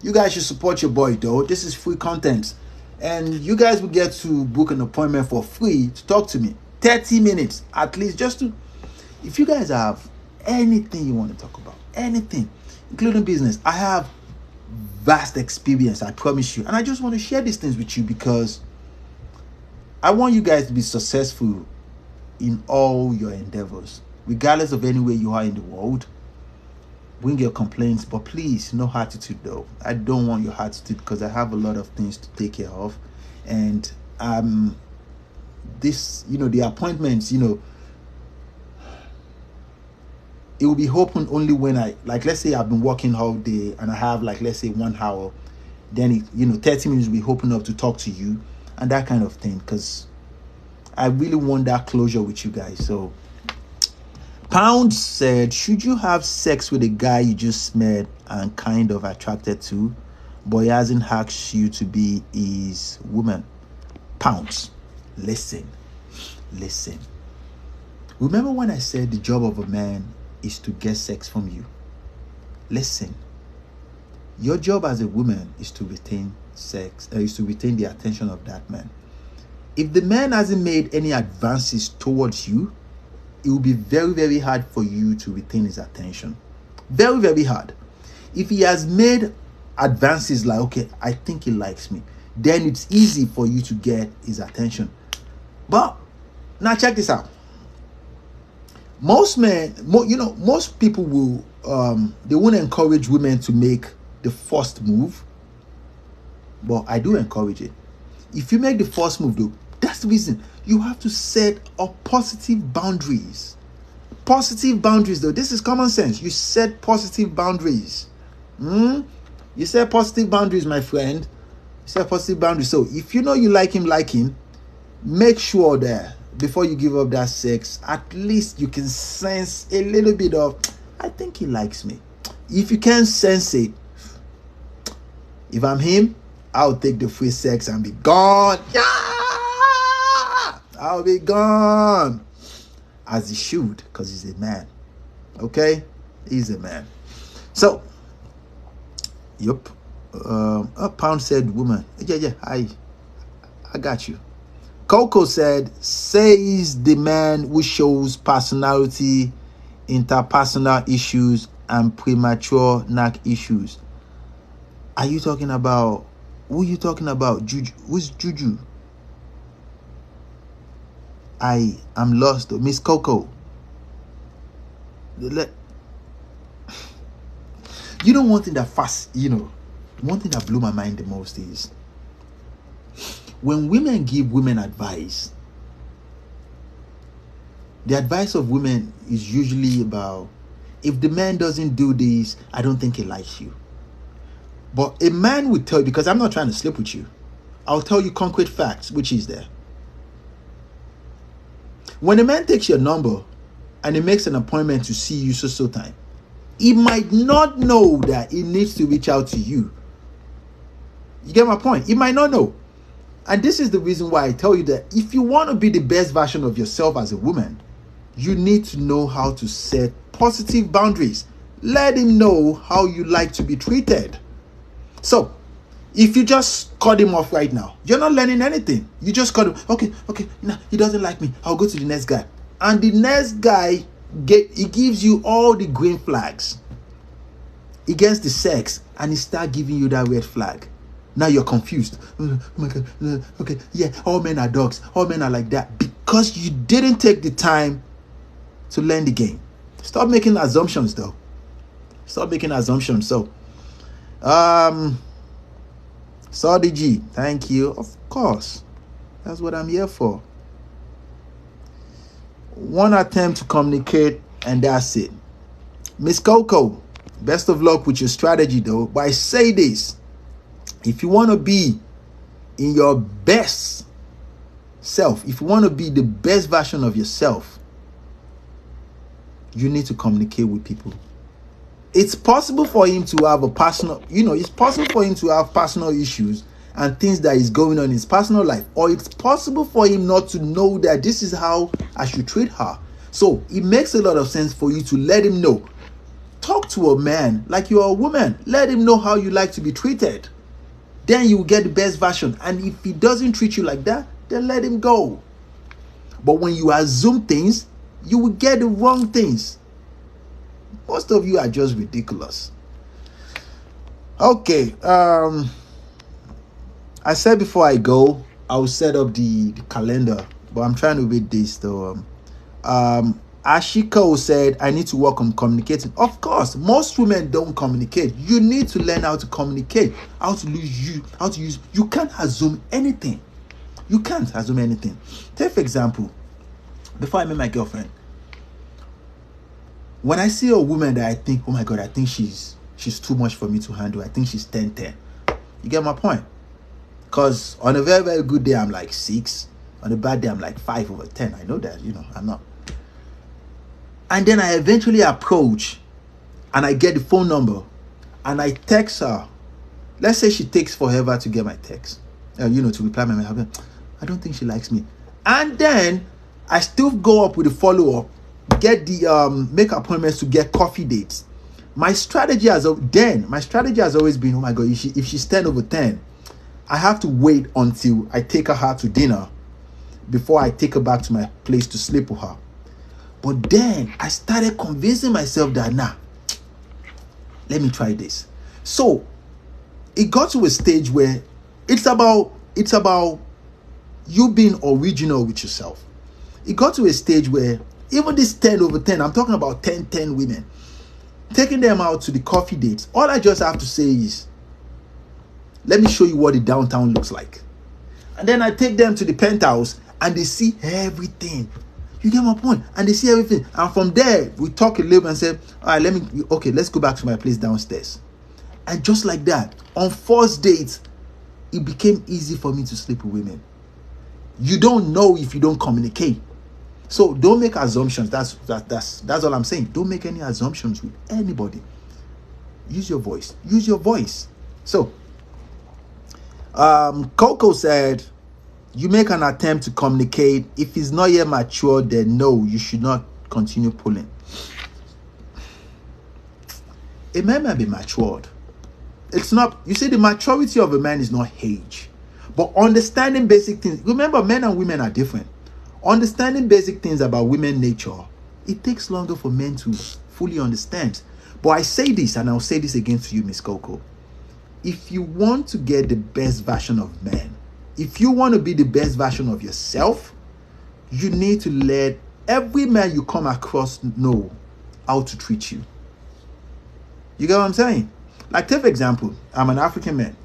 You guys should support your boy, though. This is free content. And you guys will get to book an appointment for free to talk to me. 30 minutes at least, just to... If you guys have anything you want to talk about, anything, including business, I have vast experience, I promise you. And I just want to share these things with you because I want you guys to be successful in all your endeavors, regardless of anywhere you are in the world. Bring your complaints, but please, no attitude though. I don't want your attitude because I have a lot of things to take care of. And this, the appointments, it will be open only when let's say I've been working all day and I have let's say 1 hour, then 30 minutes will be open up to talk to you and that kind of thing, because I really want that closure with you guys. So Pound said, should you have sex with a guy you just met and kind of attracted to, but he hasn't asked you to be his woman? Pounds, listen. Remember when I said the job of a man is to get sex from you? Listen. Your job as a woman is to retain is to retain the attention of that man. If the man hasn't made any advances towards you, it will be very, very hard for you to retain his attention. Very, very hard. If he has made advances like, okay, I think he likes me, then it's easy for you to get his attention. But now check this out. Most men, most people will, they won't encourage women to make the first move. But I do encourage it. If you make the first move though, that's the reason. You have to set up positive boundaries. Positive boundaries though. This is common sense. You set positive boundaries. You set positive boundaries, my friend. You set positive boundaries. So if you know you like him, make sure that before you give up that sex, at least you can sense a little bit of, I think he likes me. If you can't sense it, if I'm him, I'll take the free sex and be gone. Yeah! I'll be gone. As he should, because he's a man. Okay? He's a man. So, yep. A pound said woman. Yeah, I got you. Coco said, says the man who shows personality, interpersonal issues, and premature knack issues. Are you talking about, who are you talking about? Juju? Who's Juju? I am lost. Miss Coco. You know, one thing that blew my mind the most is when women give women advice, the advice of women is usually about, if the man doesn't do this, I don't think he likes you. But a man would tell you, because I'm not trying to sleep with you, I'll tell you concrete facts, which is there. When a man takes your number and he makes an appointment to see you so time, he might not know that he needs to reach out to you. You get my point? He might not know. And this is the reason why I tell you that if you want to be the best version of yourself as a woman, you need to know how to set positive boundaries. Let him know how you like to be treated. So, if you just cut him off right now, you're not learning anything. You just cut him. Okay, nah, he doesn't like me. I'll go to the next guy. And the next guy, he gives you all the green flags against the sex, and he start giving you that red flag. Now you're confused. Oh my God. Okay, yeah, all men are dogs. All men are like that. Because you didn't take the time to learn the game. Stop making assumptions, though. Stop making assumptions. So, Saudi G, thank you. Of course. That's what I'm here for. One attempt to communicate, and that's it. Miss Coco, best of luck with your strategy, though. But I say this. If you want to be in your best self, if you want to be the best version of yourself, you need to communicate with people. It's possible for him to have it's possible for him to have personal issues and things that is going on in his personal life. Or it's possible for him not to know that this is how I should treat her. So it makes a lot of sense for you to let him know. Talk to a man like you're a woman. Let him know how you like to be treated. Then you will get the best version. And if he doesn't treat you like that, then let him go. But when you assume things, you will get the wrong things. Most of you are just ridiculous. Okay. I said before I go, I'll set up the calendar. But I'm trying to read this though. Ashiko said, I need to work on communicating. Of course, most women don't communicate. You need to learn how to communicate, how to use. You can't assume anything. You can't assume anything. Take for example, before I met my girlfriend, when I see a woman that I think, oh my God, I think she's too much for me to handle. I think she's 10-10. You get my point? Because on a very, very good day, I'm like 6. On a bad day, I'm like 5/10. I know that, I'm not. And then I eventually approach and I get the phone number and I text her. Let's say she takes forever to get my text, to reply my mail. I don't think she likes me. And then I still go up with a follow-up, get the make appointments to get coffee dates. My strategy has always been, oh my God, if she's 10/10, I have to wait until I take her out to dinner before I take her back to my place to sleep with her. But then I started convincing myself that, nah, let me try this. So it got to a stage where it's about you being original with yourself. It got to a stage where even this 10 over 10, I'm talking about 10 women, taking them out to the coffee dates, all I just have to say is, let me show you what the downtown looks like. And then I take them to the penthouse and they see everything. You get my point? And they see everything. And from there, we talk a little and say, all right, let's go back to my place downstairs. And just like that, on first dates, it became easy for me to sleep with women. You don't know if you don't communicate. So don't make assumptions. That's all I'm saying. Don't make any assumptions with anybody. Use your voice. Use your voice. So, Coco said, you make an attempt to communicate. If it's not yet mature, then no, you should not continue pulling. A man may be matured. It's not, you see, the maturity of a man is not age, but understanding basic things. Remember, men and women are different. Understanding basic things about women's nature, it takes longer for men to fully understand. But I say this, and I'll say this again to you, Miss Coco. If you want to get the best version of men, if you want to be the best version of yourself, you need to let every man you come across know how to treat you. You get what I'm saying? Like, take for example, I'm an African man.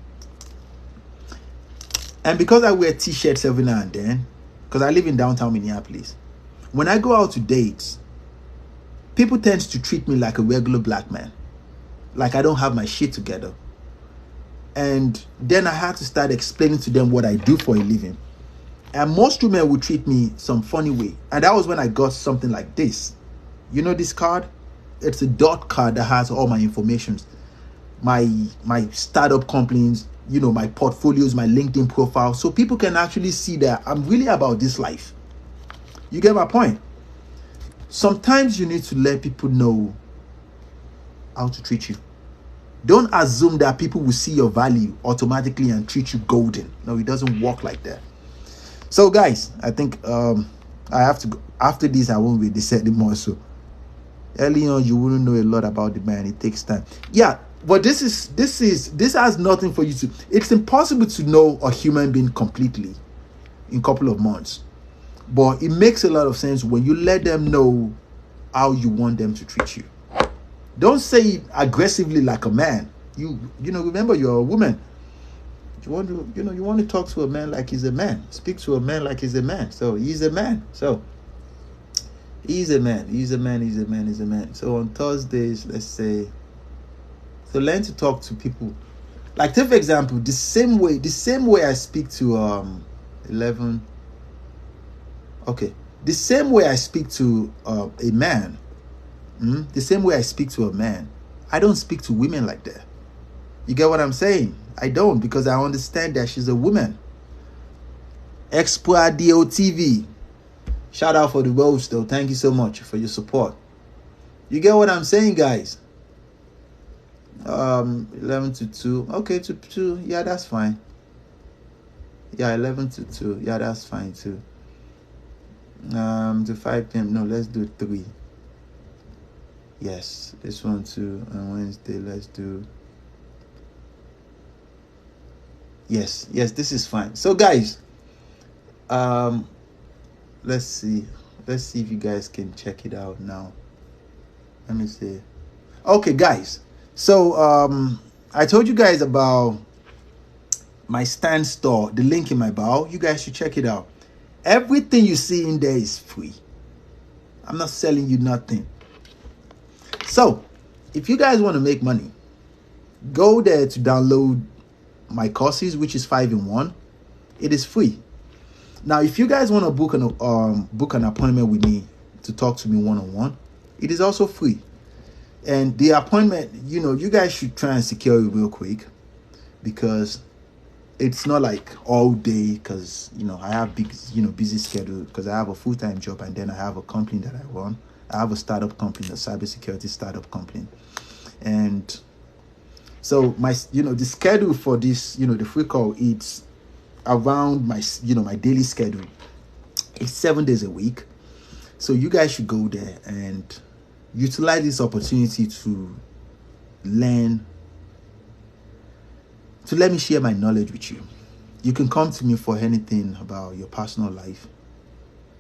And because I wear t-shirts every now and then, because I live in downtown Minneapolis, when I go out to dates, people tend to treat me like a regular black man. Like I don't have my shit together. And then I had to start explaining to them what I do for a living. And most women would treat me some funny way. And that was when I got something like this. You know this card? It's a dot card that has all my information. My startup companies, you know, my portfolios, my LinkedIn profile. So people can actually see that I'm really about this life. You get my point? Sometimes you need to let people know how to treat you. Don't assume that people will see your value automatically and treat you golden. No, it doesn't work like that. So guys, I think I have to go. After this, I won't be this anymore. So early on, you wouldn't know a lot about the man. It takes time. Yeah, but this has nothing for you to. It's impossible to know a human being completely in a couple of months. But it makes a lot of sense when you let them know how you want them to treat you. Don't say it aggressively like a man. You know, remember you're a woman. You want to talk to a man like he's a man. Speak to a man like he's a man. So he's a man. So he's a man. He's a man. He's a man. He's a man. So on Thursdays, let's say, so learn to talk to people. Like, take for example, the same way I speak to 11. Okay, the same way I speak to a man. The same way I speak to a man, I don't speak to women like that. You get what I'm saying? I don't, because I understand that she's a woman. Expo DOTV. Shout out for the roast though. Thank you so much for your support. You get what I'm saying, guys? 11 to 2. Okay, to 2. Yeah, that's fine. Yeah, 11 to 2. Yeah, that's fine too. To 5 p.m. No, let's do 3. Yes, this one too. On Wednesday, let's do. Yes, this is fine. So guys, let's see if you guys can check it out now. Let me see. Okay, guys. So I told you guys about my Stand store, the link in my bio. You guys should check it out. Everything you see in there is free. I'm not selling you nothing. So, if you guys want to make money, go there to download my courses, which is 5-in-1. It is free. Now, if you guys want to book an appointment with me to talk to me one-on-one, it is also free. And the appointment, you guys should try and secure it real quick, because it's not like all day, because I have busy schedule, because I have a full-time job and then I have a company that I run. I have a startup company, a cybersecurity startup company. And so my the schedule for this, the free call, it's around my my daily schedule. It's 7 days a week. So you guys should go there and utilize this opportunity to learn, to let me share my knowledge with you. You can come to me for anything about your personal life,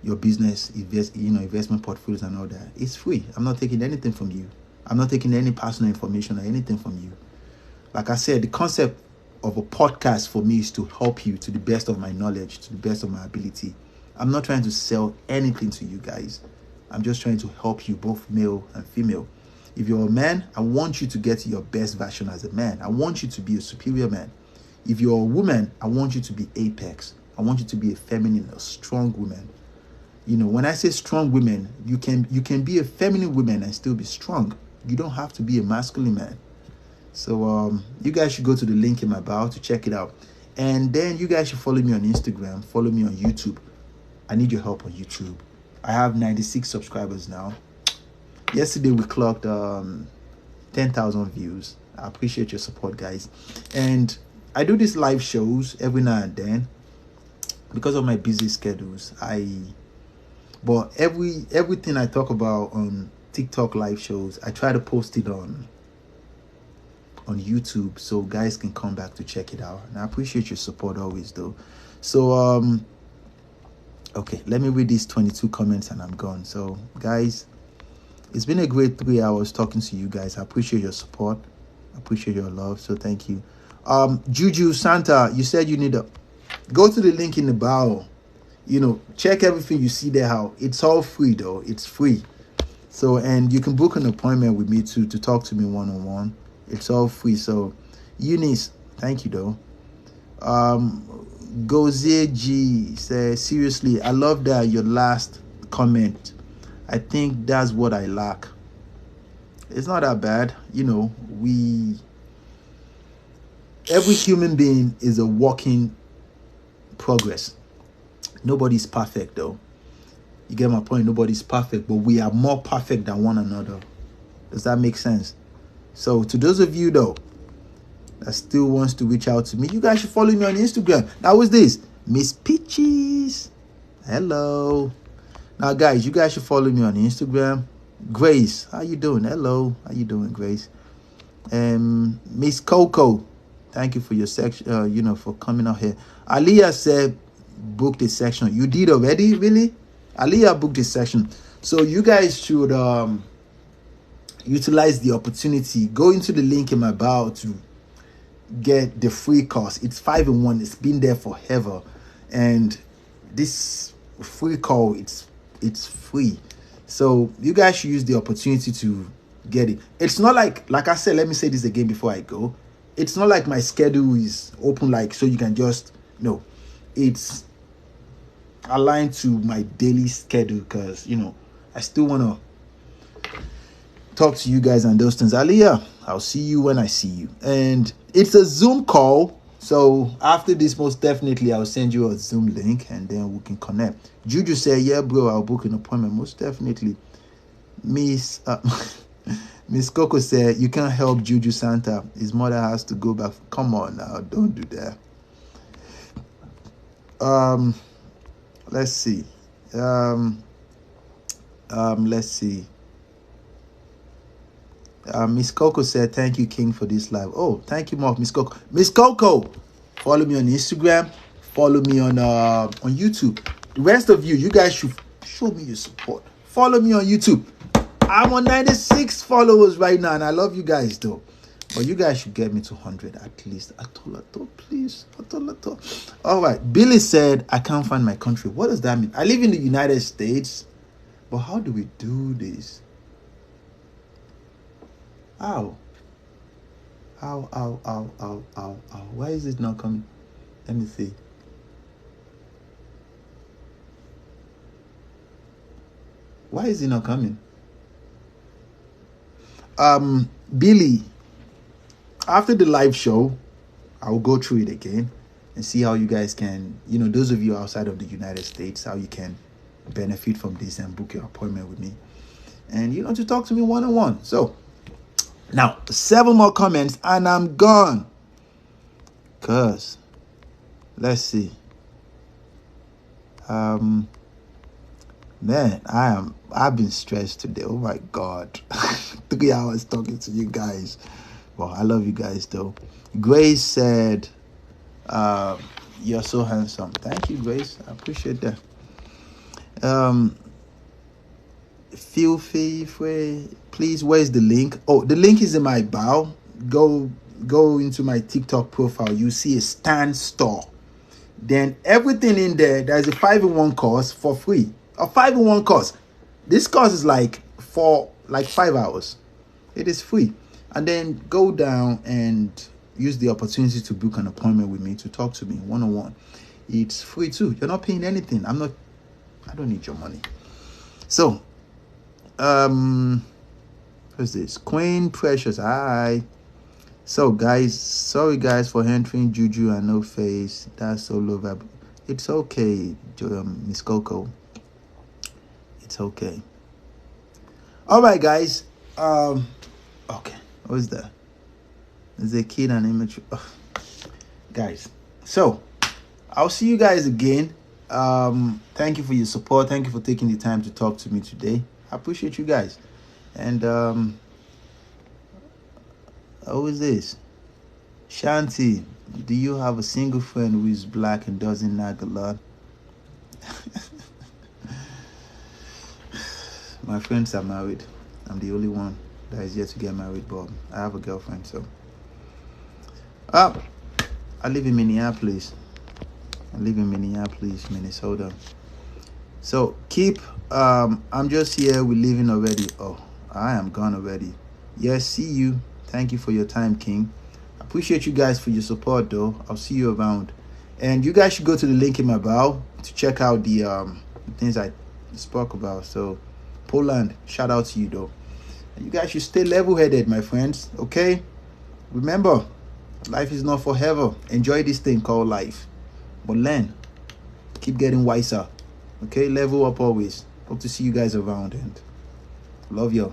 your business, investment portfolios and all that. It's free. I'm not taking anything from you. I'm not taking any personal information or anything from you. Like I said, the concept of a podcast for me is to help you to the best of my knowledge, to the best of my ability. I'm not trying to sell anything to you guys. I'm just trying to help you, both male and female. If you're a man, I want you to get to your best version as a man. I want you to be a superior man. If you're a woman, I want you to be apex. I want you to be a feminine, a strong woman. When I say strong women, you can be a feminine woman and still be strong. You don't have to be a masculine man. So you guys should go to the link in my bio to check it out. And then you guys should follow me on Instagram, follow me on YouTube. I need your help on YouTube. I have 96 subscribers now. Yesterday we clocked 10,000 views. I appreciate your support, guys. And I do these live shows every now and then because of my busy schedules. But everything I talk about on TikTok live shows, I try to post it on YouTube so guys can come back to check it out. And I appreciate your support always, though. So okay, let me read these 22 comments and I'm gone. So guys, it's been a great 3 hours talking to you guys. I appreciate your support. I appreciate your love. So thank you. Juju Santa, you said you need go to the link in the bio. Check everything you see there. How it's all free though. It's free. So, and you can book an appointment with me to talk to me one-on-one. It's all free. So Eunice, thank you though. Gozie G says, seriously, I love that your last comment. I think that's what I lack. It's not that bad. Every human being is a walking progress. Nobody's perfect though. You get my point? Nobody's perfect, but we are more perfect than one another. Does that make sense? So to those of you though that still wants to reach out to me, you guys should follow me on Instagram. Now what's this? Miss Peaches. Hello. Now guys, you guys should follow me on Instagram. Grace, how you doing? Hello. How you doing, Grace? Miss Coco, thank you for your section, for coming out here. Aliyah said book this section. You did already, really? Aliyah booked this section. So you guys should utilize the opportunity. Go into the link in my bio to get the free course. It's 5-in-1. It's been there forever, and this free call, it's free. So you guys should use the opportunity to get it. It's not like I said, let me say this again before I go. It's not like my schedule is open so you can just it's aligned to my daily schedule because I still want to talk to you guys and those things. Aliyah, I'll see you when I see you. And it's a Zoom call. So after this, most definitely, I'll send you a Zoom link and then we can connect. Juju said, yeah, bro, I'll book an appointment. Most definitely. Miss Coco said, you can't help Juju Santa. His mother has to go back. Come on now, don't do that. Let's see. Let's see. Miss Coco said, thank you, King, for this live. Oh, thank you, Mark. Miss Coco. Miss Coco, follow me on Instagram. Follow me on YouTube. The rest of you guys should show me your support. Follow me on YouTube. I'm on 96 followers right now, and I love you guys, though. But you guys should get me to 100 at least. Atolato, please. Atolato. All right. Billy said, I can't find my country. What does that mean? I live in the United States. But how do we do this? Ow. Ow, ow, ow, ow, ow, ow. Why is it not coming? Let me see. Why is it not coming? Billy, after the live show, I'll go through it again and see how you guys can, those of you outside of the United States, how you can benefit from this and book your appointment with me. And, to talk to me one-on-one. So, now, 7 more comments and I'm gone. Because, let's see. Man, I've been stressed today. Oh my God. 3 hours talking to you guys. Well, I love you guys though. Grace said, you're so handsome. Thank you, Grace. I appreciate that. Feel free. Please, where's the link? Oh, the link is in my bio. Go into my TikTok profile. You see a Stan store. Then everything in there's a 5-in-1 course for free. A 5-in-1 course. This course is like 5 hours. It is free. And then go down and use the opportunity to book an appointment with me to talk to me one-on-one. It's free too. You're not paying anything. I don't need your money. So, what's this? Queen Precious. Hi. So guys, sorry guys for entering Juju and No Face. That's so low. It's okay, Miss Coco. It's okay. All right, guys. Okay. What is that? There's a kid and image. Oh. Guys. So, I'll see you guys again. Thank you for your support. Thank you for taking the time to talk to me today. I appreciate you guys. And who is this? Shanti, do you have a single friend who is black and doesn't nag a lot? My friends are married. I'm the only one that is yet to get married, but I have a girlfriend, so. I live in Minneapolis. Minnesota. So keep, I'm just here. We're leaving already. Oh, I am gone already. Yes, see you. Thank you for your time, King. Appreciate you guys for your support, though. I'll see you around. And you guys should go to the link in my bio to check out the things I spoke about. So, Poland, shout out to you, though. And you guys should stay level-headed, my friends, okay? Remember, life is not forever. Enjoy this thing called life. But learn. Keep getting wiser. Okay? Level up always. Hope to see you guys around. And love y'all.